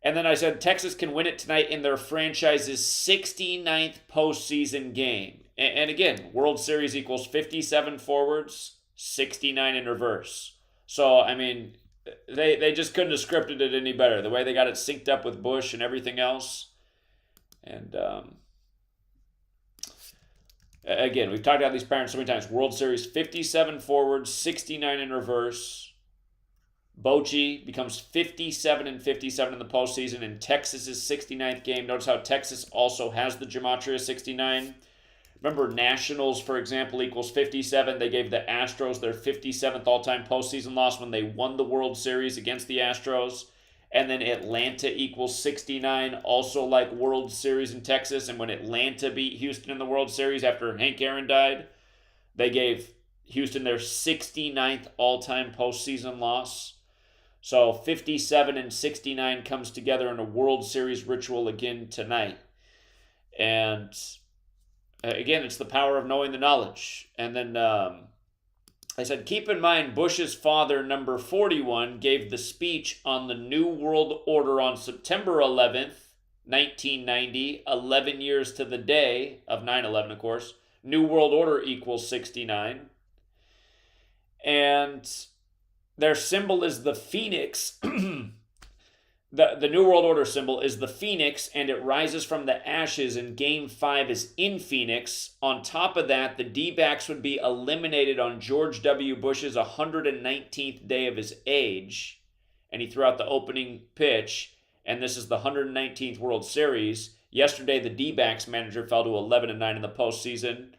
And then I said Texas can win it tonight in their franchise's 69th postseason game. And again, World Series equals 57 forwards, 69 in reverse. So, I mean, they just couldn't have scripted it any better. The way they got it synced up with Bush and everything else. And again, we've talked about these patterns so many times. World Series, 57 forwards, 69 in reverse. Bochy becomes 57-57 in the postseason in Texas's 69th game. Notice how Texas also has the Gematria 69. Remember, Nationals, for example, equals 57. They gave the Astros their 57th all-time postseason loss when they won the World Series against the Astros. And then Atlanta equals 69, also like World Series in Texas. And when Atlanta beat Houston in the World Series after Hank Aaron died, they gave Houston their 69th all-time postseason loss. So 57 and 69 comes together in a World Series ritual again tonight. And again, it's the power of knowing the knowledge. And then I said, keep in mind, Bush's father, number 41, gave the speech on the New World Order on September 11th, 1990, 11 years to the day of 9/11, of course. New World Order equals 69. And their symbol is the phoenix. The New World Order symbol is the phoenix, and it rises from the ashes, and Game 5 is in Phoenix. On top of that, the D-backs would be eliminated on George W. Bush's 119th day of his age, and he threw out the opening pitch, and this is the 119th World Series. Yesterday, the D-backs manager fell to 11-9 in the postseason.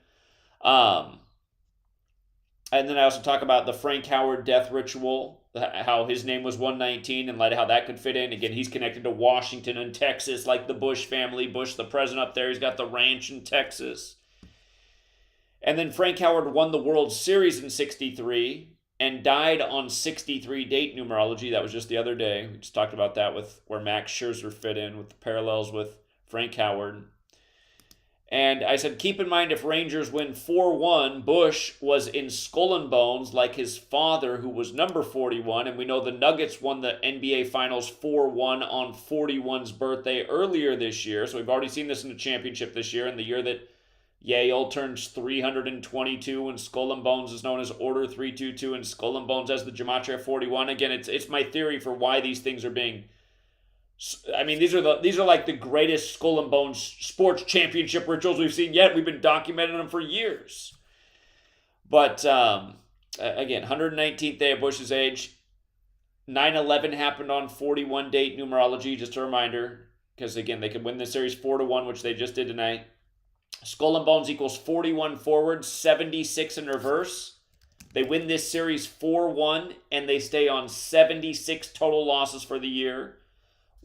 And then I also talk about the Frank Howard death ritual, how his name was 119 and how that could fit in. Again, he's connected to Washington and Texas, like the Bush family. Bush, the president up there, he's got the ranch in Texas. And then Frank Howard won the World Series in 63 and died on 63 date numerology. That was just the other day. We just talked about that with where Max Scherzer fit in with the parallels with Frank Howard. And I said, keep in mind, if Rangers win 4-1, Bush was in skull and bones like his father, who was number 41. And we know the Nuggets won the NBA Finals 4-1 on 41's birthday earlier this year. So we've already seen this in the championship this year, in the year that Yale turns 322 and skull and bones is known as Order 322 and skull and bones as the Gematria 41. Again, it's my theory for why these things are being... I mean, these are like the greatest skull and bones sports championship rituals we've seen yet. We've been documenting them for years. But again, 119th day of Bush's age. 9/11 happened on 41 date numerology. Just a reminder, because again, they could win the series 4-1, which they just did tonight. Skull and bones equals 41 forward, 76 in reverse. They win this series 4-1, and they stay on 76 total losses for the year,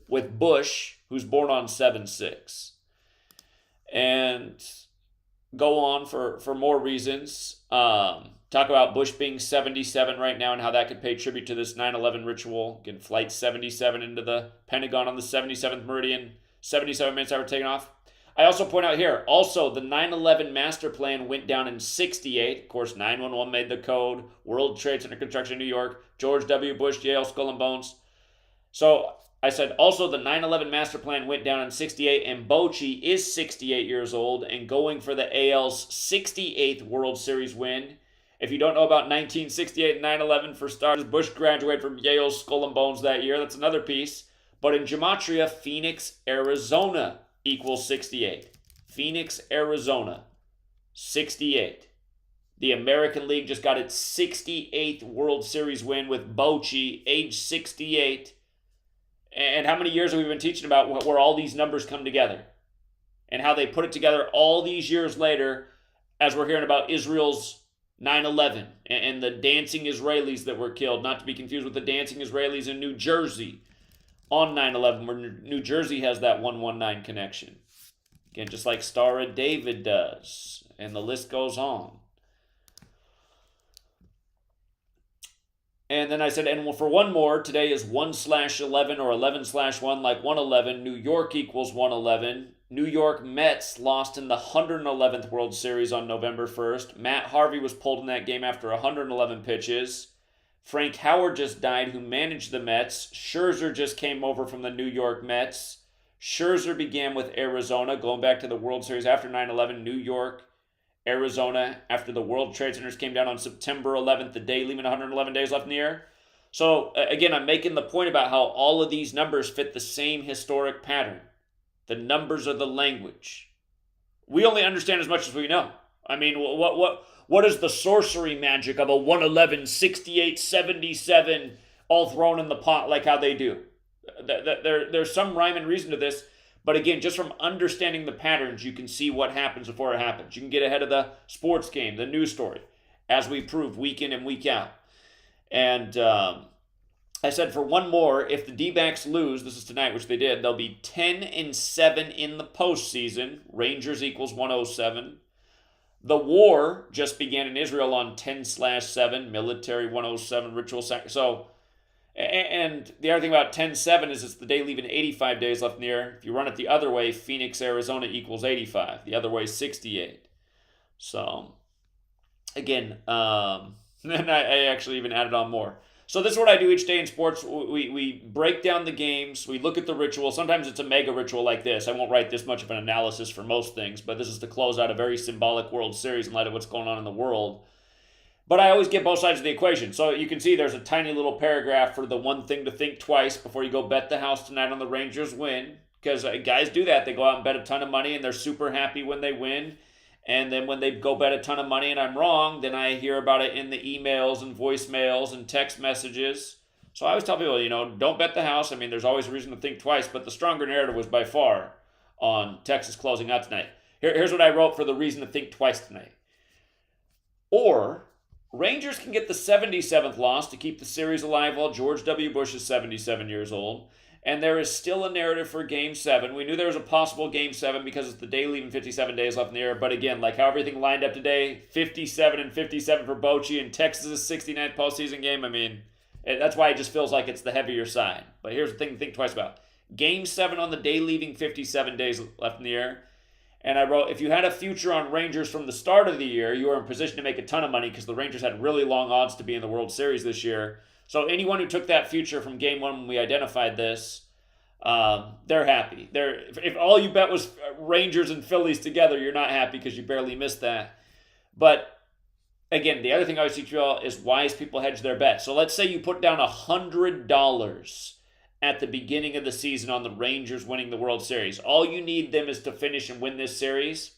with Bush, who's born on 7-6. And go on for more reasons. Talk about Bush being 77 right now and how that could pay tribute to this 9/11 ritual. Again, Flight 77 into the Pentagon on the 77th meridian, 77 minutes after taking off. I also point out here, also the 9/11 master plan went down in 68. Of course, 911 made the code. World Trade Center construction in New York. George W. Bush, Yale, skull and bones. So I said also the 9/11 master plan went down in 68, and Bochy is 68 years old and going for the AL's 68th World Series win. If you don't know about 1968 and 9/11, for starters, Bush graduated from Yale's skull and bones that year. That's another piece. But in Gematria, Phoenix, Arizona equals 68. Phoenix, Arizona, 68. The American League just got its 68th World Series win with Bochy, age 68. And how many years have we been teaching about where all these numbers come together and how they put it together all these years later as we're hearing about Israel's 9/11 and the dancing Israelis that were killed, not to be confused with the dancing Israelis in New Jersey on 9/11, where New Jersey has that 119 connection. Again, just like Star of David does, and the list goes on. And then I said, and for one more, today is 1/11 or 11/1, like 111. New York equals 111. New York Mets lost in the 111th World Series on November 1st. Matt Harvey was pulled in that game after 111 pitches. Frank Howard just died, who managed the Mets. Scherzer just came over from the New York Mets. Scherzer began with Arizona, going back to the World Series after 9/11, New York, Arizona, after the World Trade Centers came down on September 11th, the day leaving 111 days left in the year. So again, I'm making the point about how all of these numbers fit the same historic pattern. The numbers are the language. We only understand as much as we know. I mean, what is the sorcery magic of a 111, 68, 77 all thrown in the pot like how they do? There's some rhyme and reason to this. But again, just from understanding the patterns, you can see what happens before it happens. You can get ahead of the sports game, the news story, as we prove week in and week out. And I said for one more, if the D-backs lose, this is tonight, which they did, they'll be 10-7 in the postseason. Rangers equals 107. The war just began in Israel on 10/7, military 107, ritual sacrifice. So, and the other thing about 10/7 is it's the day leaving 85 days left in the year. If you run it the other way, Phoenix, Arizona equals 85. The other way is 68. So, again, and I actually even added on more. So this is what I do each day in sports. We break down the games. We look at the ritual. Sometimes it's a mega ritual like this. I won't write this much of an analysis for most things, but this is to close out a very symbolic World Series in light of what's going on in the world. But I always get both sides of the equation. So you can see there's a tiny little paragraph for the one thing to think twice before you go bet the house tonight on the Rangers win. Because guys do that. They go out and bet a ton of money, and they're super happy when they win. And then when they go bet a ton of money and I'm wrong, then I hear about it in the emails and voicemails and text messages. So I always tell people, don't bet the house. I mean, there's always a reason to think twice, but the stronger narrative was by far on Texas closing out tonight. Here's what I wrote for the reason to think twice tonight. Or Rangers can get the 77th loss to keep the series alive while George W. Bush is 77 years old. And there is still a narrative for Game 7. We knew there was a possible Game 7 because it's the day leaving 57 days left in the air. But again, like how everything lined up today, 57 and 57 for Bochy and Texas' 69th postseason game. I mean, that's why it just feels like it's the heavier side. But here's the thing to think twice about. Game 7 on the day leaving 57 days left in the air. And I wrote, if you had a future on Rangers from the start of the year, you were in position to make a ton of money because the Rangers had really long odds to be in the World Series this year. So anyone who took that future from Game 1 when we identified this, they're happy. If all you bet was Rangers and Phillies together, you're not happy because you barely missed that. But again, the other thing I always teach you all is wise people hedge their bets. So let's say you put down $100 at the beginning of the season on the Rangers winning the World Series. All you need them is to finish and win this series.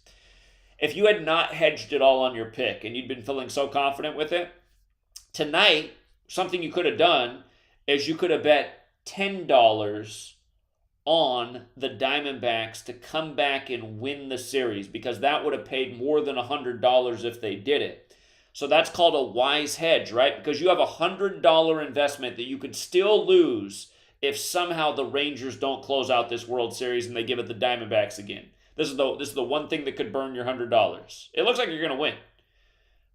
If you had not hedged it all on your pick and you'd been feeling so confident with it, tonight, something you could have done is you could have bet $10 on the Diamondbacks to come back and win the series because that would have paid more than $100 if they did it. So that's called a wise hedge, right? Because you have a $100 investment that you could still lose if somehow the Rangers don't close out this World Series and they give it the Diamondbacks again. This is the one thing that could burn your $100. It looks like you're going to win.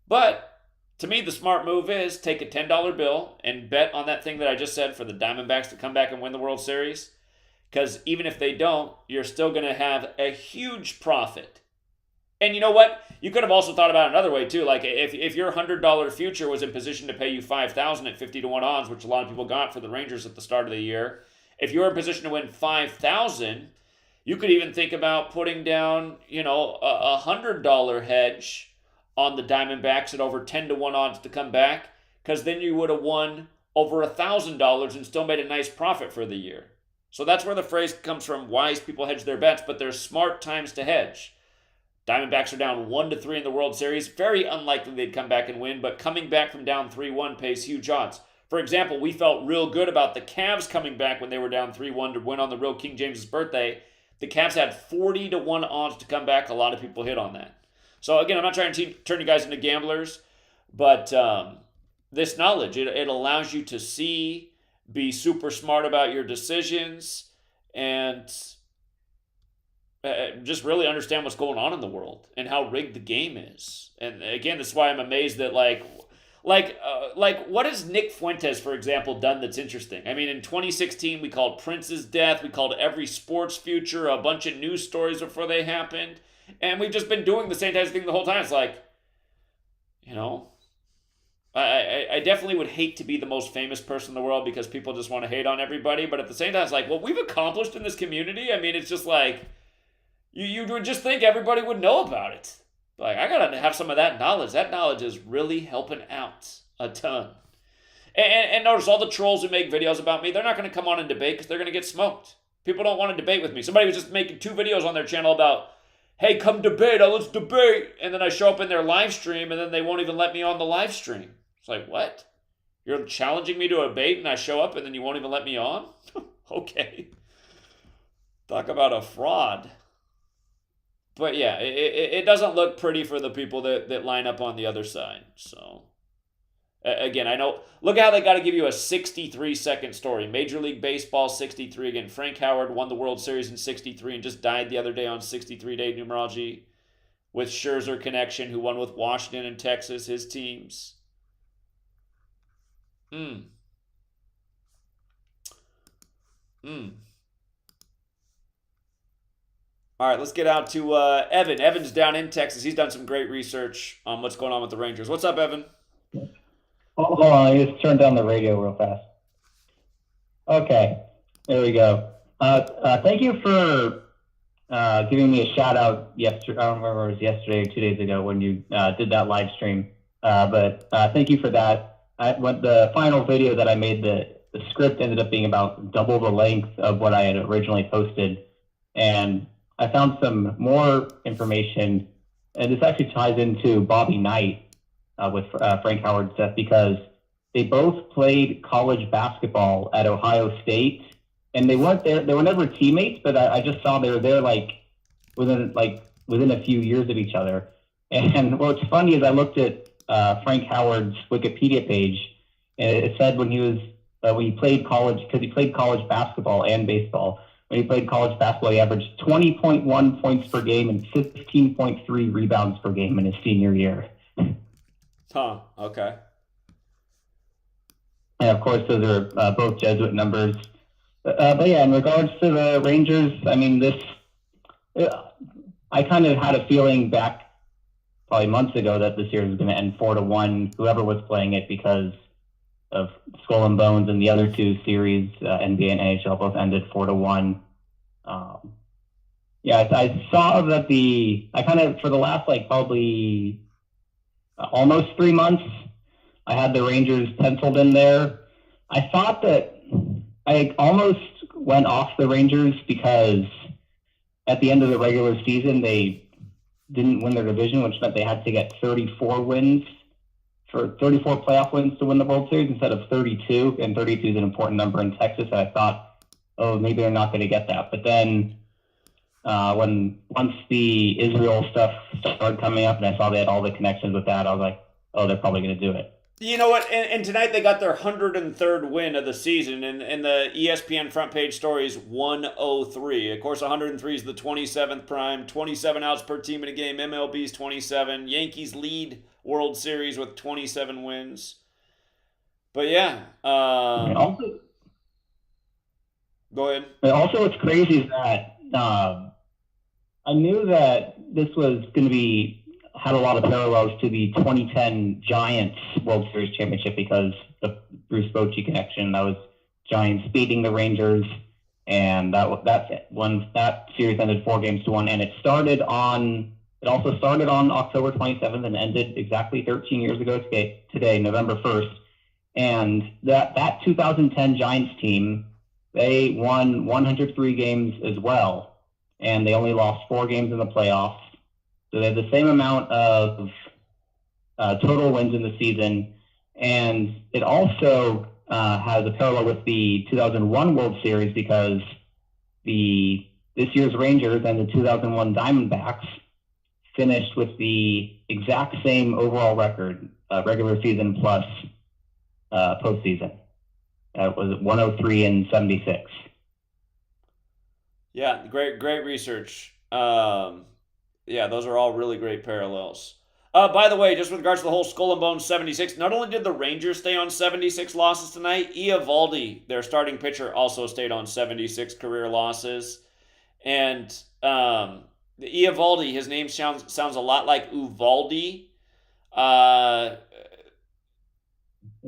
But to me, the smart move is take a $10 bill and bet on that thing that I just said for the Diamondbacks to come back and win the World Series. Because even if they don't, you're still going to have a huge profit. And you know what? You could have also thought about it another way too. Like if your $100 future was in position to pay you $5,000 at 50-1 odds, which a lot of people got for the Rangers at the start of the year, if you were in position to win $5,000, you could even think about putting down, a $100 hedge on the Diamondbacks at over 10-1 odds to come back, because then you would have won over $1,000 and still made a nice profit for the year. So that's where the phrase comes from, wise people hedge their bets, but there's smart times to hedge. Diamondbacks are down 1-3 in the World Series. Very unlikely they'd come back and win, but coming back from down 3-1 pays huge odds. For example, we felt real good about the Cavs coming back when they were down 3-1 to win on the real King James' birthday. The Cavs had 40-1 odds to come back. A lot of people hit on that. So again, I'm not trying to turn you guys into gamblers, but this knowledge, it allows you to see, be super smart about your decisions, and just really understand what's going on in the world and how rigged the game is. And again, this is why I'm amazed that like what has Nick Fuentes, for example, done that's interesting? I mean, in 2016, we called Prince's death. We called every sports future, a bunch of news stories before they happened. And we've just been doing the same type of thing the whole time. It's like, I definitely would hate to be the most famous person in the world because people just want to hate on everybody. But at the same time, it's like, what we've accomplished in this community, I mean, it's just like, you would just think everybody would know about it. Like, I got to have some of that knowledge. That knowledge is really helping out a ton. And notice all the trolls who make videos about me, they're not going to come on and debate because they're going to get smoked. People don't want to debate with me. Somebody was just making 2 videos on their channel about, hey, come debate, let's debate. And then I show up in their live stream and then they won't even let me on the live stream. It's like, what? You're challenging me to a debate and I show up and then you won't even let me on? Okay. Talk about a fraud. But yeah, it doesn't look pretty for the people that line up on the other side. So, again, I know, look how they got to give you a 63-second story. Major League Baseball, 63. Again, Frank Howard won the World Series in 63 and just died the other day on 63-day numerology with Scherzer connection, who won with Washington and Texas, his teams. All right, let's get out to Evan. Evan's down in Texas. He's done some great research on what's going on with the Rangers. What's up, Evan? Hold on, I just turned down the radio real fast. Okay, there we go. Thank you for giving me a shout out yesterday. I don't remember if it was yesterday or 2 days ago when you did that live stream But thank you for that. When the final video that I made, the script ended up being about double the length of what I had originally posted. And I found some more information, and this actually ties into Bobby Knight with Frank Howard's death, because they both played college basketball at Ohio State, and they weren't there. They were never teammates, but I just saw they were there within a few years of each other. And what's funny is I looked at Frank Howard's Wikipedia page, and it said when he played college, because he played college basketball and baseball. When he played college basketball, he averaged 20.1 points per game and 15.3 rebounds per game in his senior year. Huh. Okay. And of course, those are both Jesuit numbers. But yeah, in regards to the Rangers, I mean, I kind of had a feeling back probably months ago that this series was going to end 4-1, whoever was playing it, because of Skull and Bones, and the other two series, NBA and NHL, both ended 4-1. Yeah, I saw that for the last probably almost 3 months, I had the Rangers penciled in there. I thought that I almost went off the Rangers because at the end of the regular season, they didn't win their division, which meant they had to get 34 playoff wins to win the World Series instead of 32. And 32 is an important number in Texas. And I thought, oh, maybe they're not going to get that. But then once the Israel stuff started coming up and I saw they had all the connections with that, I was like, oh, they're probably going to do it. You know what? And tonight they got their 103rd win of the season, and the ESPN front page story is 103. Of course, 103 is the 27th prime, 27 outs per team in a game. MLB's 27. Yankees lead World Series with 27 wins. But yeah. Also, go ahead. Also, what's crazy is that I knew that this was going to had a lot of parallels to the 2010 Giants World Series championship because of the Bruce Bochy connection. That was Giants beating the Rangers, and that series ended 4-1, and it also started on October 27th and ended exactly 13 years ago today, November 1st. And that 2010 Giants team, they won 103 games as well, and they only lost 4 games in the playoffs. So they have the same amount of total wins in the season. And it also has a parallel with the 2001 World Series because this year's Rangers and the 2001 Diamondbacks finished with the exact same overall record, regular season plus postseason. It was 103 and 76. Yeah, great research. Yeah, those are all really great parallels. By the way, just with regards to the whole Skull and Bones 76, not only did the Rangers stay on 76 losses tonight, Eovaldi, their starting pitcher, also stayed on 76 career losses. And Eovaldi, his name sounds a lot like Uvalde. Well,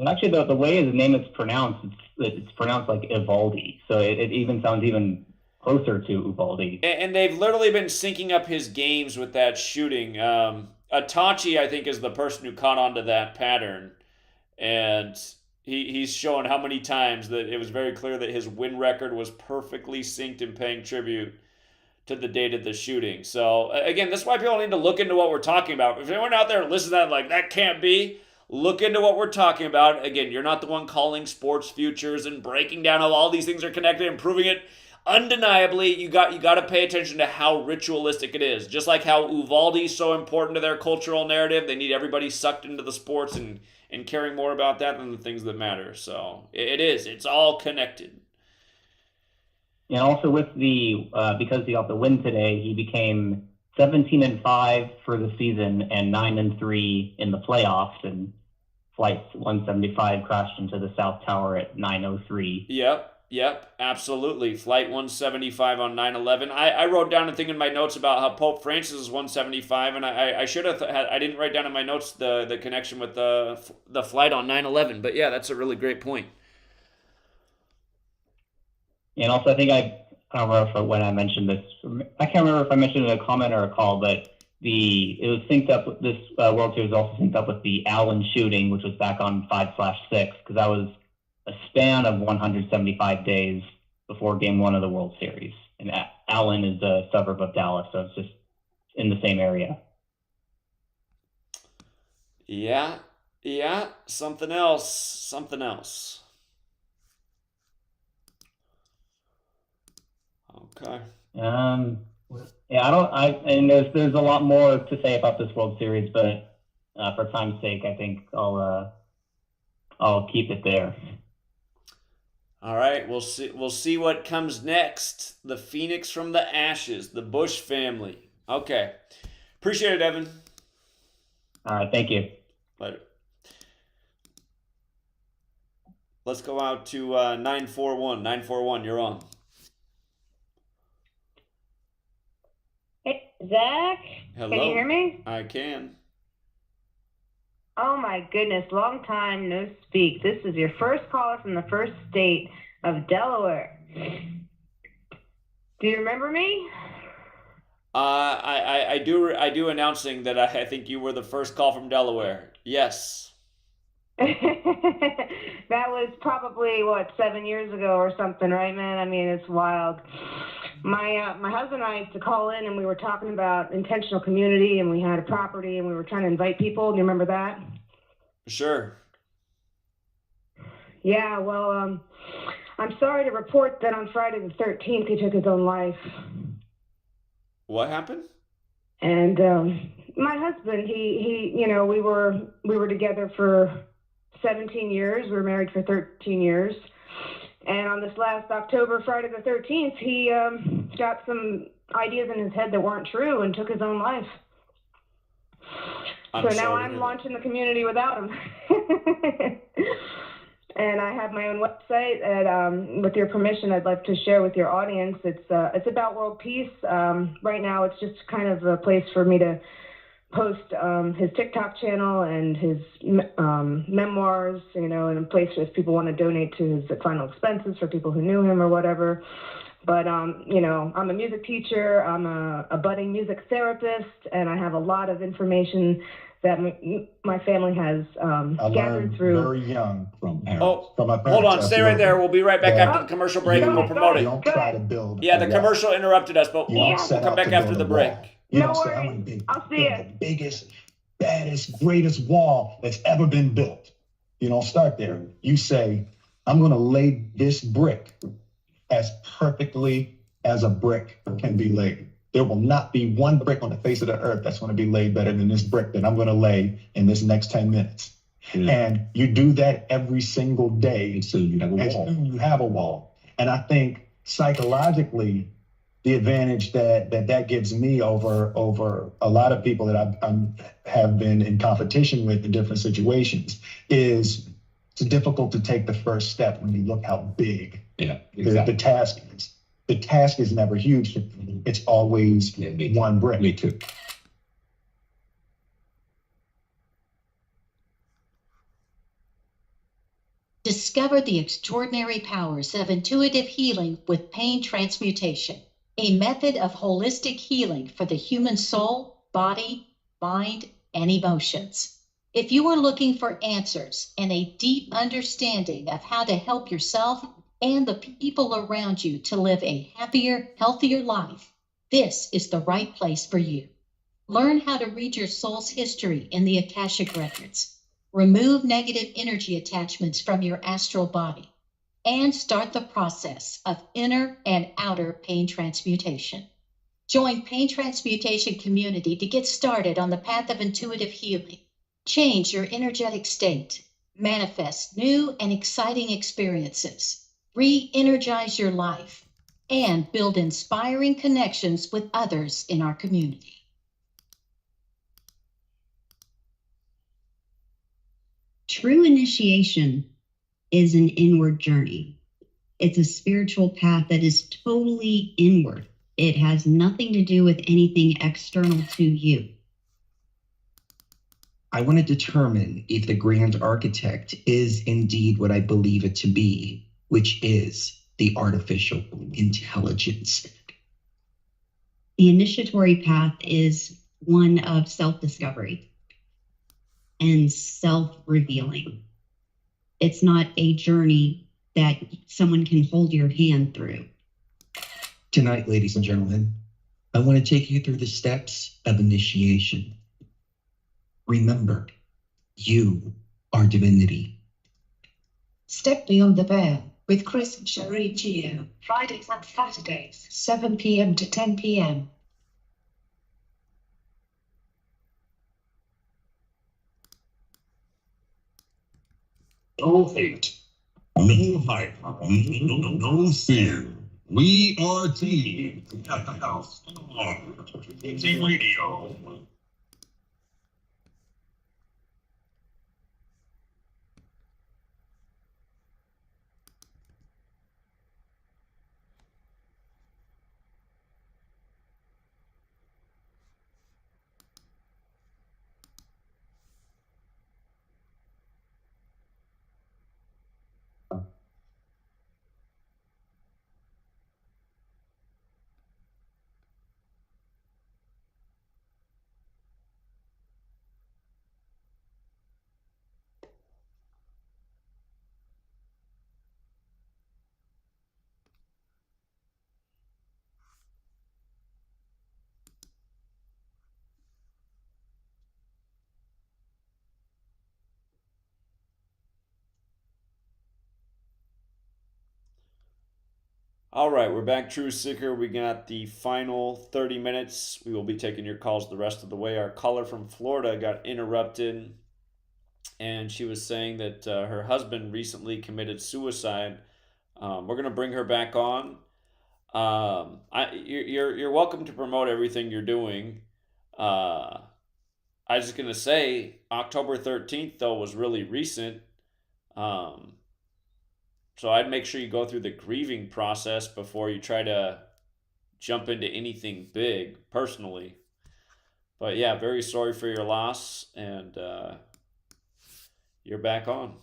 actually, the way his name is pronounced, it's pronounced like Evaldi. So it even sounds even closer to Uvalde. And they've literally been syncing up his games with that shooting. Itachi, I think, is the person who caught on to that pattern. And he's showing how many times that it was very clear that his win record was perfectly synced and paying tribute to the date of the shooting. So, again, this is why people need to look into what we're talking about. If anyone out there listens to that like, that can't be, look into what we're talking about. Again, you're not the one calling sports futures and breaking down how all these things are connected and proving it. Undeniably, you got to pay attention to how ritualistic it is. Just like how Uvalde is so important to their cultural narrative, they need everybody sucked into the sports and caring more about that than the things that matter. So it's all connected. And also with because he got the win today, he became 17-5 for the season and 9-3 in the playoffs. And Flight 175 crashed into the South Tower at 9:03. Yep, absolutely. Flight 175 on 9/11. I wrote down a thing in my notes about how Pope Francis is 175, and I should have I didn't write down in my notes the connection with the flight on 9/11. But yeah, that's a really great point. And also, I think I don't remember when I mentioned this. I can't remember if I mentioned it in a comment or a call, but it was synced up with this World Series, also synced up with the Allen shooting, which was back on 5/6, because that was a span of 175 days before Game 1 of the World Series. And Allen is a suburb of Dallas, so it's just in the same area. Yeah, something else. Okay. Yeah, and there's a lot more to say about this World Series, but for time's sake, I think I'll keep it there. All right, we'll see what comes next. The Phoenix from the Ashes, the Bush family. Okay. Appreciate it, Evan. All right, thank you. Later. Let's go out to 941. 941, you're on. Hey, Zach. Hello. Can you hear me? I can. Oh my goodness, long time no speak. This is your first caller from the first state of Delaware. Do you remember me? I do announcing that I think you were the first call from Delaware. Yes. That was probably 7 years ago or something, right, man? I mean, it's wild. My husband and I used to call in, and we were talking about intentional community, and we had a property, and we were trying to invite people. Do you remember that? Sure. Yeah, well, I'm sorry to report that on Friday the 13th, he took his own life. What happened? And my husband, he we were together for 17 years. We were married for 13 years. And on this last October, Friday the 13th, he got some ideas in his head that weren't true and took his own life. So now I'm launching the community without him. And I have my own website that, with your permission, I'd like to share with your audience. It's about world peace. Right now, it's just kind of a place for me to post his TikTok channel and his memoirs, and a place if people want to donate to his final expenses for people who knew him or whatever. But, I'm a music teacher, I'm a budding music therapist, and I have a lot of information that my family has gathered through. Very young from parents. From my parents. Hold on, stay right there. We'll be right back after the commercial break, and we'll promote it. Don't try to build. Yeah, the commercial interrupted us, but we'll come back after the break. No worries. I'll see it. The biggest, baddest, greatest wall that's ever been built. You don't start there. You say, I'm going to lay this brick as perfectly as a brick can be laid. There will not be one brick on the face of the earth that's going to be laid better than this brick that I'm going to lay in this next 10 minutes. And you do that every single day. And so you have a wall. You have a wall. And I think psychologically, the advantage that gives me over a lot of people that I have been in competition with in different situations is it's difficult to take the first step when you look how big the task is. The task is never huge. It's always one brick. Me too. Discover the extraordinary powers of intuitive healing with pain transmutation, a method of holistic healing for the human soul, body, mind, and emotions. If you are looking for answers and a deep understanding of how to help yourself and the people around you to live a happier, healthier life, this is the right place for you. Learn how to read your soul's history in the Akashic Records. Remove negative energy attachments from your astral body and start the process of inner and outer pain transmutation. Join Pain Transmutation Community to get started on the path of intuitive healing. Change your energetic state. Manifest new and exciting experiences. Re-energize your life and build inspiring connections with others in our community. True initiation is an inward journey. It's a spiritual path that is totally inward. It has nothing to do with anything external to you. I want to determine if the grand architect is indeed what I believe it to be, which is the artificial intelligence. The initiatory path is one of self-discovery and self-revealing. It's not a journey that someone can hold your hand through. Tonight, ladies and gentlemen, I want to take you through the steps of initiation. Remember, you are divinity. Step Beyond the Veil with Chris and Cherie Gio, Fridays and Saturdays, 7 p.m. to 10 p.m. No hate, no hype, no fear. We are team at the house on Easy Radio. All right, we're back, Truth Seeker. We got the final 30 minutes. We will be taking your calls the rest of the way. Our caller from Florida got interrupted, and she was saying that her husband recently committed suicide. We're going to bring her back on. You're welcome to promote everything you're doing. I was just going to say, October 13th, though, was really recent. So I'd make sure you go through the grieving process before you try to jump into anything big, personally. But yeah, very sorry for your loss, and you're back on.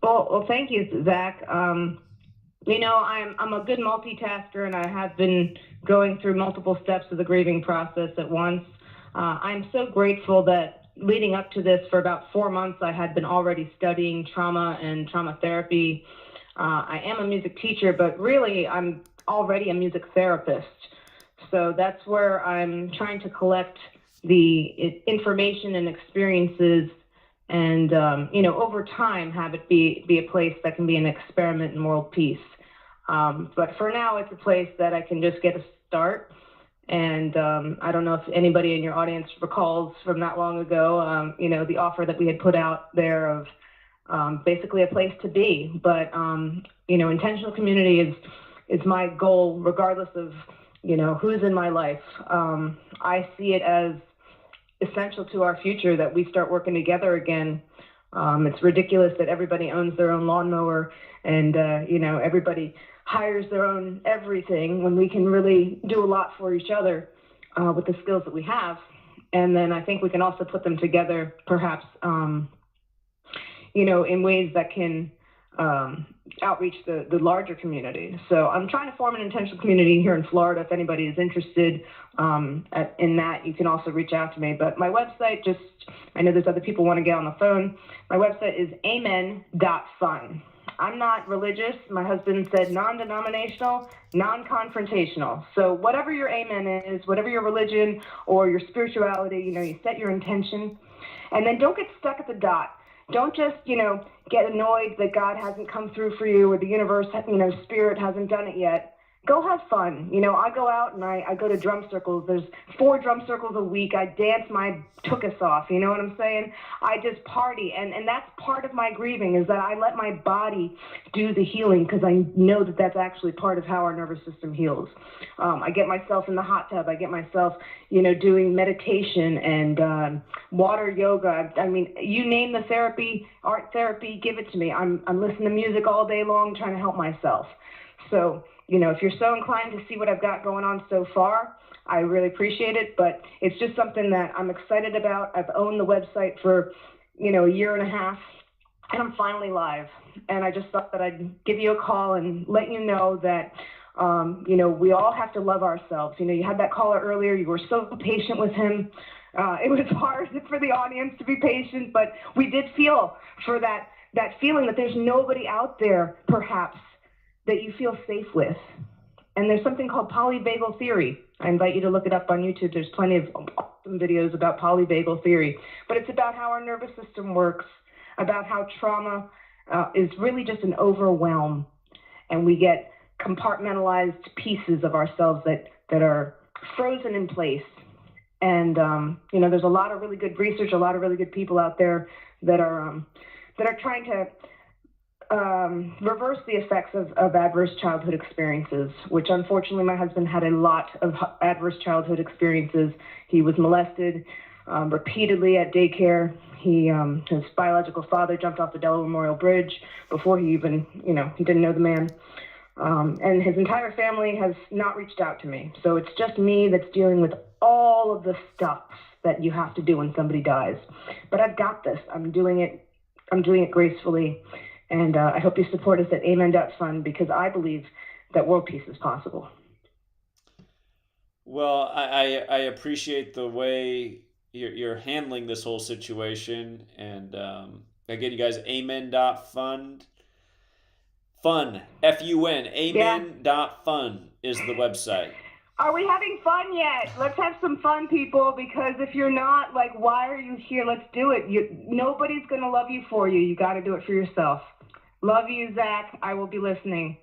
Well, thank you, Zach. You know, I'm a good multitasker, and I have been going through multiple steps of the grieving process at once. I'm so grateful that leading up to this, for about 4 months, I had been already studying trauma and trauma therapy. I am a music teacher, but really I'm already a music therapist. So that's where I'm trying to collect the information and experiences and, you know, over time have it be a place that can be an experiment in world peace. But for now, it's a place that I can just get a start. And I don't know if anybody in your audience recalls from that long ago, you know, the offer that we had put out there of basically a place to be. But, you know, intentional community is my goal, regardless of, you know, who's in my life. I see it as essential to our future that we start working together again. It's ridiculous that everybody owns their own lawnmower and, you know, everybody hires their own everything when we can really do a lot for each other with the skills that we have. And then I think we can also put them together, perhaps, you know, in ways that can outreach the larger community. So I'm trying to form an intentional community here in Florida. If anybody is interested in that, you can also reach out to me. But my website, I know there's other people want to get on the phone. My website is amen.fun. I'm not religious. My husband said non-denominational, non-confrontational. So whatever your amen is, whatever your religion or your spirituality, you know, you set your intention. And then don't get stuck at the dot. Don't just, you know, get annoyed that God hasn't come through for you or the universe, you know, spirit hasn't done it yet. Go have fun. You know, I go out and I go to drum circles. There's 4 drum circles a week. I dance my tuchus off. You know what I'm saying? I just party. And that's part of my grieving, is that I let my body do the healing, because I know that that's actually part of how our nervous system heals. I get myself in the hot tub. I get myself, you know, doing meditation and water yoga. I mean, you name the therapy, art therapy, give it to me. I'm listening to music all day long, trying to help myself. So, you know, if you're so inclined to see what I've got going on so far, I really appreciate it. But it's just something that I'm excited about. I've owned the website for, you know, 1.5 years, and I'm finally live. And I just thought that I'd give you a call and let you know that We all have to love ourselves. You had that caller earlier. You were so patient with him. It was hard for the audience to be patient, but we did feel for that feeling that there's nobody out there, perhaps, that you feel safe with. And there's something called polyvagal theory. I invite you to look it up on YouTube. There's plenty of awesome videos about polyvagal theory. But it's about how our nervous system works, about how trauma is really just an overwhelm. And we get compartmentalized pieces of ourselves that are frozen in place. And, there's a lot of really good research, a lot of really good people out there that are trying to reverse the effects of adverse childhood experiences, which unfortunately my husband had a lot of adverse childhood experiences. He was molested repeatedly at daycare. His biological father jumped off the Delaware Memorial Bridge before he even, he didn't know the man. And his entire family has not reached out to me. So it's just me that's dealing with all of the stuff that you have to do when somebody dies. But I've got this. I'm doing it gracefully. And I hope you support us at Amen.Fund, because I believe that world peace is possible. Well, I appreciate the way you're handling this whole situation. And again, you guys, Amen.Fund. Fun, F-U-N, Amen.Fund is the website. Are we having fun yet? Let's have some fun, people, because if you're not, why are you here? Let's do it. Nobody's going to love you for you. You got to do it for yourself. Love you, Zach. I will be listening.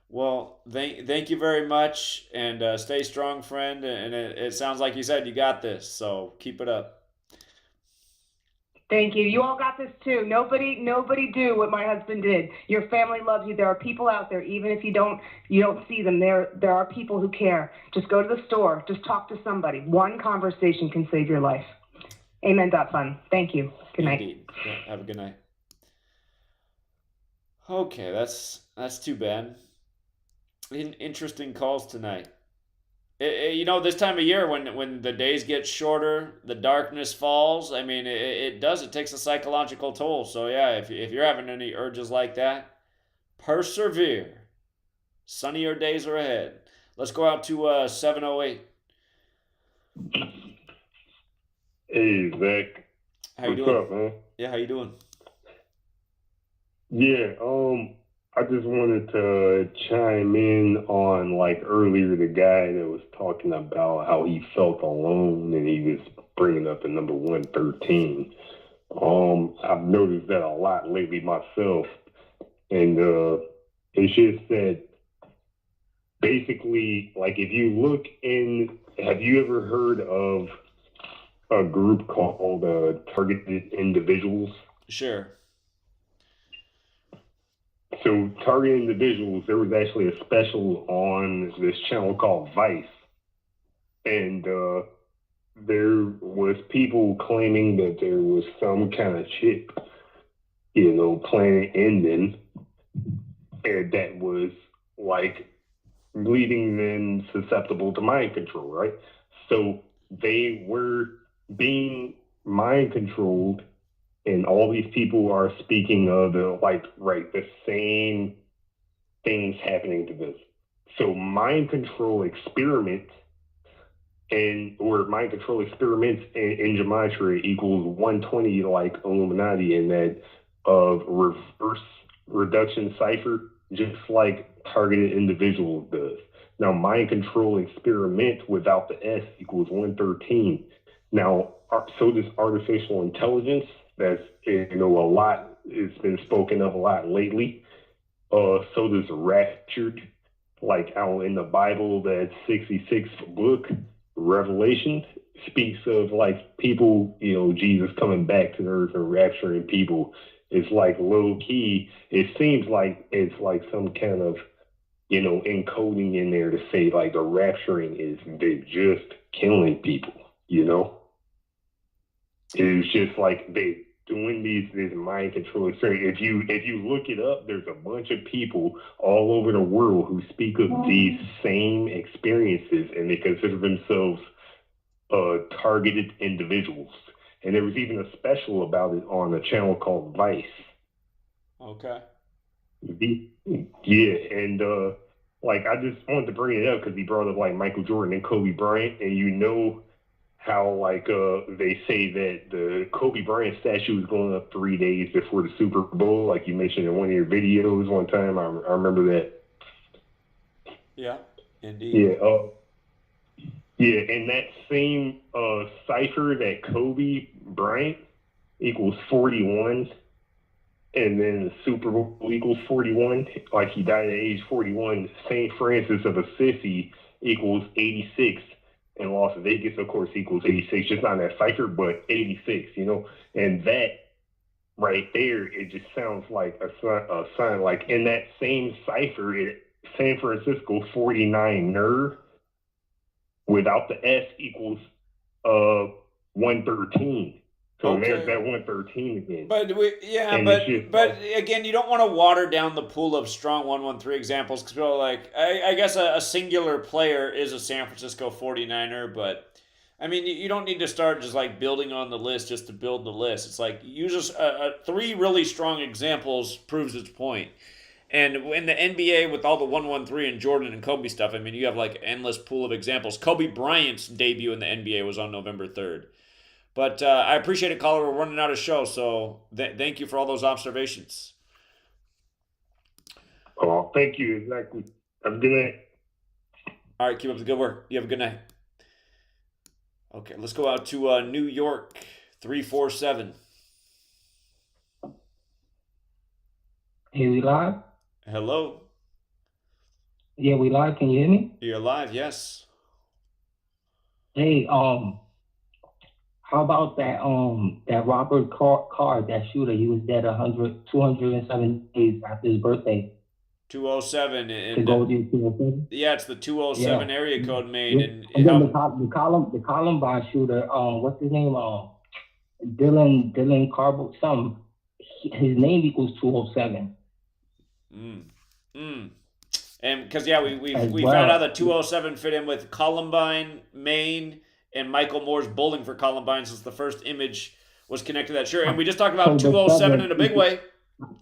Well, thank you very much, and stay strong, friend. And it sounds like you said you got this, so keep it up. Thank you. You all got this too. Nobody do what my husband did. Your family loves you. There are people out there, even if you don't see them. There are people who care. Just go to the store. Just talk to somebody. One conversation can save your life. Amen.Fund. Thank you. Good night. Indeed. Yeah, have a good night. Okay, that's too bad. Interesting calls tonight. This time of year when the days get shorter, the darkness falls. I mean, it does. It takes a psychological toll. So yeah, if you're having any urges like that, persevere. Sunnier days are ahead. Let's go out to 708. Hey, Zach. How you doing? What's up, man? Yeah, how you doing? Yeah, I just wanted to chime in on, earlier, the guy that was talking about how he felt alone, and he was bringing up the number 113. I've noticed that a lot lately myself, and it's just that basically, if you look in, have you ever heard of a group called Targeted Individuals? Sure. So Targeted Individuals, there was actually a special on this channel called Vice. And there was people claiming that there was some kind of chip, planet ending, and that was leading them susceptible to mind control, right? So they were being mind controlled. And all these people are speaking of the same things happening to them. So mind control experiments or mind control experiments in Gematria equals 120 like Illuminati, and that of reverse reduction cipher, just like Targeted Individuals does. Now mind control experiment without the S equals 113. Now, so does artificial intelligence. That's, a lot, it's been spoken of a lot lately. So does raptured, out in the Bible, that 66th book, Revelation, speaks of people, Jesus coming back to the earth and rapturing people. It's low key. It seems like it's some kind of, encoding in there to say the rapturing is they just killing people, It's just they doing this mind control experience. If you look it up, there's a bunch of people all over the world who speak of these same experiences, and they consider themselves targeted individuals. And there was even a special about it on a channel called Vice. Okay. Yeah, and like, I just wanted to bring it up because he brought up like Michael Jordan and Kobe Bryant, and you know how like they say that the Kobe Bryant statue is going up 3 days before the Super Bowl, like you mentioned in one of your videos one time. I remember that. Yeah, indeed. Yeah, and that same cipher that Kobe Bryant equals 41, and then the Super Bowl equals 41, like he died at age 41. St. Francis of Assisi equals 86, and Las Vegas, of course, equals 86. Just not in that cipher, but 86, you know? And that right there, it just sounds like a sign. Like in that same cipher, San Francisco 49er without the S equals 113. So there's that 113 again. But again, you don't want to water down the pool of strong 113 examples because people are like, I guess a singular player is a San Francisco 49er, but I mean, you don't need to start just like building on the list just to build the list. It's like use 3 really strong examples proves its point. And in the NBA with all the 113 and Jordan and Kobe stuff, I mean, you have like endless pool of examples. Kobe Bryant's debut in the NBA was on November 3rd. But I appreciate it, caller. We're running out of show, so thank you for all those observations. Oh, thank you. Exactly. Have a good night. All right, keep up the good work. You have a good night. Okay, let's go out to New York, 347. Hey, we live? Hello. Yeah, we live. Can you hear me? You're live, yes. Hey, how about that Robert Card, that shooter? He was dead 207 days after his birthday. 207. To go to 207? Yeah, it's the 207 area code main. Yeah. And then the Columbine shooter, what's his name? Dylan Carbo, something. His name equals 207. And because we found out that 207 fit in with Columbine, Maine, and Michael Moore's Bowling for Columbine, since the first image was connected to that. Sure, and we just talked about 207 in a big way.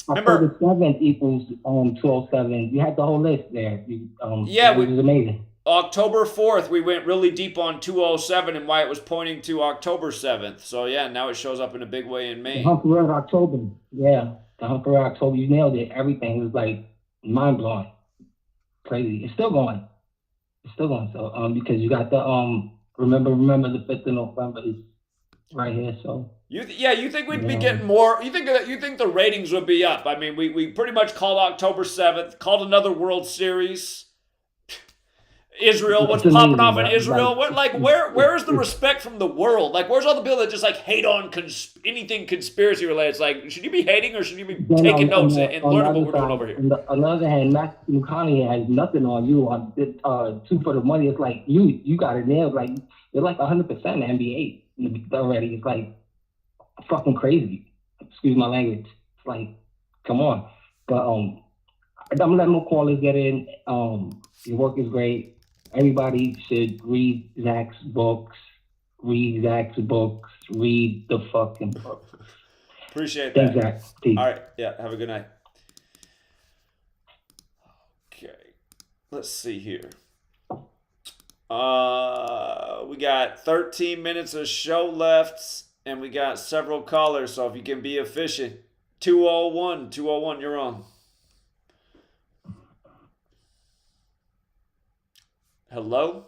Remember, October 7th equals 207. You had the whole list there. It was amazing. October 4th, we went really deep on 207 and why it was pointing to October 7th. So yeah, now it shows up in a big way in Maine. The Hunt for Red October. Yeah, the Hunt for Red October. You nailed it. Everything was like mind blowing. Crazy. It's still going. So because you got the remember the 5th of November is right here. So you think we'd be getting more? You think the ratings would be up? I mean, we pretty much called October 7th, called another World Series. Israel, what's popping off in Israel? Where is the respect from the world? Like, where's all the people that just like hate on anything conspiracy related? It's like, should you be hating or should you be taking notes and learning what we're doing over here? On the other hand, Matthew McConaughey has nothing on you on 2 for the money. It's like you got it nailed. Like you're like 100% NBA already. It's like fucking crazy. Excuse my language. It's like, come on. But I'm gonna let more callers get in. Your work is great. Everybody should read Zach's books. Read the fucking book. Appreciate that. Thanks, Zach. Peace. All right. Yeah. Have a good night. Okay. Let's see here. We got 13 minutes of show left, and we got several callers. So if you can be efficient, 201, you're on. Hello?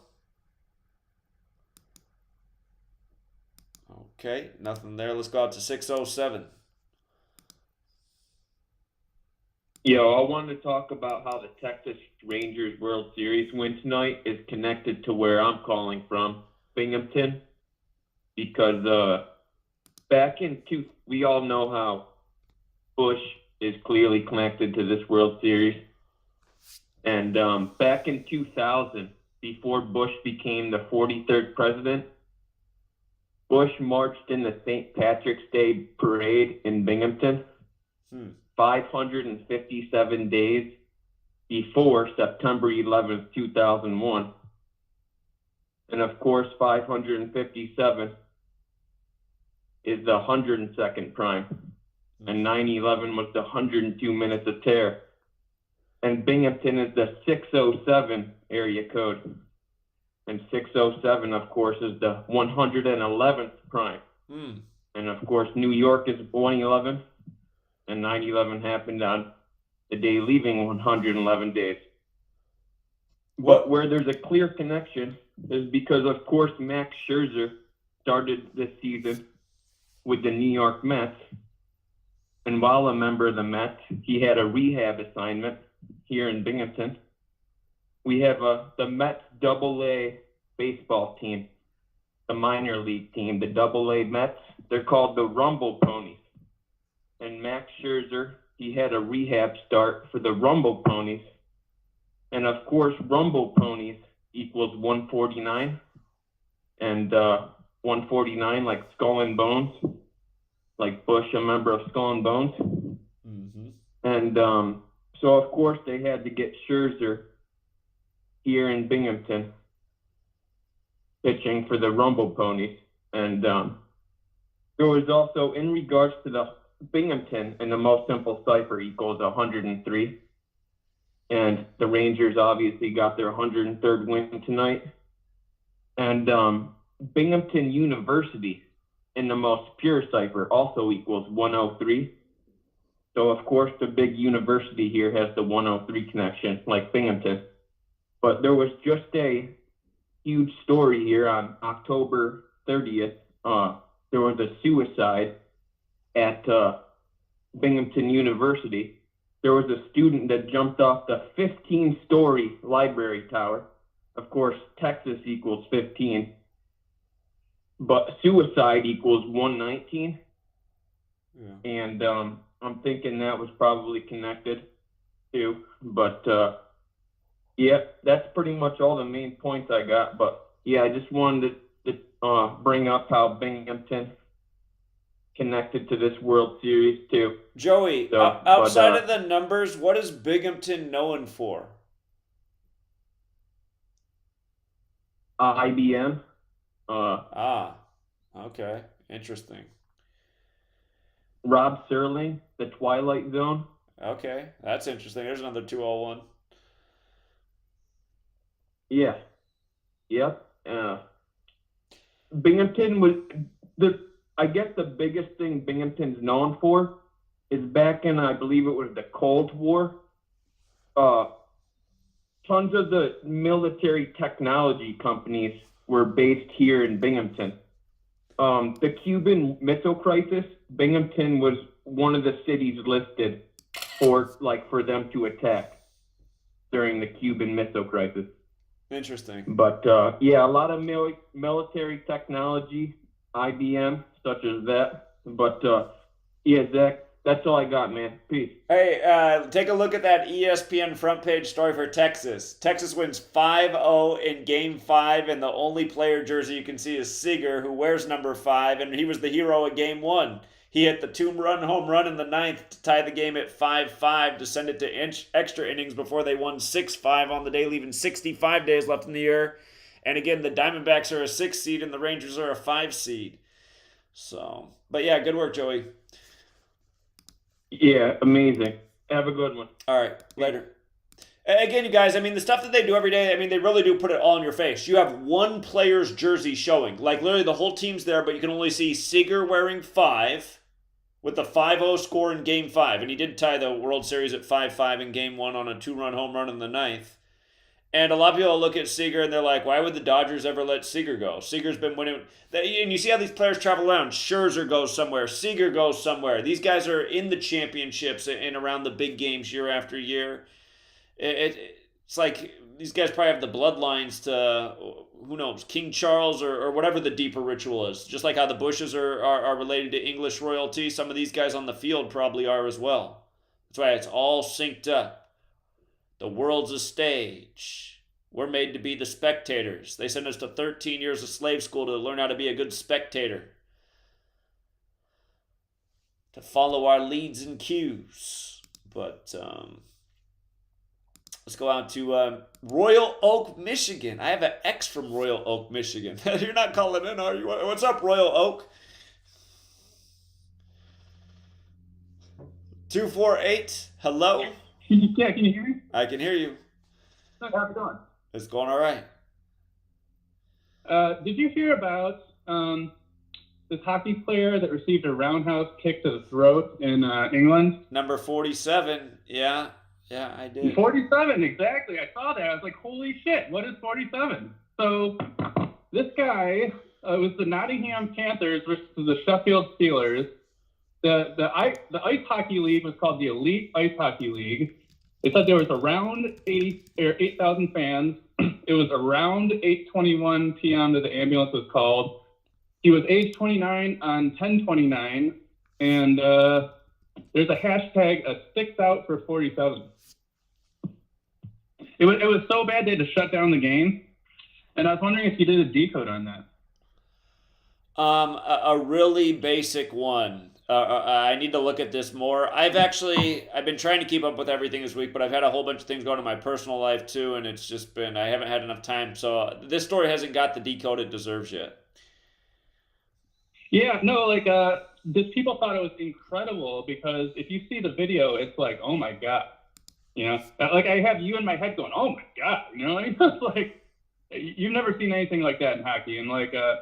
Okay, nothing there. Let's go out to 607. Yo, I wanted to talk about how the Texas Rangers World Series win tonight is connected to where I'm calling from, Binghamton. Because we all know how Bush is clearly connected to this World Series. And back in 2000, before Bush became the 43rd president, Bush marched in the St. Patrick's Day parade in Binghamton 557 days before September 11th, 2001. And of course, 557 is the 102nd prime. And 9/11 was the 102 minutes of terror. and Binghamton is the 607 area code. And 607, of course, is the 111th prime. And of course, New York is 111, and 9/11 happened on the day leaving 111 days. But where there's a clear connection is because, of course, Max Scherzer started this season with the New York Mets. And while a member of the Mets, he had a rehab assignment here in Binghamton. We have the Mets Double-A baseball team, the minor league team, the Double-A Mets. They're called the Rumble Ponies. And Max Scherzer, he had a rehab start for the Rumble Ponies. And of course, Rumble Ponies equals 149. And 149 like Skull and Bones, like Bush, a member of Skull and Bones. And so, of course, they had to get Scherzer here in Binghamton pitching for the Rumble Ponies. And there was also, in regards to the Binghamton, and the most simple cipher equals 103. And the Rangers obviously got their 103rd win tonight. And Binghamton University, in the most pure cipher, also equals 103. So, of course, the big university here has the 103 connection, like Binghamton. But there was just a huge story here on October 30th. There was a suicide at Binghamton University. There was a student that jumped off the 15-story library tower. Of course, Texas equals 15. But suicide equals 119. Yeah. And I'm thinking that was probably connected too. But yeah, that's pretty much all the main points I got. But yeah, I just wanted to bring up how Binghamton connected to this World Series too. Joey, So, outside of the numbers, what is Binghamton known for? IBM. Okay, interesting. Rob Serling, The Twilight Zone. Okay, that's interesting. There's another 201. Yeah. Yep. Binghamton was I guess the biggest thing Binghamton's known for is back in, I believe it was the Cold War. Tons of the military technology companies were based here in Binghamton. The Cuban Missile Crisis, Binghamton was one of the cities listed for them to attack during the Cuban Missile Crisis. Interesting. But yeah, a lot of military technology, IBM, such as that. But yeah, Zach, that's all I got, man. Peace. Hey, take a look at that ESPN front page story for Texas. Texas wins 5-0 in Game 5, and the only player jersey you can see is Seager, who wears number 5, and he was the hero of Game 1. He hit the 2-run home run in the 9th to tie the game at 5-5 to send it to extra innings before they won 6-5 on the day, leaving 65 days left in the year. And again, the Diamondbacks are a 6 seed and the Rangers are a 5 seed. So, but yeah, good work, Joey. Yeah, amazing. Have a good one. All right, later. Again, you guys, I mean, the stuff that they do every day, I mean, they really do put it all in your face. You have one player's jersey showing. Like, literally, the whole team's there, but you can only see Seager wearing 5 with the 5-0 score in Game 5. And he did tie the World Series at 5-5 in Game 1 on a 2-run home run in the 9th. And a lot of people look at Seager and they're like, why would the Dodgers ever let Seager go? Seager's been winning. And you see how these players travel around. Scherzer goes somewhere. Seager goes somewhere. These guys are in the championships and around the big games year after year. It's like these guys probably have the bloodlines to, who knows, King Charles or whatever the deeper ritual is. Just like how the Bushes are related to English royalty, some of these guys on the field probably are as well. That's why it's all synced up. The world's a stage. We're made to be the spectators. They sent us to 13 years of slave school to learn how to be a good spectator. To follow our leads and cues. But let's go out to Royal Oak, Michigan. I have an ex from Royal Oak, Michigan. You're not calling in, are you? What's up, Royal Oak? 248, hello? Yeah, can you hear me? I can hear you. How's it going? It's going all right. Did you hear about this hockey player that received a roundhouse kick to the throat in England? Number 47. Yeah, I did. 47, exactly. I saw that. I was like, holy shit, what is 47? So this guy was the Nottingham Panthers versus the Sheffield Steelers. The ice hockey league was called the Elite Ice Hockey League. They said there was around 8,000 fans. It was around 8:21 p.m. that the ambulance was called. He was age 29 on 10/29, and there's a hashtag a sticks out for 47. It was so bad they had to shut down the game, and I was wondering if you did a decode on that. A really basic one. I need to look at this more. I've been trying to keep up with everything this week, but I've had a whole bunch of things going in my personal life too, and it's just been, I haven't had enough time. So this story hasn't got the decode it deserves yet. Yeah, no, people thought it was incredible because if you see the video, it's like, oh my God, like I have you in my head going, oh my God, it's like, you've never seen anything like that in hockey. And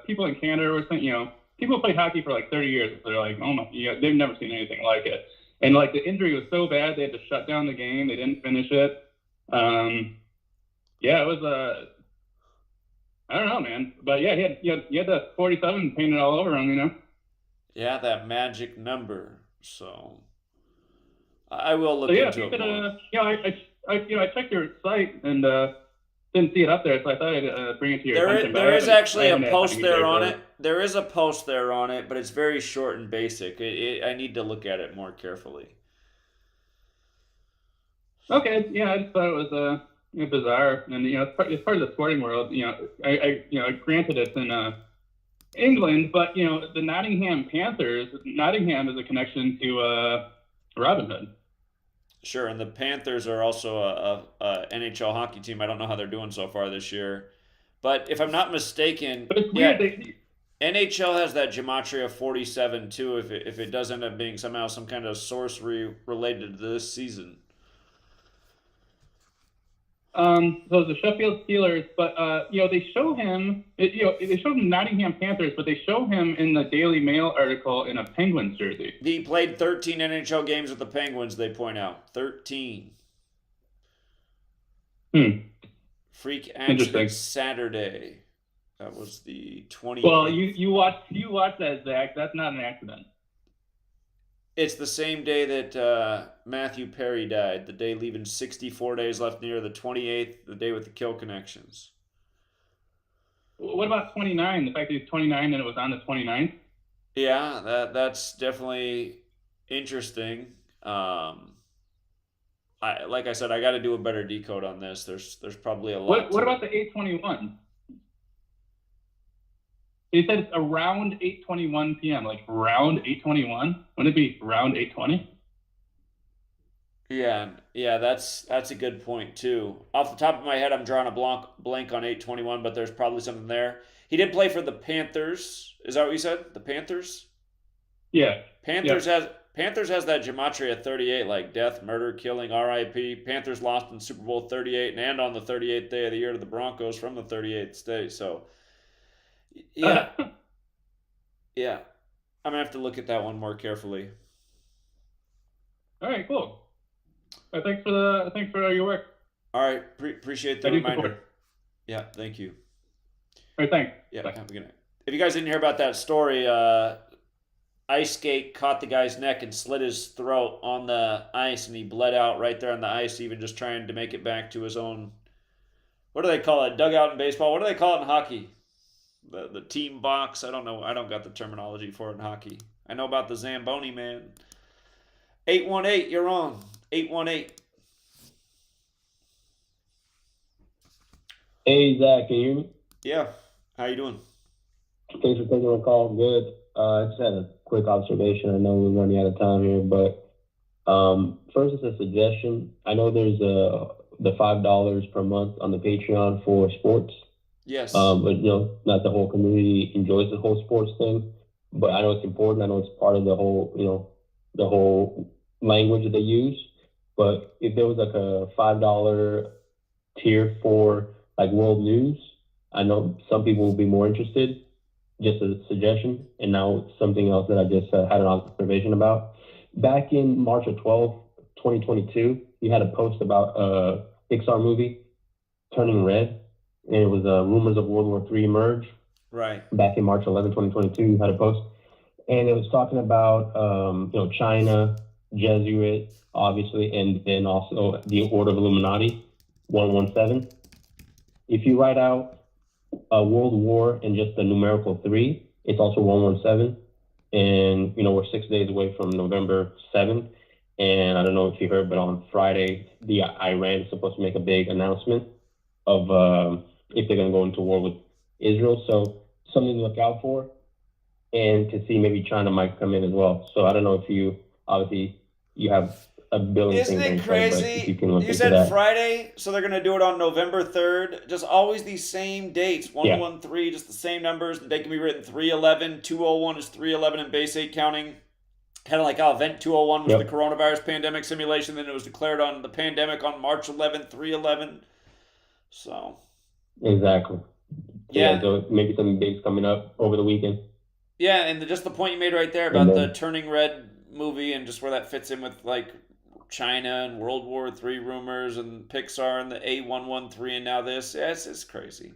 people in Canada were saying, people who played hockey for 30 years, they're like, oh my, they've never seen anything like it. And the injury was so bad, they had to shut down the game. They didn't finish it. Yeah, it was I don't know, man. But yeah, he had the 47 painted all over him, Yeah, that magic number. So I will look into it more. I checked your site and didn't see it up there, so I thought I'd bring it to your attention. There is actually a post there on it. There is a post there on it, but it's very short and basic. I need to look at it more carefully. Okay, yeah, I just thought it was bizarre, and it's part of the sporting world. I granted it's in England, but the Nottingham Panthers. Nottingham is a connection to Robin Hood. Sure, and the Panthers are also a NHL hockey team. I don't know how they're doing so far this year, but if I'm not mistaken, but it's weird. NHL has that Gematria 47 too. If it does end up being somehow some kind of sorcery related to this season. So the Sheffield Steelers, but they show him. They show him Nottingham Panthers, but they show him in the Daily Mail article in a Penguins jersey. He played 13 NHL games with the Penguins. They point out 13. Freak accident Saturday. That was the 20th. Well, you watch that, Zach. That's not an accident. It's the same day that Matthew Perry died, the day leaving 64 days left near the 28th, the day with the kill connections. What about 29? The fact that he's 29 and it was on the 29th? Yeah, that's definitely interesting. Like I said, I got to do a better decode on this. There's probably a lot. What about the 821? He said it's around 8:21 p.m. Like around 8:21. Wouldn't it be around 8:20? Yeah, that's a good point too. Off the top of my head, I'm drawing a blank on 8:21, but there's probably something there. He did play for the Panthers. Is that what you said? The Panthers? Yeah. Panthers has that Gematria 38, like death, murder, killing, R.I.P. Panthers lost in Super Bowl 38 and on the 38th day of the year to the Broncos from the 38th state. So. Yeah. Yeah. I'm going to have to look at that one more carefully. All right, cool. Thanks for your work. All right. Appreciate the reminder. Yeah, thank you. All right, thanks. Yeah, have a good night. If you guys didn't hear about that story, ice skate caught the guy's neck and slit his throat on the ice, and he bled out right there on the ice, even just trying to make it back to his own, what do they call it? Dugout in baseball. What do they call it in hockey? The team box. I don't know. I don't got the terminology for it in hockey. I know about the Zamboni, man. 818, you're on. 818. Hey, Zach, can you hear me? Yeah. How you doing? Thanks for taking the call. Good. I just had a quick observation. I know we're running out of time here, but first it's a suggestion. I know there's the $5 per month on the Patreon for sports. Yes. But not the whole community enjoys the whole sports thing. But I know it's important. I know it's part of the whole, the whole language that they use. But if there was like a $5 tier for like world news, I know some people will be more interested. Just a suggestion, and now something else that I just had an observation about. Back in March of 2022, you had a post about a Pixar movie, Turning Red, and it was rumors of World War III emerge. Right. Back in March 11, 2022, you had a post, and it was talking about China, Jesuit, obviously, and then also the Order of Illuminati, 117. If you write out a World War and just the numerical 3, it's also 117. And, we're 6 days away from November 7th. And I don't know if you heard, but on Friday, the Iran is supposed to make a big announcement of if they're going to go into war with Israel. So something to look out for, and to see maybe China might come in as well. So I don't know if you, obviously, you have a billion Isn't things on it your plate, but crazy? if you can look You into said that. Friday, so they're going to do it on November 3rd. Just always these same dates. 113, just the same numbers. The date can be written 311. 201 is 311 in base 8 counting. Kind of like how Event 201 was the coronavirus pandemic simulation. Then it was declared on the pandemic on March 11th, 311. So. Exactly. Yeah. So maybe something big's coming up over the weekend. Yeah, and just the point you made right there about the Turning Red movie and just where that fits in with like China and World War III rumors and Pixar and the A113 and now this. Yeah, it's crazy.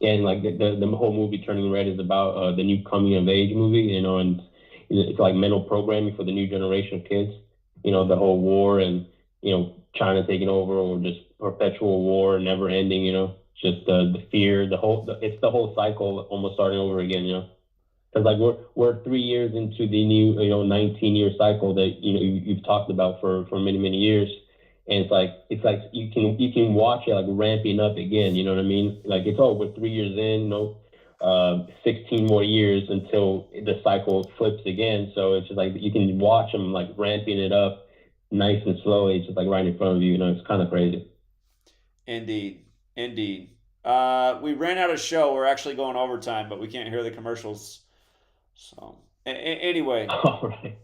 Yeah, and like the whole movie Turning Red is about the new coming of age movie, and it's like mental programming for the new generation of kids. The whole war and China taking over, or just perpetual war, never ending. Just the fear, it's the whole cycle almost starting over again. Because like we're 3 years into the new 19-year cycle that you've talked about for many years, and it's like you can watch it like ramping up again. You know what I mean? Like we're 3 years in, 16 more years until the cycle flips again. So it's just like you can watch them like ramping it up nice and slowly. It's just like right in front of you. It's kind of crazy. Indeed. We ran out of show. We're actually going overtime, but we can't hear the commercials. So anyway, all right.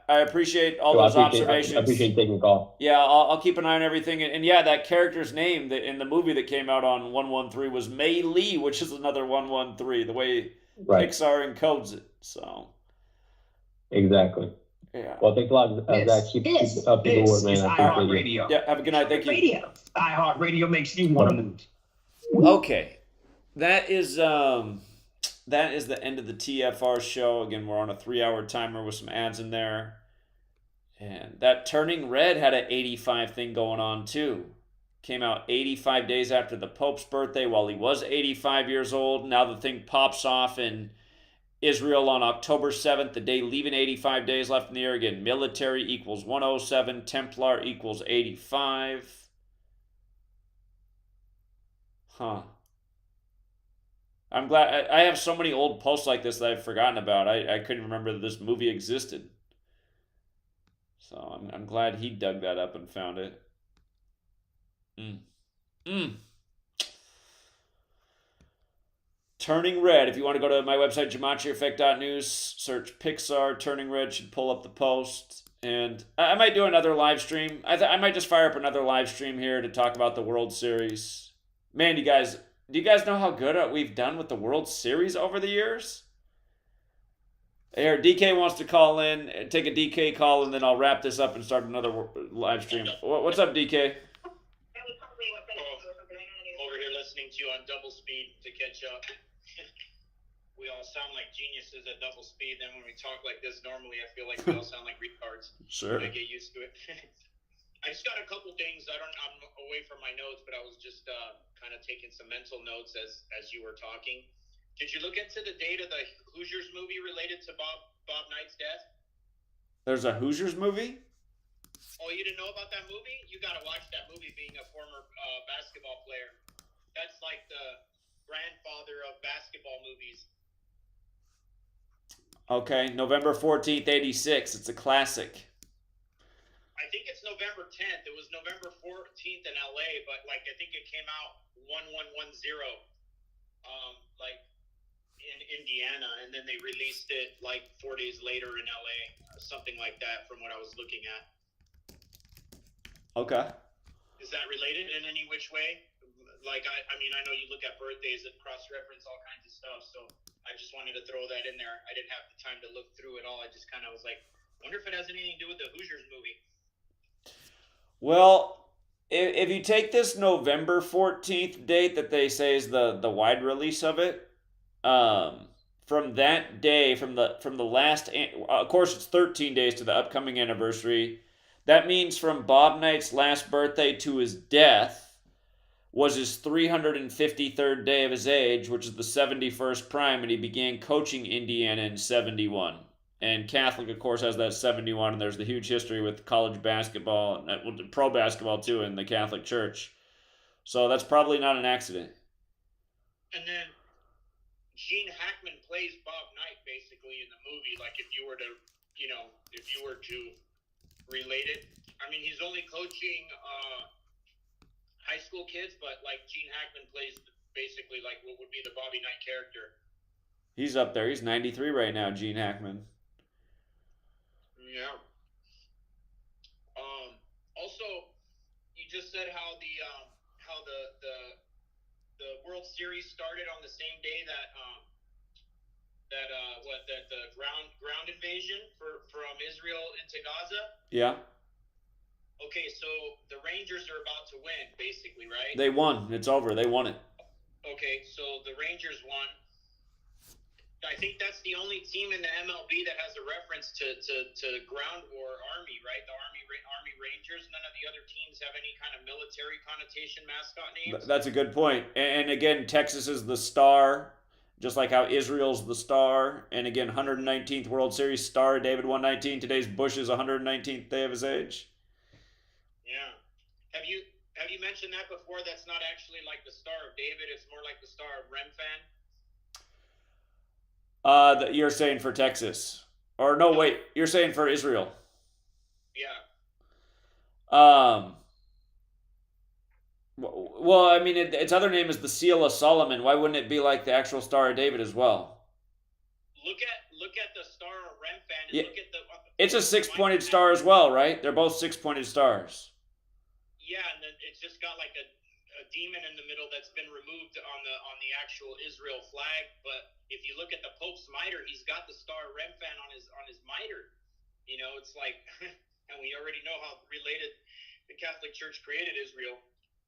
I appreciate all those observations. I appreciate taking the call. Yeah, I'll keep an eye on everything. And yeah, that character's name that in the movie that came out on 113 was Mei Lee, which is another 113. The way Pixar encodes it. So exactly. Yeah. Well, thanks a lot, Zach. Keep up the good work, man. I appreciate you. Yeah, have a good night. Thank you. Radio. iHeartRadio makes you want to move. Okay, that is the end of the TFR show. Again, we're on a 3-hour timer with some ads in there. And that Turning Red had an 85 thing going on too. Came out 85 days after the Pope's birthday while he was 85 years old. Now the thing pops off in Israel on October 7th, the day leaving 85 days left in the year. Again, military equals 107, Templar equals 85. Huh. I'm glad. I have so many old posts like this that I've forgotten about. I couldn't remember that this movie existed. So I'm glad he dug that up and found it. Turning Red. If you want to go to my website, GematriaEffectNews, search Pixar Turning Red, should pull up the post. And I might do another live stream. I might just fire up another live stream here to talk about the World Series. Man, do you guys know how good we've done with the World Series over the years? Here, DK wants to call in. Take a DK call, and then I'll wrap this up and start another live stream. What's up, DK? Over here listening to you on double speed to catch up. We all sound like geniuses at double speed. Then when we talk like this normally, I feel like we all sound like retards. Sure. I get used to it. I just got a couple things. I'm away from my notes, but I was just kind of taking some mental notes as you were talking. Did you look into the date of the Hoosiers movie related to Bob Knight's death? There's a Hoosiers movie? Oh, you didn't know about that movie? You got to watch that movie. Being a former basketball player, that's like the grandfather of basketball movies. Okay, November 14th, 86. It's a classic. I think it's November 10th. It was November 14th in LA, but like I think it came out 1110, like in Indiana, and then they released it like 4 days later in LA, something like that. From what I was looking at. Okay. Is that related in any which way? Like, I mean, I know you look at birthdays and cross-reference all kinds of stuff, so I just wanted to throw that in there. I didn't have the time to look through it all. I just kind of was like, wonder if it has anything to do with the Hoosiers movie. Well, if you take this November 14th date that they say is the wide release of it, from that day, from the last, of course it's 13 days to the upcoming anniversary. That means from Bob Knight's last birthday to his death was his 353rd day of his age, which is the 71st prime, and he began coaching Indiana in 71. And Catholic, of course, has that 71, and there's the huge history with college basketball, and pro basketball too, in the Catholic Church. So that's probably not an accident. And then Gene Hackman plays Bob Knight basically in the movie. Like if you were to relate it, I mean, he's only coaching high school kids, but like Gene Hackman plays basically like what would be the Bobby Knight character. He's up there. He's 93 right now, Gene Hackman. Yeah. Also, you just said how the World Series started on the same day that the ground invasion from Israel into Gaza. Yeah. Okay, so the Rangers are about to win, basically, right? They won. It's over. They won it. Okay, so the Rangers won. I think that's the only team in the MLB that has a reference to ground war army, right? The Army Rangers. None of the other teams have any kind of military connotation mascot names. That's a good point. And again, Texas is the star, just like how Israel's the star. And again, 119th World Series star, David 119. Today's Bush's 119th day of his age. Yeah. Have you mentioned that before? That's not actually like the Star of David. It's more like the Star of Remphan. You're saying for Texas, or no? Wait, you're saying for Israel. Yeah. Well, I mean, its other name is the Seal of Solomon. Why wouldn't it be like the actual Star of David as well? Look at the Star of Remphan and Yeah. look at the. It's a six-pointed star as well, right? They're both six-pointed stars. Yeah, and then it's just got like a demon in the middle that's been removed on the actual Israel flag. But if you look at the Pope's mitre, he's got the Star of Remphan on his mitre. You know, it's like, and we already know how related the Catholic Church created Israel.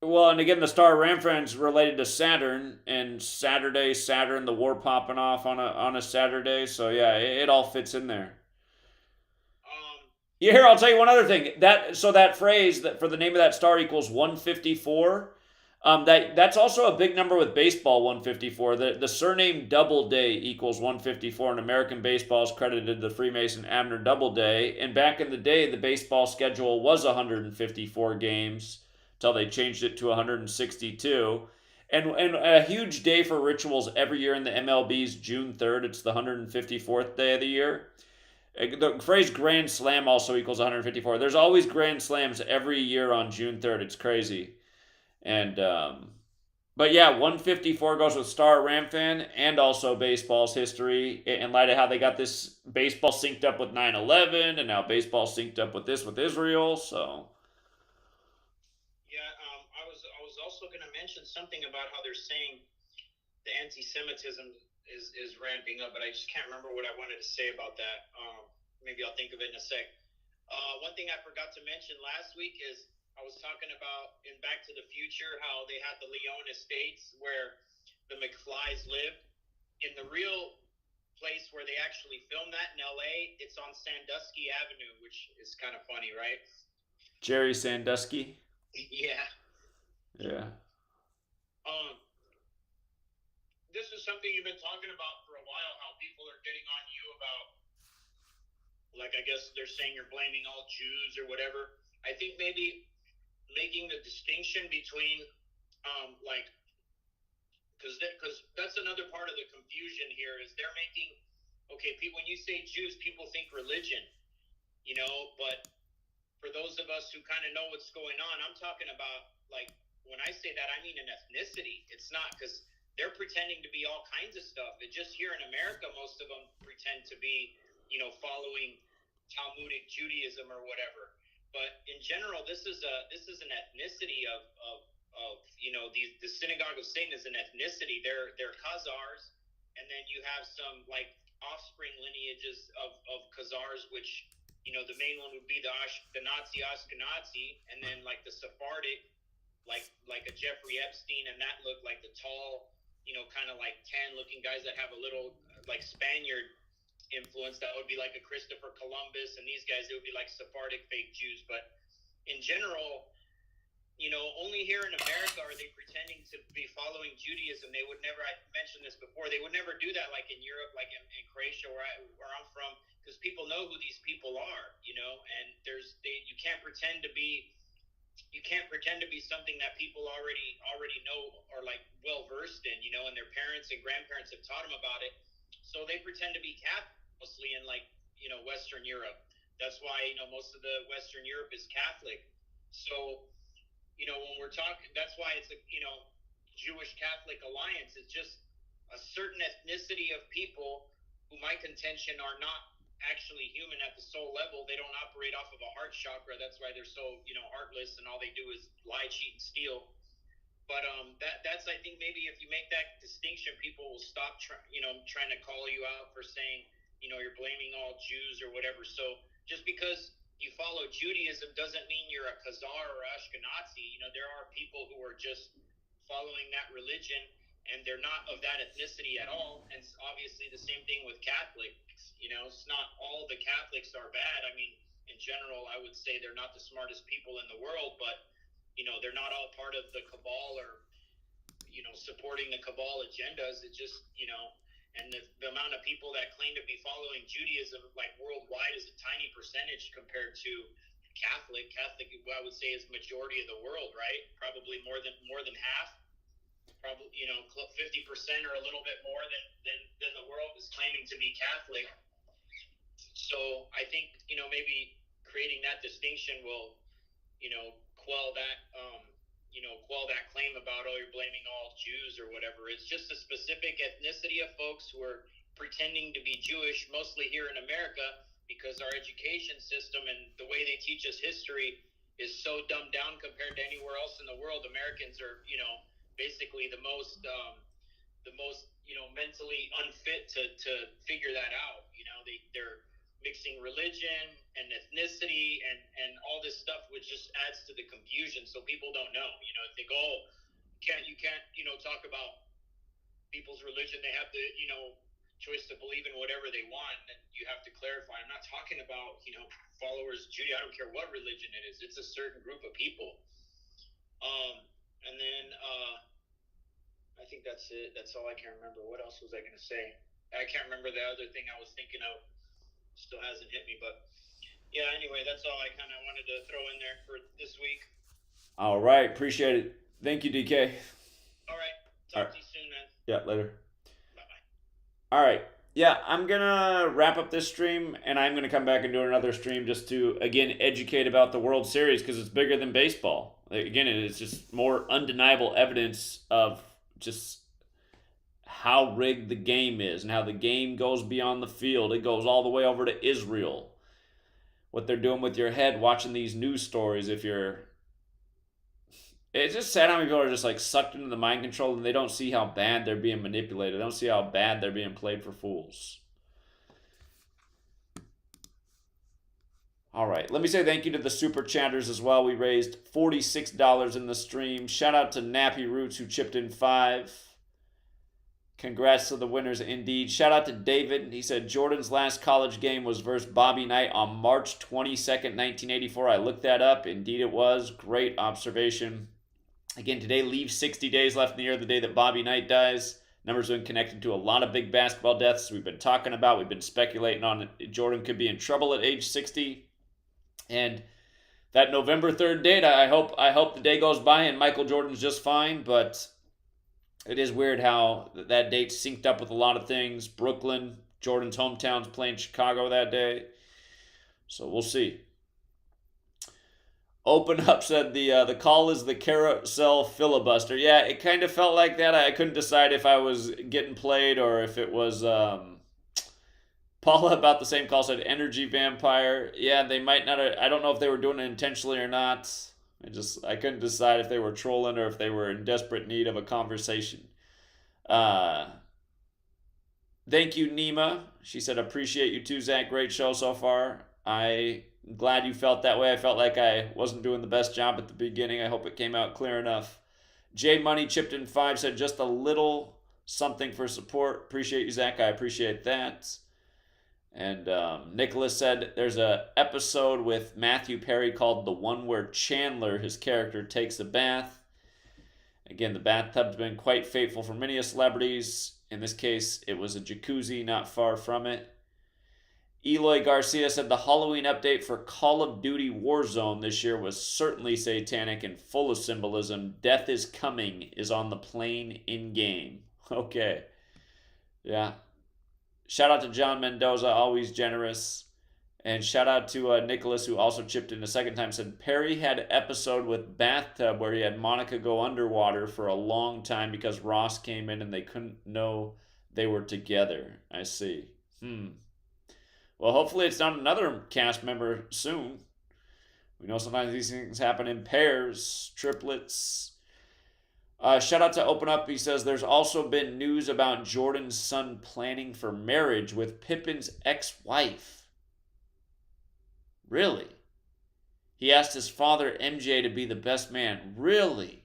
Well, and again, the Star of Remphan's related to Saturn, and Saturn, the war popping off on a Saturday. So yeah, it all fits in there. Yeah, here I'll tell you one other thing. That phrase that for the name of that star equals 154. That's also a big number with baseball. 154. The surname Doubleday equals 154. In American baseball is credited to the Freemason Abner Doubleday. And back in the day, the baseball schedule was 154 games until they changed it to 162. And a huge day for rituals every year in the MLB is June 3rd. It's the 154th day of the year. The phrase Grand Slam also equals 154. There's always Grand Slams every year on June 3rd. It's crazy. And, but yeah, 154 goes with Star Ramfan and also baseball's history in light of how they got this baseball synced up with 9/11 and now baseball synced up with this with Israel. So. Yeah, I was also going to mention something about how they're saying the anti-Semitism is ramping up, but I just can't remember what I wanted to say about that. Maybe I'll think of it in a sec. One thing I forgot to mention last week is I was talking about in Back to the Future how they had the Leone Estates where the McFlys lived. In the real place where they actually filmed that in LA, it's on Sandusky Avenue, which is kind of funny, right? Jerry Sandusky? Yeah. Yeah. This is something you've been talking about for a while, how people are getting on you about, like, I guess they're saying you're blaming all Jews or whatever. I think maybe making the distinction between, because that's another part of the confusion here is they're making, okay, when you say Jews, people think religion, you know, but for those of us who kind of know what's going on, I'm talking about, like, when I say that, I mean an ethnicity. It's not because they're pretending to be all kinds of stuff. And just here in America, most of them pretend to be, you know, following Talmudic Judaism or whatever. But in general, this is an ethnicity of the synagogue of Satan is an ethnicity. They're Khazars, and then you have some like offspring lineages of Khazars, which the main one would be the Nazi Ashkenazi, and then like the Sephardic, like a Jeffrey Epstein, and that looked like the tall, kind of like tan looking guys that have a little like Spaniard influence. That would be like a Christopher Columbus, and these guys, it would be like Sephardic fake Jews. But in general, only here in America are they pretending to be following Judaism. They would never, I mentioned this before, they would never do that like in Europe, like in Croatia, where I'm from, because people know who these people are, and you can't pretend to be something that people already know or like well versed in, and their parents and grandparents have taught them about it. So they pretend to be Catholic mostly in like, Western Europe. That's why, most of the Western Europe is Catholic. So, when we're talking, that's why it's a, Jewish Catholic alliance. It's just a certain ethnicity of people who my contention are not actually human at the soul level. They don't operate off of a heart chakra. That's why they're so, heartless, and all they do is lie, cheat, and steal. But that's I think maybe if you make that distinction, people will stop trying to call you out for saying, you're blaming all Jews or whatever. So just because you follow Judaism doesn't mean you're a Khazar or Ashkenazi. There are people who are just following that religion, and they're not of that ethnicity at all. And it's obviously the same thing with Catholics. It's not all the Catholics are bad. I mean, in general, I would say they're not the smartest people in the world, but they're not all part of the cabal or supporting the cabal agendas. It just and the amount of people that claim to be following Judaism like worldwide is a tiny percentage compared to Catholic, I would say, is majority of the world, right? Probably more than half. Probably 50% or a little bit more than the world is claiming to be Catholic. So I think maybe creating that distinction will quell that claim about, oh, you're blaming all Jews or whatever. It's just a specific ethnicity of folks who are pretending to be Jewish, mostly here in America, because our education system and the way they teach us history is so dumbed down compared to anywhere else in the world. Americans are, basically the most mentally unfit to figure that out. They're mixing religion and ethnicity and all this stuff, which just adds to the confusion. So people don't know. They go, oh, you can't talk about people's religion. They have the choice to believe in whatever they want, and you have to clarify. I'm not talking about followers of Judaism. I don't care what religion it is. It's a certain group of people. And then I think that's it. That's all I can remember. What else was I going to say? I can't remember the other thing I was thinking of. Still hasn't hit me, but yeah, anyway, that's all I kind of wanted to throw in there for this week. All right. Appreciate it. Thank you, DK. All right. Talk to you soon, man. Yeah, later. Bye-bye. All right. Yeah, I'm going to wrap up this stream, and I'm going to come back and do another stream just to, again, educate about the World Series, because it's bigger than baseball. Again, it's just more undeniable evidence of just how rigged the game is and how the game goes beyond the field. It goes all the way over to Israel. What they're doing with your head watching these news stories, it's just sad how many people are just like sucked into the mind control and they don't see how bad they're being manipulated. They don't see how bad they're being played for fools. All right, let me say thank you to the super chatters as well. We raised $46 in the stream. Shout out to Nappy Roots who chipped in $5. Congrats to the winners indeed. Shout out to David. He said Jordan's last college game was versus Bobby Knight on March 22nd, 1984. I looked that up. Indeed it was. Great observation. Again, today leaves 60 days left in the year, the day that Bobby Knight dies. Numbers have been connected to a lot of big basketball deaths we've been talking about. We've been speculating on it. Jordan could be in trouble at age 60. And that November 3rd date, I hope the day goes by and Michael Jordan's just fine, but it is weird how that date synced up with a lot of things. Brooklyn, Jordan's hometown's playing Chicago that day. So we'll see. Open Up said the call is the carousel filibuster. Yeah, it kind of felt like that. I couldn't decide if I was getting played or if it was Paula, about the same call, said energy vampire. Yeah, they might not. I don't know if they were doing it intentionally or not. I couldn't decide if they were trolling or if they were in desperate need of a conversation. Thank you, Nima. She said, appreciate you too, Zach. Great show so far. I'm glad you felt that way. I felt like I wasn't doing the best job at the beginning. I hope it came out clear enough. J Money chipped in 5, said just a little something for support. Appreciate you, Zach. I appreciate that. And Nicholas said there's a episode with Matthew Perry called The One Where Chandler, his character, takes a bath. Again, the bathtub's been quite faithful for many celebrities. In this case, it was a jacuzzi not far from it. Eloy Garcia said the Halloween update for Call of Duty Warzone this year was certainly satanic and full of symbolism. Death is coming is on the plane in-game. Okay. Yeah. Shout out to John Mendoza, always generous. And shout out to Nicholas, who also chipped in a second time, said Perry had an episode with Bathtub where he had Monica go underwater for a long time because Ross came in and they couldn't know they were together. I see. Well, hopefully it's not another cast member soon. We know sometimes these things happen in pairs, triplets. Shout out to Open Up. He says there's also been news about Jordan's son planning for marriage with Pippin's ex-wife. Really? He asked his father, MJ, to be the best man. Really?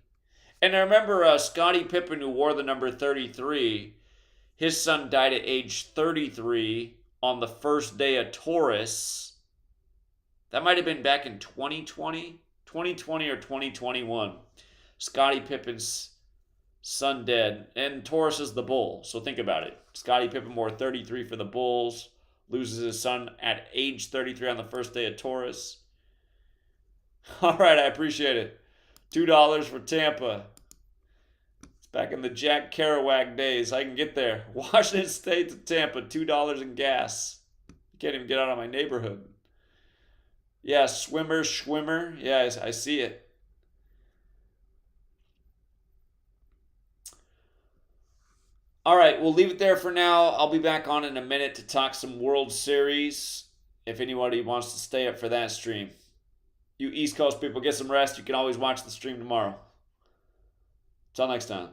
And I remember Scottie Pippen, who wore the number 33, his son died at age 33 on the first day of Taurus. That might have been back in 2020 or 2021. Scottie Pippen's son dead. And Taurus is the bull. So think about it. Scottie Pippen wore 33 for the Bulls. Loses his son at age 33 on the first day of Taurus. All right, I appreciate it. $2 for Tampa. It's back in the Jack Kerouac days. I can get there. Washington State to Tampa, $2 in gas. You can't even get out of my neighborhood. Yeah, Schwimmer. Yeah, I see it. All right, we'll leave it there for now. I'll be back on in a minute to talk some World Series if anybody wants to stay up for that stream. You East Coast people, get some rest. You can always watch the stream tomorrow. Until next time.